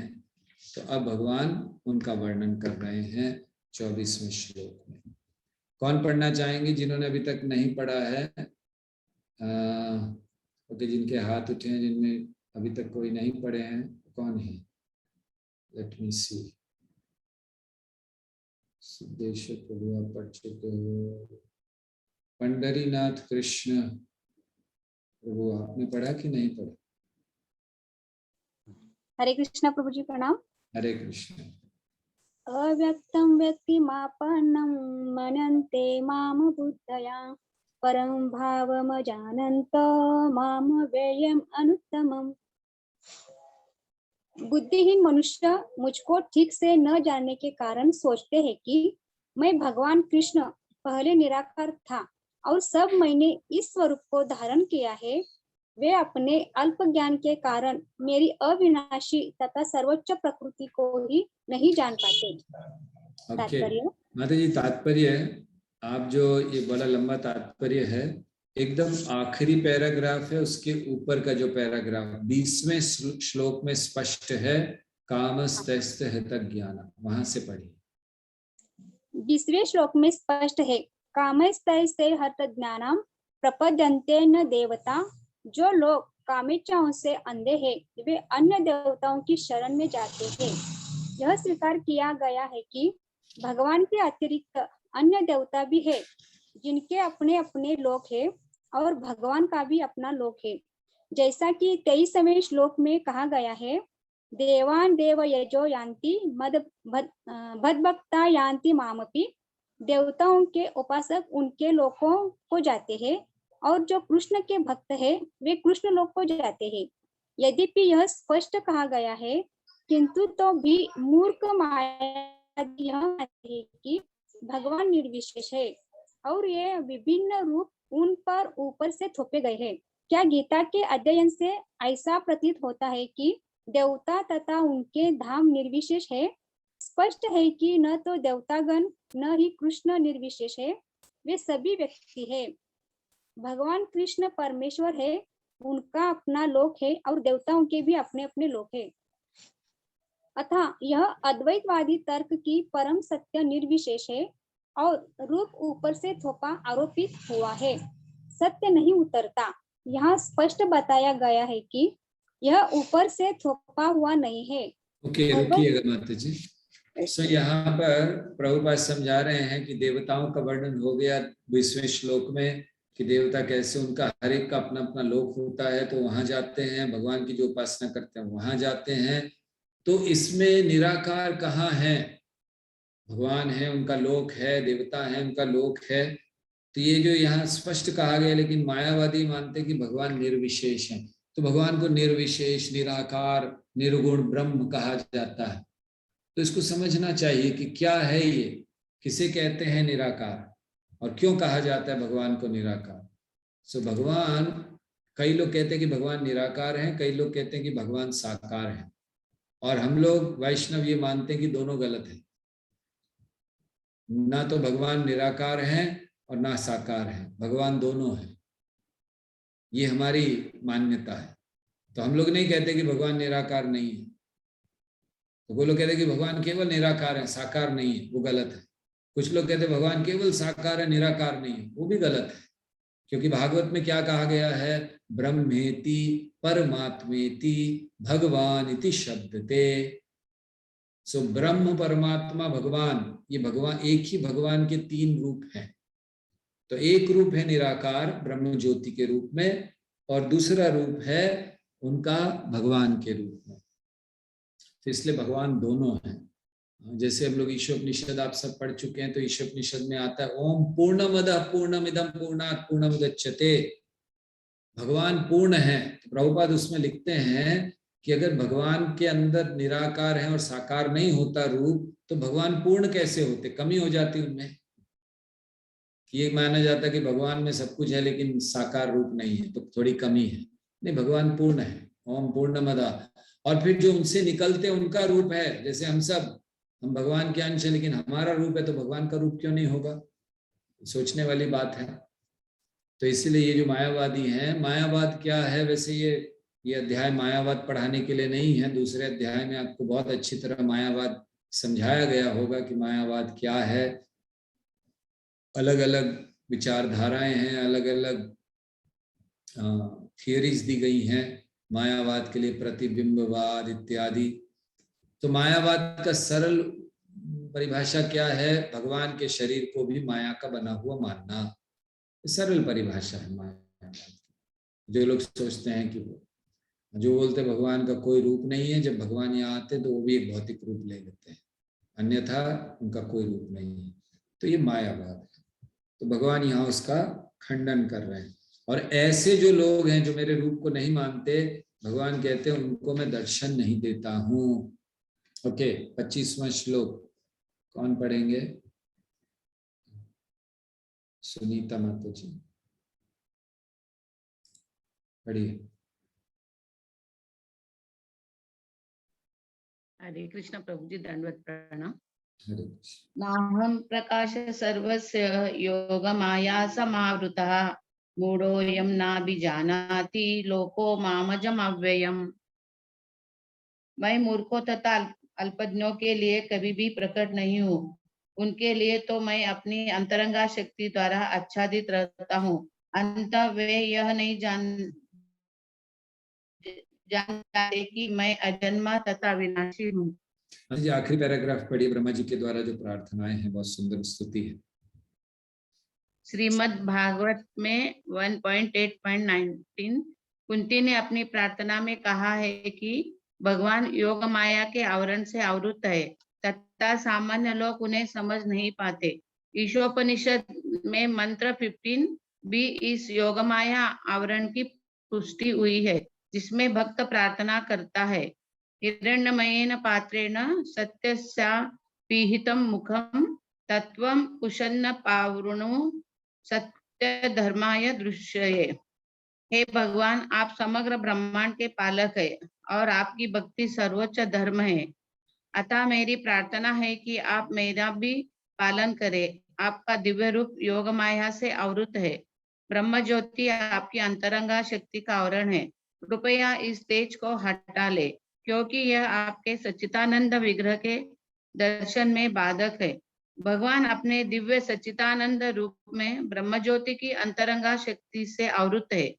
तो अब भगवान उनका वर्णन कर रहे हैं 24वें श्लोक में। कौन पढ़ना चाहेंगे जिन्होंने अभी तक नहीं पढ़ा है? ओके, जिनके हाथ उठे हैं, जिनमें अभी तक कोई नहीं पढ़े हैं, कौन है? लेट मी सी। सिद्धेश्वर प्रभु आप पढ़ चुके हो। पंडरीनाथ कृष्ण प्रभु आपने पढ़ा कि नहीं पढ़ा? हरे कृष्णा प्रभु जी, प्रणाम। हरे कृष्ण। अव्यक्तं व्यक्तिमापन्नं मनन्ते माम बुद्धया परं भावमजानन्त माम व्ययम् अनुत्तमम्। बुद्धिहीन मनुष्य मुझको ठीक से न जानने के कारण सोचते हैं कि मैं भगवान कृष्ण पहले निराकार था और सब मैंने इस स्वरूप को धारण किया है। वे अपने अल्प ज्ञान के कारण मेरी अविनाशी तथा सर्वोच्च प्रकृति को ही नहीं जान पाते। तात्पर्य माता जी, तात्पर्य आप जो ये बड़ा लंबा तात्पर्य है, एकदम आखिरी पैराग्राफ है, उसके ऊपर का जो पैराग्राफ 20वें श्लोक में स्पष्ट है, कामस्तैस्त हित ज्ञान, वहां से पढ़िए। 20वें श्लोक में स्पष्ट है, कामस्तैस्त हित ज्ञानम प्रपद्यन्ते न देवता। जो लोग कामेच्छाओं से अंधे हैं, वे अन्य देवताओं की शरण में जाते हैं। यह स्वीकार किया गया है कि भगवान के अतिरिक्त अन्य देवता भी है, जिनके अपने अपने लोक है और भगवान का भी अपना लोक है। जैसा कि 23वें श्लोक में कहा गया है, देवान देव यजो यान्ति भद्भक्ता यान्ति मामपि। देवताओं के उपासक उनके लोकों को जाते हैं और जो कृष्ण के भक्त है वे कृष्ण लोक को जाते हैं। यद्यपि यह स्पष्ट कहा गया है, किंतु तो भी मूर्ख माया यह है कि भगवान निर्विशेष है और ये विभिन्न रूप उन पर ऊपर से थोपे गए हैं। क्या गीता के अध्ययन से ऐसा प्रतीत होता है कि देवता तथा उनके धाम निर्विशेष है? स्पष्ट है कि न तो देवतागण न ही कृष्ण निर्विशेष है, वे सभी व्यक्ति है। भगवान कृष्ण परमेश्वर है, उनका अपना लोक है और देवताओं के भी अपने अपने लोक है। अतः यह अद्वैतवादी तर्क की परम सत्य निर्विशेष है और रूप ऊपर से थोपा आरोपित हुआ है, सत्य नहीं उतरता। यहाँ स्पष्ट बताया गया है कि यह ऊपर से थोपा हुआ नहीं है। ओके, रुकिएगा माता जी। सो यहाँ पर प्रभुपाद समझा रहे हैं कि देवताओं का वर्णन हो गया 20वें श्लोक में, कि देवता कैसे उनका हर एक का अपना अपना लोक होता है, तो वहां जाते हैं, भगवान की जो उपासना करते हैं वहां जाते हैं। तो इसमें निराकार कहाँ है? भगवान है उनका लोक है, देवता है उनका लोक है। तो ये जो यहाँ स्पष्ट कहा गया, लेकिन मायावादी मानते कि भगवान निर्विशेष है, तो भगवान को निर्विशेष, निराकार, निर्गुण ब्रह्म कहा जाता है। तो इसको समझना चाहिए कि क्या है ये, किसे कहते हैं निराकार, और क्यों कहा जाता है भगवान को निराकार। सो भगवान, कई लोग कहते हैं कि भगवान निराकार हैं, कई लोग कहते हैं कि भगवान साकार हैं, और हम लोग वैष्णव ये मानते हैं कि दोनों गलत है। ना तो भगवान निराकार हैं और ना साकार हैं, भगवान दोनों हैं। ये हमारी मान्यता है। तो हम लोग नहीं कहते कि भगवान निराकार नहीं है। तो वो लोग कहते हैं कि भगवान केवल निराकार है, साकार नहीं है, वो गलत है। कुछ लोग कहते हैं भगवान केवल साकार है, निराकार नहीं है, वो भी गलत है। क्योंकि भागवत में क्या कहा गया है, ब्रह्मेति परमात्मेति भगवान इति शब्दते। सो ब्रह्म, परमात्मा, भगवान, ये भगवान, एक ही भगवान के तीन रूप हैं। तो एक रूप है निराकार ब्रह्म ज्योति के रूप में, और दूसरा रूप है उनका भगवान के रूप में। तो इसलिए भगवान दोनों हैं। जैसे हम लोग ईशोपनिषद आप सब पढ़ चुके हैं, तो ईशोपनिषद में आता है ओम पूर्णमदः पूर्णमिदं पूर्णात् पूर्णमुदच्यते। भगवान पूर्ण है। तो प्रभुपाद उसमें लिखते हैं कि अगर भगवान के अंदर निराकार है और साकार नहीं होता रूप, तो भगवान पूर्ण कैसे होते, कमी हो जाती उनमें। ये माना जाता है कि भगवान में सब कुछ है लेकिन साकार रूप नहीं है, तो थोड़ी कमी है। नहीं, भगवान पूर्ण है। ओम पूर्णमदः। और फिर जो उनसे निकलते उनका रूप है, जैसे हम सब, हम भगवान के अंश है, लेकिन हमारा रूप है, तो भगवान का रूप क्यों नहीं होगा? सोचने वाली बात है। तो इसीलिए ये जो मायावादी हैं, मायावाद क्या है, वैसे ये अध्याय मायावाद पढ़ाने के लिए नहीं है। दूसरे अध्याय में आपको बहुत अच्छी तरह मायावाद समझाया गया होगा कि मायावाद क्या है। अलग अलग विचारधाराएं हैं, अलग अलग थियरीज दी गई हैं मायावाद के लिए, प्रतिबिंबवाद इत्यादि। तो मायावाद का सरल परिभाषा क्या है, भगवान के शरीर को भी माया का बना हुआ मानना। सरल परिभाषा है मायावाद। जो लोग सोचते हैं कि जो बोलते भगवान का कोई रूप नहीं है, जब भगवान यहाँ आते तो वो भी एक भौतिक रूप ले लेते हैं, अन्यथा उनका कोई रूप नहीं है। तो ये मायावाद है। तो भगवान यहाँ उसका खंडन कर रहे हैं। और ऐसे जो लोग हैं जो मेरे रूप को नहीं मानते, भगवान कहते हैं उनको मैं दर्शन नहीं देता हूँ। ओके, 25वां श्लोक कौन पढ़ेंगे? सुनीता माता जी पढ़िए। हरे कृष्ण प्रभु जी, दंडवत प्रणाम। हरे नाहं प्रकाश सर्वस्य योग माया समावृतः मूढ़ोऽयं नाभिजानाति लोको मामजम् अव्ययम्। मैं मूर्खों तथा अल्पज्ञों के लिए कभी भी प्रकट नहीं हूँ। उनके लिए तो मैं अपनी अंतरंगा शक्ति द्वारा आच्छादित रहता हूँ। अंततः वे यह नहीं जानते कि मैं अजन्मा तथा विनाशी हूँ। आखिरी पैराग्राफ पढ़िए। ब्रह्मा जी के द्वारा जो प्रार्थनाएं हैं, बहुत सुंदर स्तुति है। श्रीमद् भागवत में 1.8.19 कुंती ने अपनी प्रार्थना में कहा है कि भगवान योग माया के आवरण से आवृत है तथा सामान्य लोग उन्हें समझ नहीं पाते। ईशोपनिषद में मंत्र 15 भी इस योग माया आवरण की पुष्टि हुई है, जिसमें भक्त प्रार्थना करता है, हिरण्यमयेन पात्रेण सत्यस्या पीहितं मुखं तत्वं कुशन्न पावृणु सत्य धर्माय दृश्यये। हे भगवान, आप समग्र ब्रह्मांड के पालक है और आपकी भक्ति सर्वोच्च धर्म है। अतः मेरी प्रार्थना है कि आप मेरा भी पालन करें। आपका दिव्य रूप योग माया से आवृत है। ब्रह्म ज्योति आपकी अंतरंगा शक्ति का आवरण है। कृपया इस तेज को हटा ले, क्योंकि यह आपके सच्चिदानंद विग्रह के दर्शन में बाधक है। भगवान अपने दिव्य सच्चिदानंद रूप में ब्रह्म ज्योति की अंतरंगा शक्ति से आवृत है,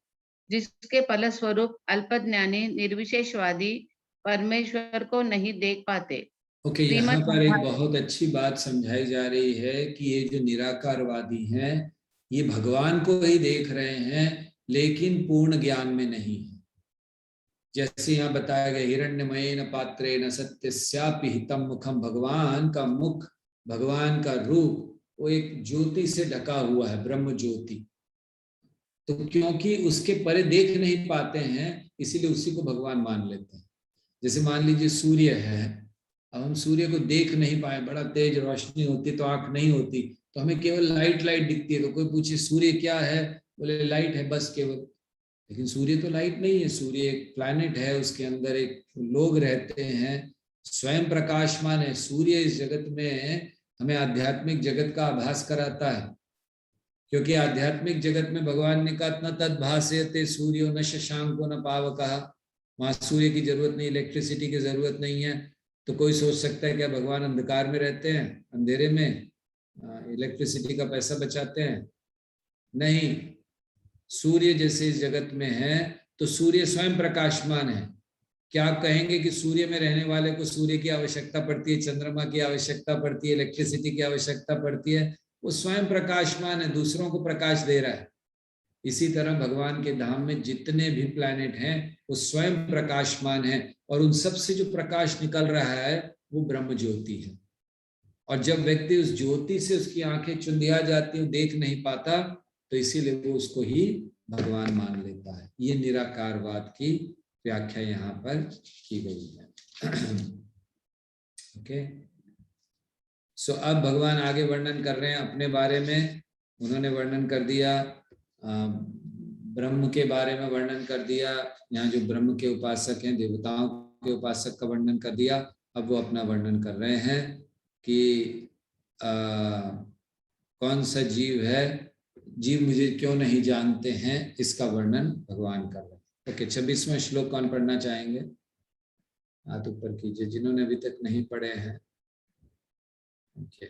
जिसके फलस्वरूप अल्पज्ञानी निर्विशेषवादी परमेश्वर को नहीं देख पाते। ओके, यहाँ पर एक बहुत अच्छी बात समझाई जा रही है कि ये जो निराकारवादी हैं, ये भगवान को ही देख रहे हैं लेकिन पूर्ण ज्ञान में नहीं है। जैसे यहाँ बताया गया, हिरण्यमयेन पात्रेण सत्यस्या पीहितं मुखम, भगवान का मुख भगवान का रूप वो एक ज्योति से ढका हुआ है, ब्रह्म ज्योति। तो क्योंकि उसके परे देख नहीं पाते हैं इसीलिए उसी को भगवान मान लेते हैं। जैसे मान लीजिए सूर्य है, अब हम सूर्य को देख नहीं पाए, बड़ा तेज रोशनी होती तो आंख नहीं होती, तो हमें केवल लाइट लाइट दिखती है। तो कोई पूछे सूर्य क्या है, बोले लाइट है बस केवल। लेकिन सूर्य तो लाइट नहीं है, सूर्य एक प्लैनेट है, उसके अंदर एक लोग रहते हैं, स्वयं प्रकाशमान है। सूर्य इस जगत में हमें आध्यात्मिक जगत का आभास कराता है, क्योंकि आध्यात्मिक जगत में भगवान ने कहा न तद भास्यते सूर्यो न शशांको न पावकः, वहां सूर्य की जरूरत नहीं, इलेक्ट्रिसिटी की जरूरत नहीं है। तो कोई सोच सकता है क्या भगवान अंधकार में रहते हैं, अंधेरे में इलेक्ट्रिसिटी का पैसा बचाते हैं? नहीं, सूर्य जैसे इस जगत में है तो सूर्य स्वयं प्रकाशमान है। क्या आप कहेंगे कि सूर्य में रहने वाले को सूर्य की आवश्यकता पड़ती है, चंद्रमा की आवश्यकता पड़ती है, इलेक्ट्रिसिटी की आवश्यकता पड़ती है? वो स्वयं प्रकाशमान है, दूसरों को प्रकाश दे रहा है। इसी तरह भगवान के धाम में जितने भी प्लैनेट हैं वो स्वयं प्रकाशमान है, और उन सब से जो प्रकाश निकल रहा है वो ब्रह्म ज्योति है। और जब व्यक्ति उस ज्योति से उसकी आंखें चुंधिया जाती हैं, देख नहीं पाता, तो इसीलिए वो उसको ही भगवान मान लेता है। ये निराकारवाद की व्याख्या यहाँ पर की गई है। ओके, सो अब भगवान आगे वर्णन कर रहे हैं अपने बारे में। उन्होंने वर्णन कर दिया ब्रह्म के बारे में, वर्णन कर दिया यहाँ जो ब्रह्म के उपासक हैं, देवताओं के उपासक का वर्णन कर दिया। अब वो अपना वर्णन कर रहे हैं कि कौन सा जीव है, जीव मुझे क्यों नहीं जानते हैं, इसका वर्णन भगवान कर रहे हैं। ओके, 26वां श्लोक कौन पढ़ना चाहेंगे? हाथ ऊपर कीजिए जिन्होंने अभी तक नहीं पढ़े हैं। ओके,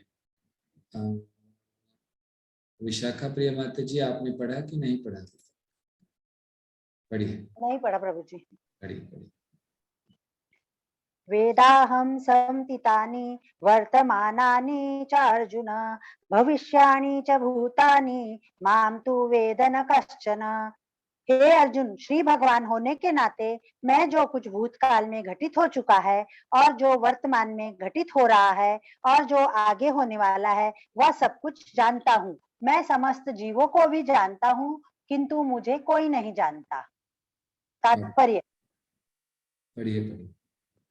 विशाखा प्रिय माता जी, आपने पढ़ा कि नहीं पढ़ा? पढ़िए। नहीं पढ़ा प्रभु जी। पढ़िए। वेदाहं संतितानि वर्तमानानि च अर्जुन, भविष्याणि च भूतानि मां तु वेद न कश्चन। हे अर्जुन, श्री भगवान होने के नाते मैं जो कुछ भूतकाल में घटित हो चुका है और जो वर्तमान में घटित हो रहा है और जो आगे होने वाला है वह सब कुछ जानता हूँ। मैं समस्त जीवों को भी जानता हूँ, किंतु मुझे कोई नहीं जानता। तात्पर्य, पढ़िए।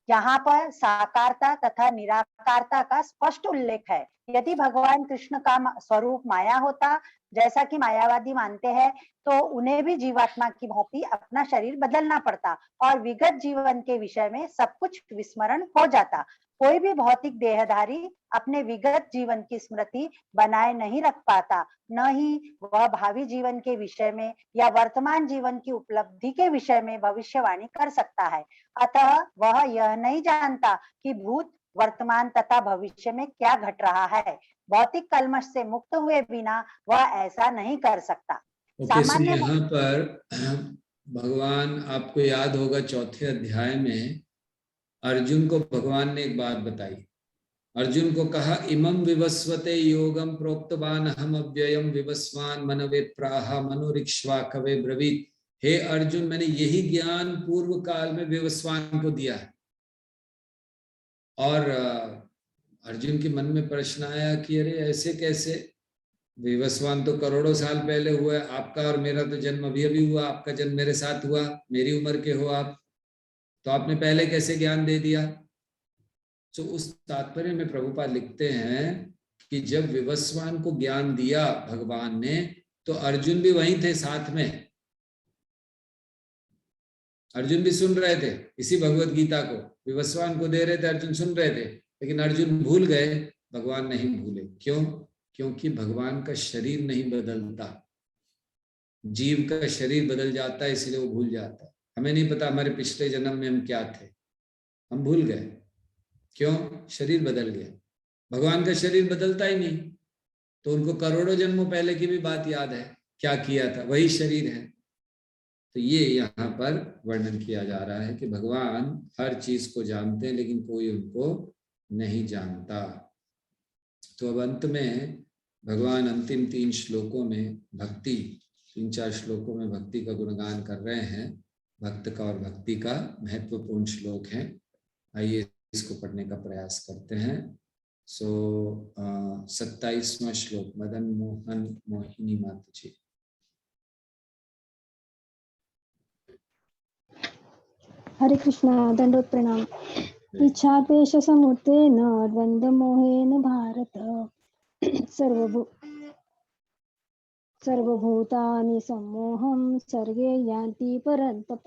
यहाँ पर साकारता तथा निराकारता का स्पष्ट उल्लेख है। यदि भगवान कृष्ण का स्वरूप माया होता, जैसा कि मायावादी मानते हैं, तो उन्हें भी जीवात्मा की भांति अपना शरीर बदलना पड़ता और विगत जीवन के विषय में सब कुछ विस्मरण हो जाता। कोई भी भौतिक देहधारी अपने विगत जीवन की स्मृति बनाए नहीं रख पाता, न ही वह भावी जीवन के विषय में या वर्तमान जीवन की उपलब्धि के विषय में भविष्यवाणी कर सकता है। अतः वह यह नहीं जानता कि भूत, वर्तमान तथा भविष्य में क्या घट रहा है। भौतिक कल्मश से मुक्त हुए बिना वह ऐसा नहीं कर सकता। सामान्य यहाँ पर भगवान, आपको याद होगा 4थे अध्याय में अर्जुन को भगवान ने एक बात बताई। अर्जुन को कहा, इमं विवस्वते योगम प्रोक्तवान हम अव्ययम विवस्वान मनवे प्राह मनोरिक्ष्वा कवे ब्रवीत। हे अर्जुन, मैंने यही ज्ञान पूर्व काल में विवस्वान को दिया है। और अर्जुन के मन में प्रश्न आया कि अरे ऐसे कैसे, विवस्वान तो करोड़ों साल पहले हुआ है, आपका और मेरा तो जन्म अभी अभी हुआ, आपका जन्म मेरे साथ हुआ, मेरी उम्र के हो आप, तो आपने पहले कैसे ज्ञान दे दिया? तो उस तात्पर्य में प्रभुपाद लिखते हैं कि जब विवस्वान को ज्ञान दिया भगवान ने, तो अर्जुन भी वहीं थे साथ में। अर्जुन भी सुन रहे थे इसी भगवत गीता को, विवस्वान को दे रहे थे, अर्जुन सुन रहे थे, लेकिन अर्जुन भूल गए, भगवान नहीं भूले। क्यों? क्योंकि भगवान का शरीर नहीं बदलता, जीव का शरीर बदल जाता है, इसलिए वो भूल जाता है। हमें नहीं पता हमारे पिछले जन्म में हम क्या थे, हम भूल गए। क्यों? शरीर बदल गया। भगवान का शरीर बदलता ही नहीं, तो उनको करोड़ों जन्मों पहले की भी बात याद है, क्या किया था, वही शरीर है। तो ये यहाँ पर वर्णन किया जा रहा है कि भगवान हर चीज को जानते हैं, लेकिन कोई उनको नहीं जानता। तो अब अंत में भगवान अंतिम 3 श्लोकों में भक्ति, 3-4 श्लोकों में भक्ति का गुणगान कर रहे हैं। भक्त का और भक्ति का महत्वपूर्ण श्लोक है। आइए इसको पढ़ने का प्रयास करते हैं। सो 27वां श्लोक मदन मोहन मोहिनी माता जी। हरे कृष्णा, दंडोत प्रणाम। इच्छा द्वेष समुत्थेन द्वंद्व मोहेन भारत सर्वभूतानि सम्मोहं सर्गे यान्ति परन्तप।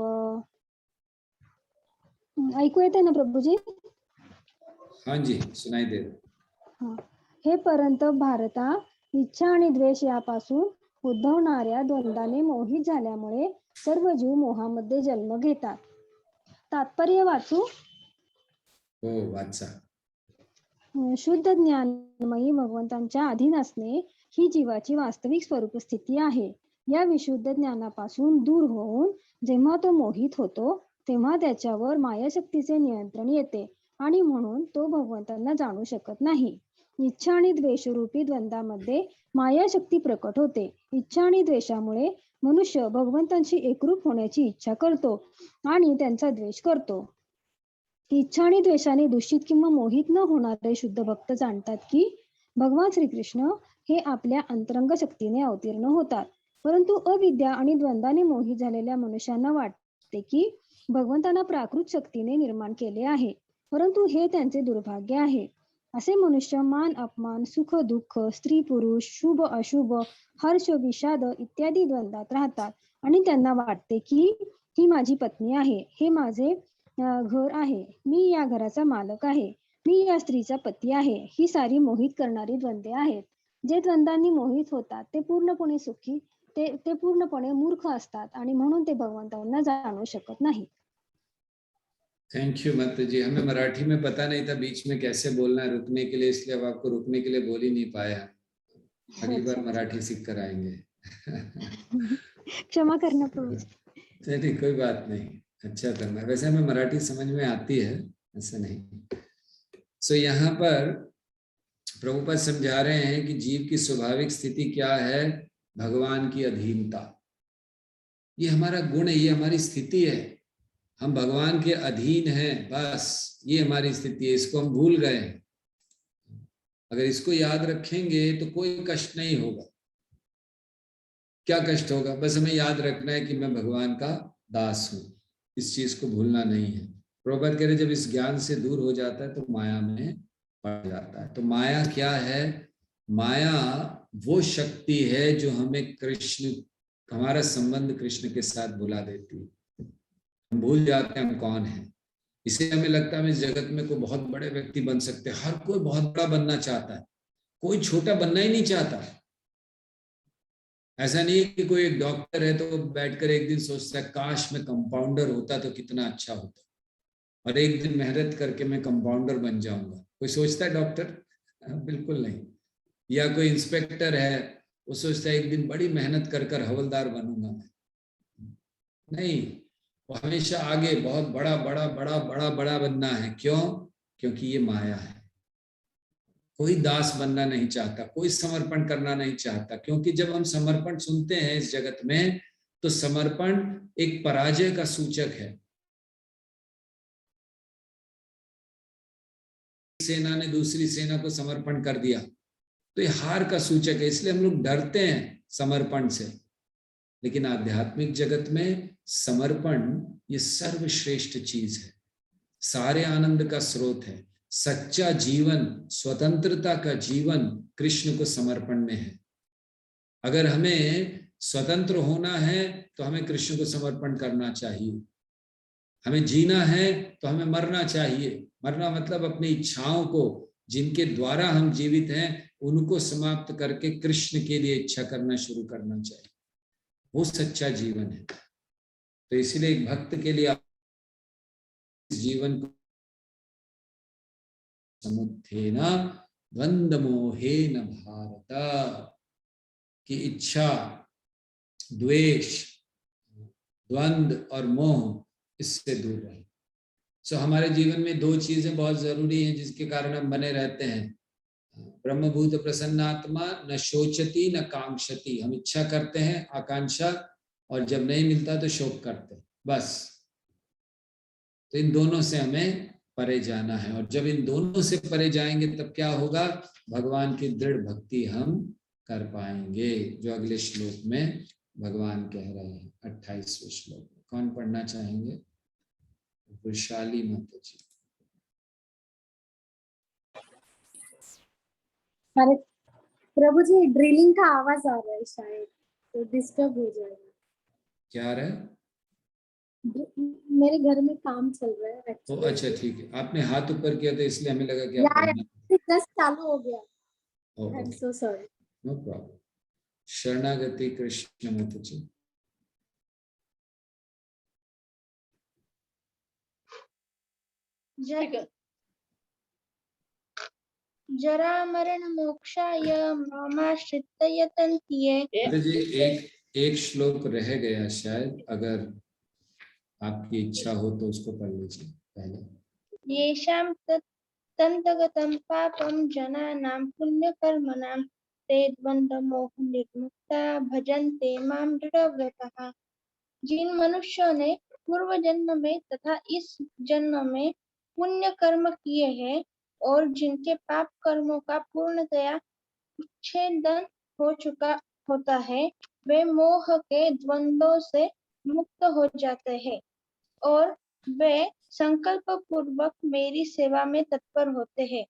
ऐकू येते ना प्रभूजी? हाँ जी, सुनाई दे रहा। हा. हे परंतप भारता, इच्छा आणि द्वेष यापासून उद्भवणाऱ्या द्वंद्वाने मोहित झाल्यामुळे सर्व जीव मोहामध्ये जन्म घेतात। तात्पर्य वाचू? हो, वाचा। शुद्ध ज्ञानमयी भगवंतांच्या अधीन असणे ही जीवाची वास्तविक स्वरूप स्थिती आहे। या विशुद्ध ज्ञानापासून दूर होऊन जेव्हा तो मोहित होतो तेव्हा त्याच्यावर मायाशक्तीचे नियंत्रण येते आणि म्हणून तो भगवंतांना जाणू शकत नाही। इच्छा आणि द्वेषरूपी द्वंद्वामध्ये मायाशक्ती प्रकट होते। इच्छा आणि द्वेषामुळे मनुष्य भगवंतांशी एकरूप होण्याची इच्छा करतो आणि त्यांचा द्वेष करतो। इच्छा आणि द्वेषाने दूषित किंवा मोहित न होणारे शुद्ध भक्त जाणतात की भगवान श्रीकृष्ण हे आपल्या अंतरंग शक्तीने अवतीर्ण होतात, परंतु अविद्या आणि द्वंद्वाने मोहित झालेल्या मनुष्यांना वाटते की भगवंतांना प्राकृत शक्तीने निर्माण केले आहे, परंतु हे त्यांचे दुर्भाग्य आहे। असे मनुष्य मान अपमान, सुख दुःख, स्त्री पुरुष, शुभ अशुभ, हर्ष विषाद इत्यादी द्वंद्वात राहतात आणि त्यांना वाटते की ही माझी पत्नी आहे, हे माझे घर आहे, मी या घराचा मालक आहे, मी या स्त्रीचा पती आहे। ही सारी मोहित करणारी द्वंद्वे आहेत। जे द्वंद्वांनी मोहित होतात ते पूर्णपणे सुखी ते पूर्णपणे मूर्ख असतात आणि म्हणून ते भगवंतांना जाणू शकत नाही। थैंक यू माता जी। हमें मराठी में पता नहीं था बीच में कैसे बोलना है रुकने के लिए, इसलिए अब आपको रुकने के लिए बोल ही नहीं पाया। अगली बार मराठी सीख कर आएंगे। क्षमा करना प्रभु। नहीं, कोई बात नहीं, अच्छा करना। वैसे हमें मराठी समझ में आती है, ऐसा नहीं। सो यहाँ पर प्रभुपाद समझा रहे हैं कि जीव की स्वाभाविक स्थिति क्या है, भगवान की अधीनता। ये हमारा गुण है, ये हमारी स्थिति है। हम भगवान के अधीन हैं, बस ये हमारी स्थिति है। इसको हम भूल गए हैं। अगर इसको याद रखेंगे तो कोई कष्ट नहीं होगा। क्या कष्ट होगा? बस हमें याद रखना है कि मैं भगवान का दास हूं। इस चीज को भूलना नहीं है। प्रभुपाद कह रहे जब इस ज्ञान से दूर हो जाता है तो माया में पड़ जाता है। तो माया क्या है? माया वो शक्ति है जो हमें कृष्ण, हमारा संबंध कृष्ण के साथ भुला देती है। हम भूल जाते हैं हम कौन है। इसे हमें लगता है हम इस जगत में कोई बहुत बड़े व्यक्ति बन सकते हैं। हर कोई बहुत बड़ा बनना चाहता है, कोई छोटा बनना ही नहीं चाहता। ऐसा नहीं है कि कोई एक डॉक्टर है तो बैठकर एक दिन सोचता है काश मैं कंपाउंडर होता तो कितना अच्छा होता, और एक दिन मेहनत करके मैं कंपाउंडर बन जाऊंगा। कोई सोचता है डॉक्टर? बिल्कुल नहीं। या कोई इंस्पेक्टर है, वो सोचता है एक दिन बड़ी मेहनत कर कर हवलदार बनूंगा मैं। नहीं, वो हमेशा आगे बहुत बड़ा बड़ा बड़ा बड़ा बड़ा बनना है। क्यों? क्योंकि ये माया है। कोई दास बनना नहीं चाहता, कोई समर्पण करना नहीं चाहता, क्योंकि जब हम समर्पण सुनते हैं इस जगत में तो समर्पण एक पराजय का सूचक है। सेना ने दूसरी सेना को समर्पण कर दिया तो ये हार का सूचक है, इसलिए हम लोग डरते हैं समर्पण से। लेकिन आध्यात्मिक जगत में समर्पण ये सर्वश्रेष्ठ चीज है, सारे आनंद का स्रोत है। सच्चा जीवन, स्वतंत्रता का जीवन कृष्ण को समर्पण में है। अगर हमें स्वतंत्र होना है तो हमें कृष्ण को समर्पण करना चाहिए। हमें जीना है तो हमें मरना चाहिए। मरना मतलब अपनी इच्छाओं को, जिनके द्वारा हम जीवित हैं, उनको समाप्त करके कृष्ण के लिए इच्छा करना शुरू करना चाहिए। वो सच्चा जीवन है। तो इसलिए एक भक्त के लिए जीवन को समुत्थेन द्वंद्व मोहेन भारत, की इच्छा, द्वेष, द्वंद्व और मोह, इससे दूर रहे। सो हमारे जीवन में दो चीजें बहुत जरूरी हैं जिसके कारण हम बने रहते हैं। ब्रह्मभूत प्रसन्नात्मा न शोचती न कांक्षती। हम इच्छा करते हैं, आकांक्षा, और जब नहीं मिलता तो शोक करते हैं, बस। तो इन दोनों से हमें परे जाना है। और जब इन दोनों से परे जाएंगे तब क्या होगा, भगवान की दृढ़ भक्ति हम कर पाएंगे, जो अगले श्लोक में भगवान कह रहे हैं 28वें श्लोक में। कौन पढ़ना चाहेंगे? वैशाली माता जी। अरे प्रभु जी, ड्रिलिंग का आवाज आ रहा है शायद, तो डिस्टर्ब हो जाएगा। क्या आ रहा है? मेरे घर में काम चल रहा है ओ actually। अच्छा ठीक है, आपने हाथ ऊपर किया था इसलिए हमें लगा कि आप पढ़ना। जस्ट चालू हो गया। Oh, I am so sorry. No problem. शरणागति कृष्ण माता जी। जरा मरण मोक्षाय मामाश्रित्य यतन्ति। माता जी एक श्लोक रह गया शायद, अगर आपकी इच्छा हो तो उसको पढ़ लीजिए पहले। येषां तन्तगतं पापं जनानां पुण्यकर्मणां ते द्वन्द्वमोहनिर्मुक्ता भजन्ते मां दृढव्रतः। जिन मनुष्यों ने पूर्व जन्म में तथा इस जन्म में पुण्य कर्म किए हैं और जिनके पाप कर्मों का पूर्णतया उच्छेदन हो चुका होता है, वे मोह के द्वंद्वों से मुक्त हो जाते हैं और वे संकल्प पूर्वक मेरी सेवा में तत्पर होते हैं।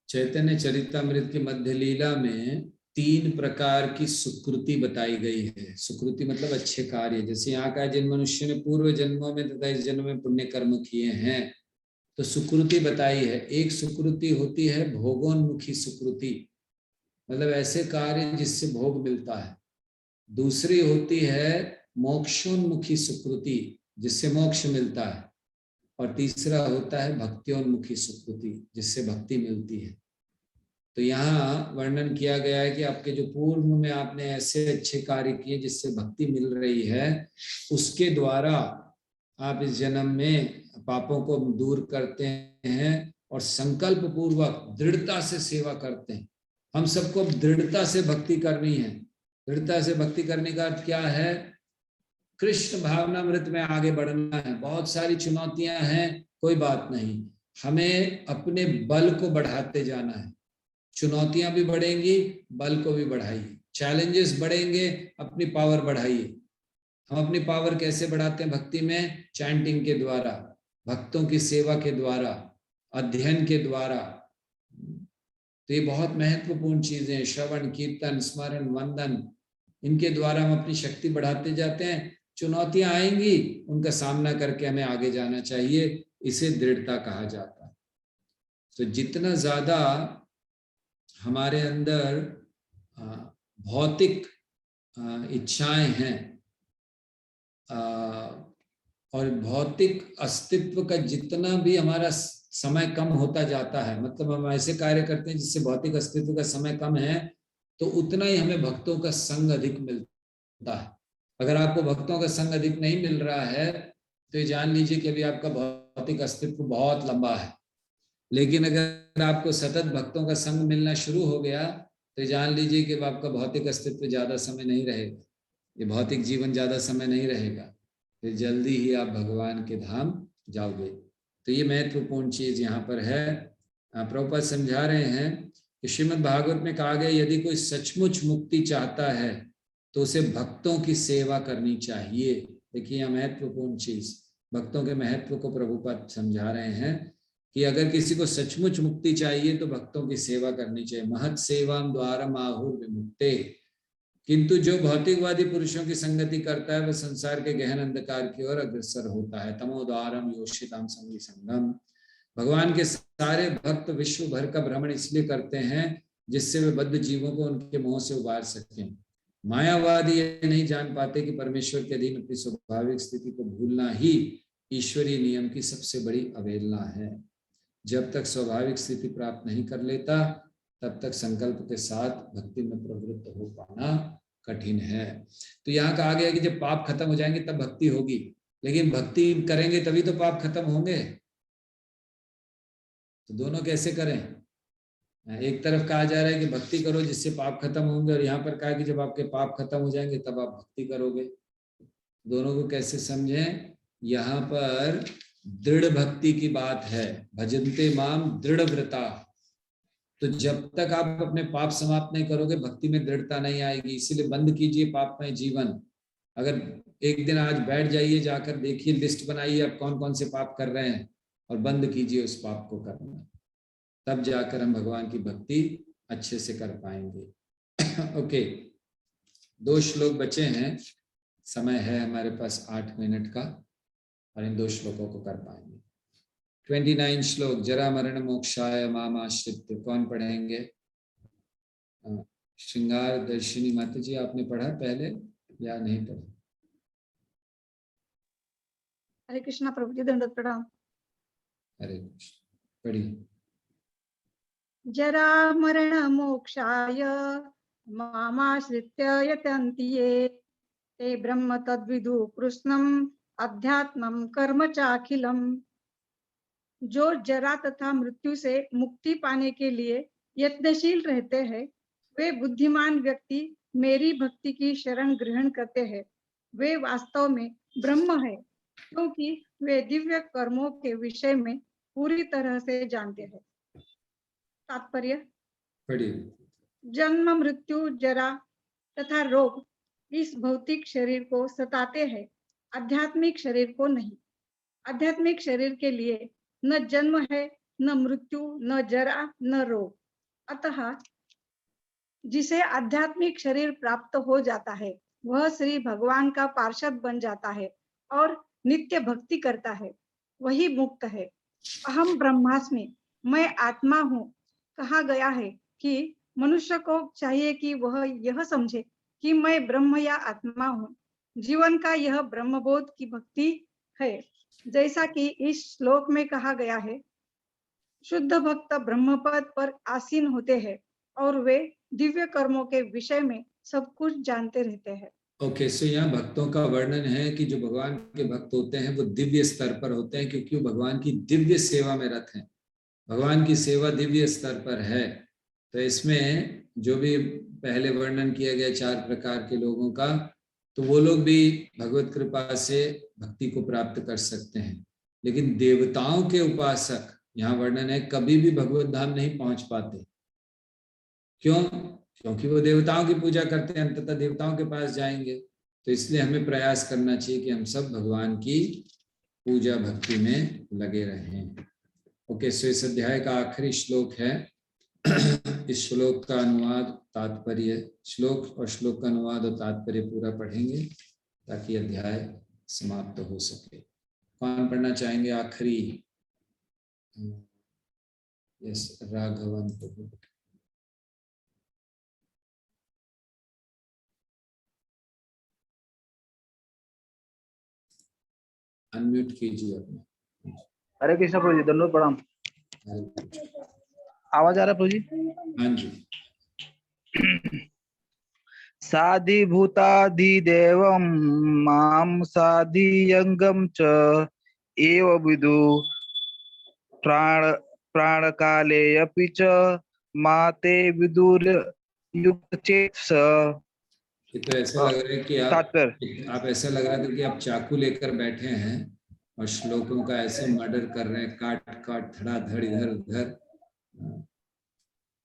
चैतन्य चरितामृत की मध्य लीला में 3 प्रकार की सुकृति बताई गई है। सुकृति मतलब अच्छे कार्य, जैसे यहाँ का जिन मनुष्य ने पूर्व जन्मों में तथा इस जन्म में पुण्य कर्म किए हैं तो सुकृति बताई है। एक सुकृति होती है भोगोन्मुखी सुकृति, मतलब ऐसे कार्य जिससे भोग मिलता है। दूसरी होती है मोक्षोन्मुखी सुकृति, जिससे मोक्ष मिलता है। और तीसरा होता है भक्त्योन्मुखी सुकृति, जिससे भक्ति मिलती है। तो यहाँ वर्णन किया गया है कि आपके जो पूर्व में आपने ऐसे अच्छे कार्य किए जिससे भक्ति मिल रही है, उसके द्वारा आप इस जन्म में पापों को दूर करते हैं और संकल्प पूर्वक दृढ़ता से सेवा करते हैं। हम सबको दृढ़ता से भक्ति करनी है। दृढ़ता से भक्ति करने का अर्थ क्या है? कृष्ण भावनामृत में आगे बढ़ना है। बहुत सारी चुनौतियां हैं, कोई बात नहीं, हमें अपने बल को बढ़ाते जाना है। चुनौतियां भी बढ़ेंगी, बल को भी बढ़ाइए। चैलेंजेस बढ़ेंगे, अपनी पावर बढ़ाइए। हम अपनी पावर कैसे बढ़ाते हैं भक्ति में? चैंटिंग के द्वारा, भक्तों की सेवा के द्वारा, अध्ययन के द्वारा। तो ये बहुत महत्वपूर्ण चीजें, श्रवण, कीर्तन, स्मरण, वंदन, इनके द्वारा हम अपनी शक्ति बढ़ाते जाते हैं। चुनौतियां आएंगी, उनका सामना करके हमें आगे जाना चाहिए। इसे दृढ़ता कहा जाता है। तो जितना ज्यादा हमारे अंदर भौतिक इच्छाएं हैं और भौतिक अस्तित्व का जितना भी हमारा समय कम होता जाता है, मतलब हम ऐसे कार्य करते हैं जिससे भौतिक अस्तित्व का समय कम है, तो उतना ही हमें भक्तों का संग अधिक मिलता है। अगर आपको भक्तों का संग अधिक नहीं मिल रहा है तो ये जान लीजिए कि अभी आपका भौतिक अस्तित्व बहुत लंबा है। लेकिन अगर आपको सतत भक्तों का संग मिलना शुरू हो गया तो जान लीजिए कि आपका भौतिक अस्तित्व ज्यादा समय नहीं रहेगा, ये भौतिक जीवन ज्यादा समय नहीं रहेगा, फिर जल्दी ही आप भगवान के धाम जाओगे। तो ये महत्वपूर्ण चीज यहाँ पर है। प्रभुपाद समझा रहे हैं कि श्रीमद् भागवत में कहा गया यदि कोई सचमुच मुक्ति चाहता है तो उसे भक्तों की सेवा करनी चाहिए। देखिए यह महत्वपूर्ण चीज, भक्तों के महत्व को प्रभुपाद समझा रहे हैं कि अगर किसी को सचमुच मुक्ति चाहिए तो भक्तों की सेवा करनी चाहिए। महत् सेवां द्वारम आहुर विमुक्ते। किंतु जो भौतिकवादी पुरुषों की संगति करता है वह संसार के गहन अंधकार की ओर अग्रसर होता है। तमोद्वारम योषिताम संगी संगम। भगवान के सारे भक्त विश्व भर का भ्रमण इसलिए करते हैं जिससे वे बद्ध जीवों को उनके मोह से उबार सकें। मायावादी ये नहीं जान पाते कि परमेश्वर के अधीन अपनी स्वाभाविक स्थिति को भूलना ही ईश्वरीय नियम की सबसे बड़ी अवहेलना है। जब तक स्वाभाविक स्थिति प्राप्त नहीं कर लेता तब तक संकल्प के साथ भक्ति में प्रवृत्त हो पाना कठिन है। तो यहाँ कहा गया कि जब पाप खत्म हो जाएंगे तब भक्ति होगी, लेकिन भक्ति करेंगे तभी तो पाप खत्म होंगे। तो दोनों कैसे करें? एक तरफ कहा जा रहा है कि भक्ति करो जिससे पाप खत्म होंगे, और यहाँ पर कहा कि जब आपके पाप खत्म हो जाएंगे तब आप भक्ति करोगे। दोनों को कैसे समझें? यहाँ पर दृढ़ भक्ति की बात है, भजन्ते माम दृढ़ व्रता। तो जब तक आप अपने पाप समाप्त नहीं करोगे भक्ति में दृढ़ता नहीं आएगी। इसीलिए बंद कीजिए पापमय जीवन। अगर एक दिन आज बैठ जाइए, जाकर देखिए, लिस्ट बनाइए आप कौन कौन से पाप कर रहे हैं और बंद कीजिए उस पाप को करना, तब जाकर हम भगवान की भक्ति अच्छे से कर पाएंगे। ओके, 2 श्लोक बचे हैं, समय है हमारे पास 8 मिनट का, और इन 2 श्लोकों को कर पाएंगे। 29 श्लोक, जरा मरण मोक्षाय माम आश्रित्य। कौन पढ़ेंगे? श्रृंगार दर्शिनी माता जी, आपने पढ़ा पहले या नहीं पढ़ा? हरे कृष्णा प्रभु जी, दंडवत प्रणाम। हरे कृष्ण, पढ़िए। जरा मरण मोक्षाय मामाश्रित्य यतन्ति ये, ते ब्रह्म तद्विदु कृष्णम अध्यात्मम कर्म चाखिलम। जो जरा तथा मृत्यु से मुक्ति पाने के लिए यत्नशील रहते हैं, वे बुद्धिमान व्यक्ति मेरी भक्ति की शरण ग्रहण करते हैं। वे वास्तव में ब्रह्म है, क्योंकि वे दिव्य कर्मों के विषय में पूरी तरह से जानते हैं। तात्पर्य, जन्म मृत्यु जरा तथा रोग इस भौतिक शरीर को सताते हैं, आध्यात्मिक शरीर को नहीं। आध्यात्मिक शरीर के लिए न जन्म है, न मृत्यु, न जरा, न रोग। अतः जिसे आध्यात्मिक शरीर प्राप्त हो जाता है वह श्री भगवान का पार्षद बन जाता है और नित्य भक्ति करता है, वही मुक्त है। अहम ब्रह्मास्मि, मैं आत्मा हूँ, कहा गया है कि मनुष्य को चाहिए कि वह यह समझे कि मैं ब्रह्म या आत्मा हूँ। जीवन का यह ब्रह्मबोध की भक्ति है। जैसा कि इस श्लोक में कहा गया है, शुद्ध भक्त ब्रह्मपद पर आसीन होते हैं और वे दिव्य कर्मों के विषय में सब कुछ जानते रहते हैं। ओके, सो यहाँ भक्तों का वर्णन है कि जो भगवान के भक्त होते हैं वो दिव्य स्तर पर होते हैं, क्योंकि वो भगवान की दिव्य सेवा में रत हैं। भगवान की सेवा दिव्य स्तर पर है। तो इसमें जो भी पहले वर्णन किया गया 4 प्रकार के लोगों का, तो वो लोग भी भगवत कृपा से भक्ति को प्राप्त कर सकते हैं। लेकिन देवताओं के उपासक, यहाँ वर्णन है, कभी भी भगवत धाम नहीं पहुंच पाते। क्यों? क्योंकि वो देवताओं की पूजा करते हैं, अंततः देवताओं के पास जाएंगे। तो इसलिए हमें प्रयास करना चाहिए कि हम सब भगवान की पूजा भक्ति में लगे रहें। ओके, सो इस अध्याय का आखिरी श्लोक है। इस श्लोक का अनुवाद, तात्पर्य, श्लोक और श्लोक का अनुवाद और तात्पर्य पूरा पढ़ेंगे ताकि अध्याय समाप्त हो सके। कौन पढ़ना चाहेंगे आखिरी? यस, राघवन प्रभु। अनम्यूट कीजिए अपना। हरे कृष्ण प्रभु जी, दंडवत प्रणाम। आवाज आ रहा है प्रभु जी? हाँ जी। साधिभूताधिदेवं मां साधियंगम च एव विदु प्राणकाले अपि च माते विदुर युक्तचेतस। तो ऐसा लग रहा है कि आप ऐसा लग रहा था कि आप चाकू लेकर बैठे हैं और श्लोकों का ऐसे मर्डर कर रहे हैं, काट काट धड़ाधड़ इधर उधर।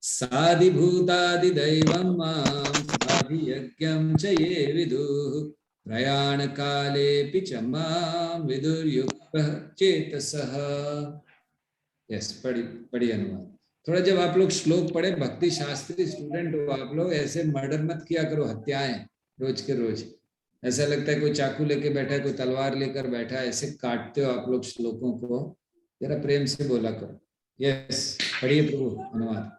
साधिभूतादिदैवं मां साधियज्ञं च ये विदुः प्रयाण कालेऽपि च मां विदुर्युक्तः चेतसः। यस, पढ़िए अनुवाद। थोड़ा जब आप लोग श्लोक पढ़े, भक्ति शास्त्री स्टूडेंट हो आप लोग, ऐसे मर्डर मत किया करो, हत्याएं रोज के रोज। ऐसा लगता है कोई चाकू लेके बैठा है, कोई तलवार लेकर बैठा है, ऐसे काटते हो आप लोग श्लोकों को। जरा प्रेम से बोला करो। यस, पढ़िए प्रभु अनुवाद।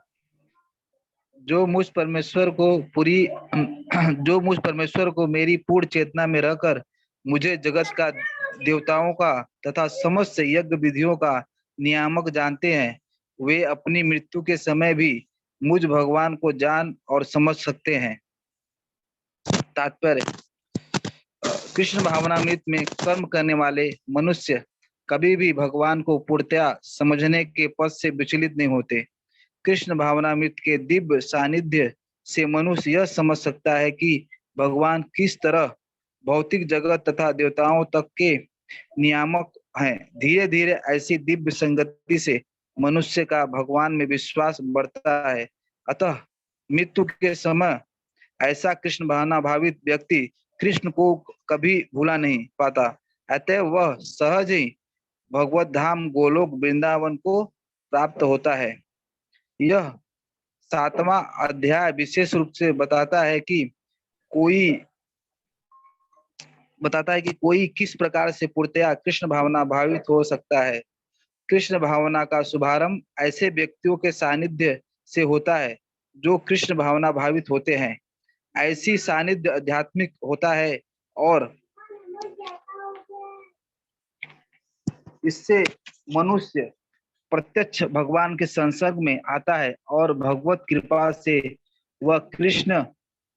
जो मुझ परमेश्वर को मेरी पूर्ण चेतना में रहकर मुझे जगत का, देवताओं का तथा समस्त यज्ञ विधियों का नियामक जानते हैं, वे अपनी मृत्यु के समय भी मुझ भगवान को जान और समझ सकते हैं। तात्पर्य, कृष्ण भावनामृत में कर्म करने वाले मनुष्य कभी भी भगवान को पूर्णतया समझने के पथ से विचलित नहीं होते। कृष्ण भावनामृत के दिव्य सानिध्य से मनुष्य यह समझ सकता है कि भगवान किस तरह भौतिक जगत तथा देवताओं तक के नियामक हैं। धीरे धीरे ऐसी दिव्य संगति से मनुष्य का भगवान में विश्वास बढ़ता है। अतः मृत्यु के समय ऐसा कृष्ण भावना भावित व्यक्ति कृष्ण को कभी भूला नहीं पाता। अतः वह सहज ही भगवत धाम गोलोक वृंदावन को प्राप्त होता है। यह 7वां अध्याय विशेष रूप से बताता है कि कोई किस प्रकार से पूर्णतया कृष्ण भावना भावित हो सकता है। कृष्ण भावना का शुभारंभ ऐसे व्यक्तियों के सानिध्य से होता है जो कृष्ण भावना भावित होते हैं। ऐसी सानिध्य आध्यात्मिक होता है और इससे मनुष्य प्रत्यक्ष भगवान के संसर्ग में आता है और भगवत कृपा से वह कृष्ण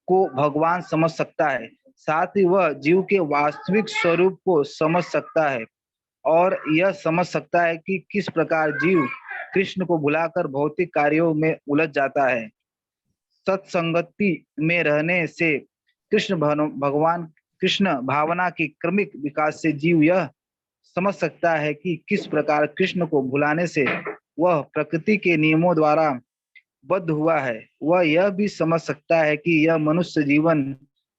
को भगवान समझ सकता है। साथ ही वह जीव के वास्तविक स्वरूप को समझ सकता है और यह समझ सकता है कि किस प्रकार जीव कृष्ण को भुलाकर भौतिक कार्यों में उलझ जाता है। सत्संगति में रहने से कृष्ण भावना की क्रमिक विकास से जीव यह समझ सकता है कि किस प्रकार कृष्ण को भुलाने से वह प्रकृति के नियमों द्वारा बद्ध हुआ है। वह यह भी समझ सकता है कि यह मनुष्य जीवन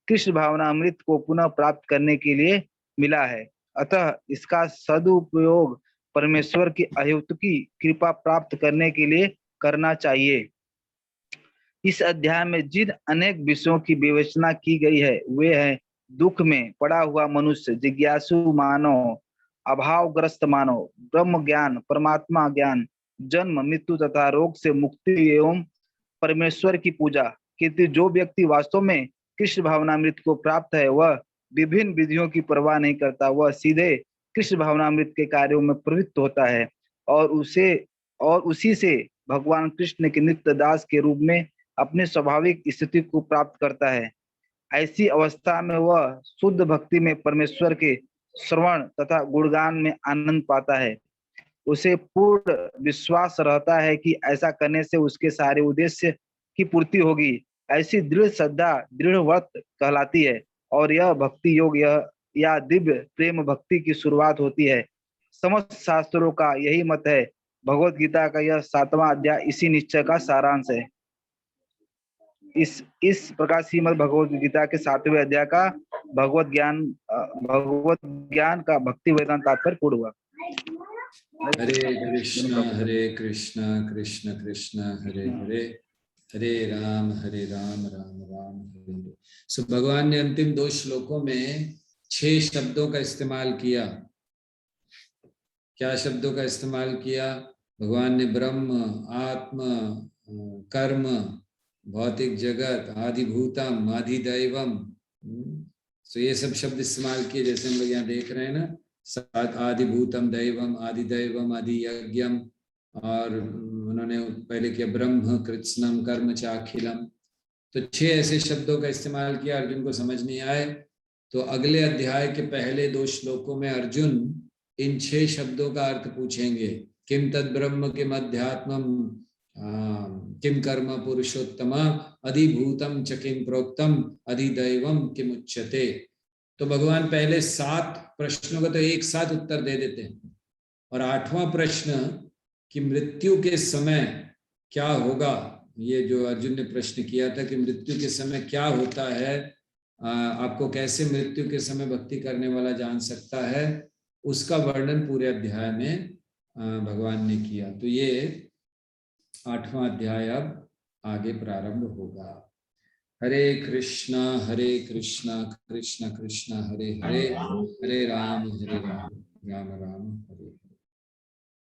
कृष्ण भावना अमृत को पुनः प्राप्त करने के लिए मिला है। अतः इसका सदुपयोग परमेश्वर की अहेतुकी कृपा प्राप्त करने के लिए करना चाहिए। इस अध्याय में जिन अनेक विषयों की विवेचना की गई है वे हैं दुख में पड़ा हुआ मनुष्य, जिज्ञासु मानव, अभावग्रस्त मानव, ब्रह्म ज्ञान, परमात्मा ज्ञान, जन्म मृत्यु तथा रोग से मुक्ति एवं परमेश्वर की पूजा। किंतु जो व्यक्ति वास्तव में कृष्ण भावनामृत को प्राप्त है वह विभिन्न विधियों की परवाह नहीं करता। वह सीधे कृष्ण भावनामृत के कार्यों में प्रवृत्त होता है और उसी से भगवान कृष्ण के नित्य दास के रूप में अपनी स्वाभाविक स्थिति को प्राप्त करता है। ऐसी अवस्था में वह शुद्ध भक्ति में परमेश्वर के श्रवण तथा गुणगान में आनंद पाता है। उसे पूर्ण विश्वास रहता है कि ऐसा करने से उसके सारे उद्देश्य की पूर्ति होगी। ऐसी दृढ़ श्रद्धा दृढ़ व्रत कहलाती है और यह भक्ति योग या दिव्य प्रेम भक्ति की शुरुआत होती है। समस्त शास्त्रों का यही मत है। भगवत गीता का यह 7वां अध्याय इसी निश्चय का सारांश है। इस प्रकार श्रीमद् भगवत गीता के 7वें अध्याय का भगवत ज्ञान का भक्ति वेदांत तात्पर्य पूर्ण हुआ। हरे कृष्ण कृष्ण कृष्ण हरे हरे, हरे राम राम राम हरे हरे। सो भगवान ने अंतिम 2 श्लोकों में 6 शब्दों का इस्तेमाल किया। क्या शब्दों का इस्तेमाल किया? भगवान ने ब्रह्म, आत्म, कर्म, भौतिक जगत, आदिभूतम, आदिदैवम, तो ये सब शब्द इस्तेमाल किए। जैसे हम लोग यहाँ देख रहे हैं ना, आदिभूतम दैवम, आदिदैवम, आदि यज्ञम, और उन्होंने पहले किया ब्रह्म कृत्स्नम कर्म चाखिलम। तो 6 ऐसे शब्दों का इस्तेमाल किया। अर्जुन को समझ नहीं आए तो अगले अध्याय के पहले 2 श्लोकों में अर्जुन इन 6 शब्दों का अर्थ पूछेंगे। किम तद ब्रह्म किम अध्यात्मम किम कर्म पुरुषोत्तम अधिभूतम च किम प्रोक्तम अधिदैवम किम उच्यते। तो भगवान पहले 7 प्रश्नों का तो एक साथ उत्तर दे देते हैं और 8वां प्रश्न कि मृत्यु के समय क्या होगा, ये जो अर्जुन ने प्रश्न किया था कि मृत्यु के समय क्या होता है, आपको कैसे मृत्यु के समय भक्ति करने वाला जान सकता है, उसका वर्णन पूरे अध्याय में भगवान ने किया। तो ये 8वां अध्याय अब आगे प्रारंभ होगा। हरे कृष्णा कृष्ण कृष्ण हरे हरे, हरे राम राम राम हरे हरे।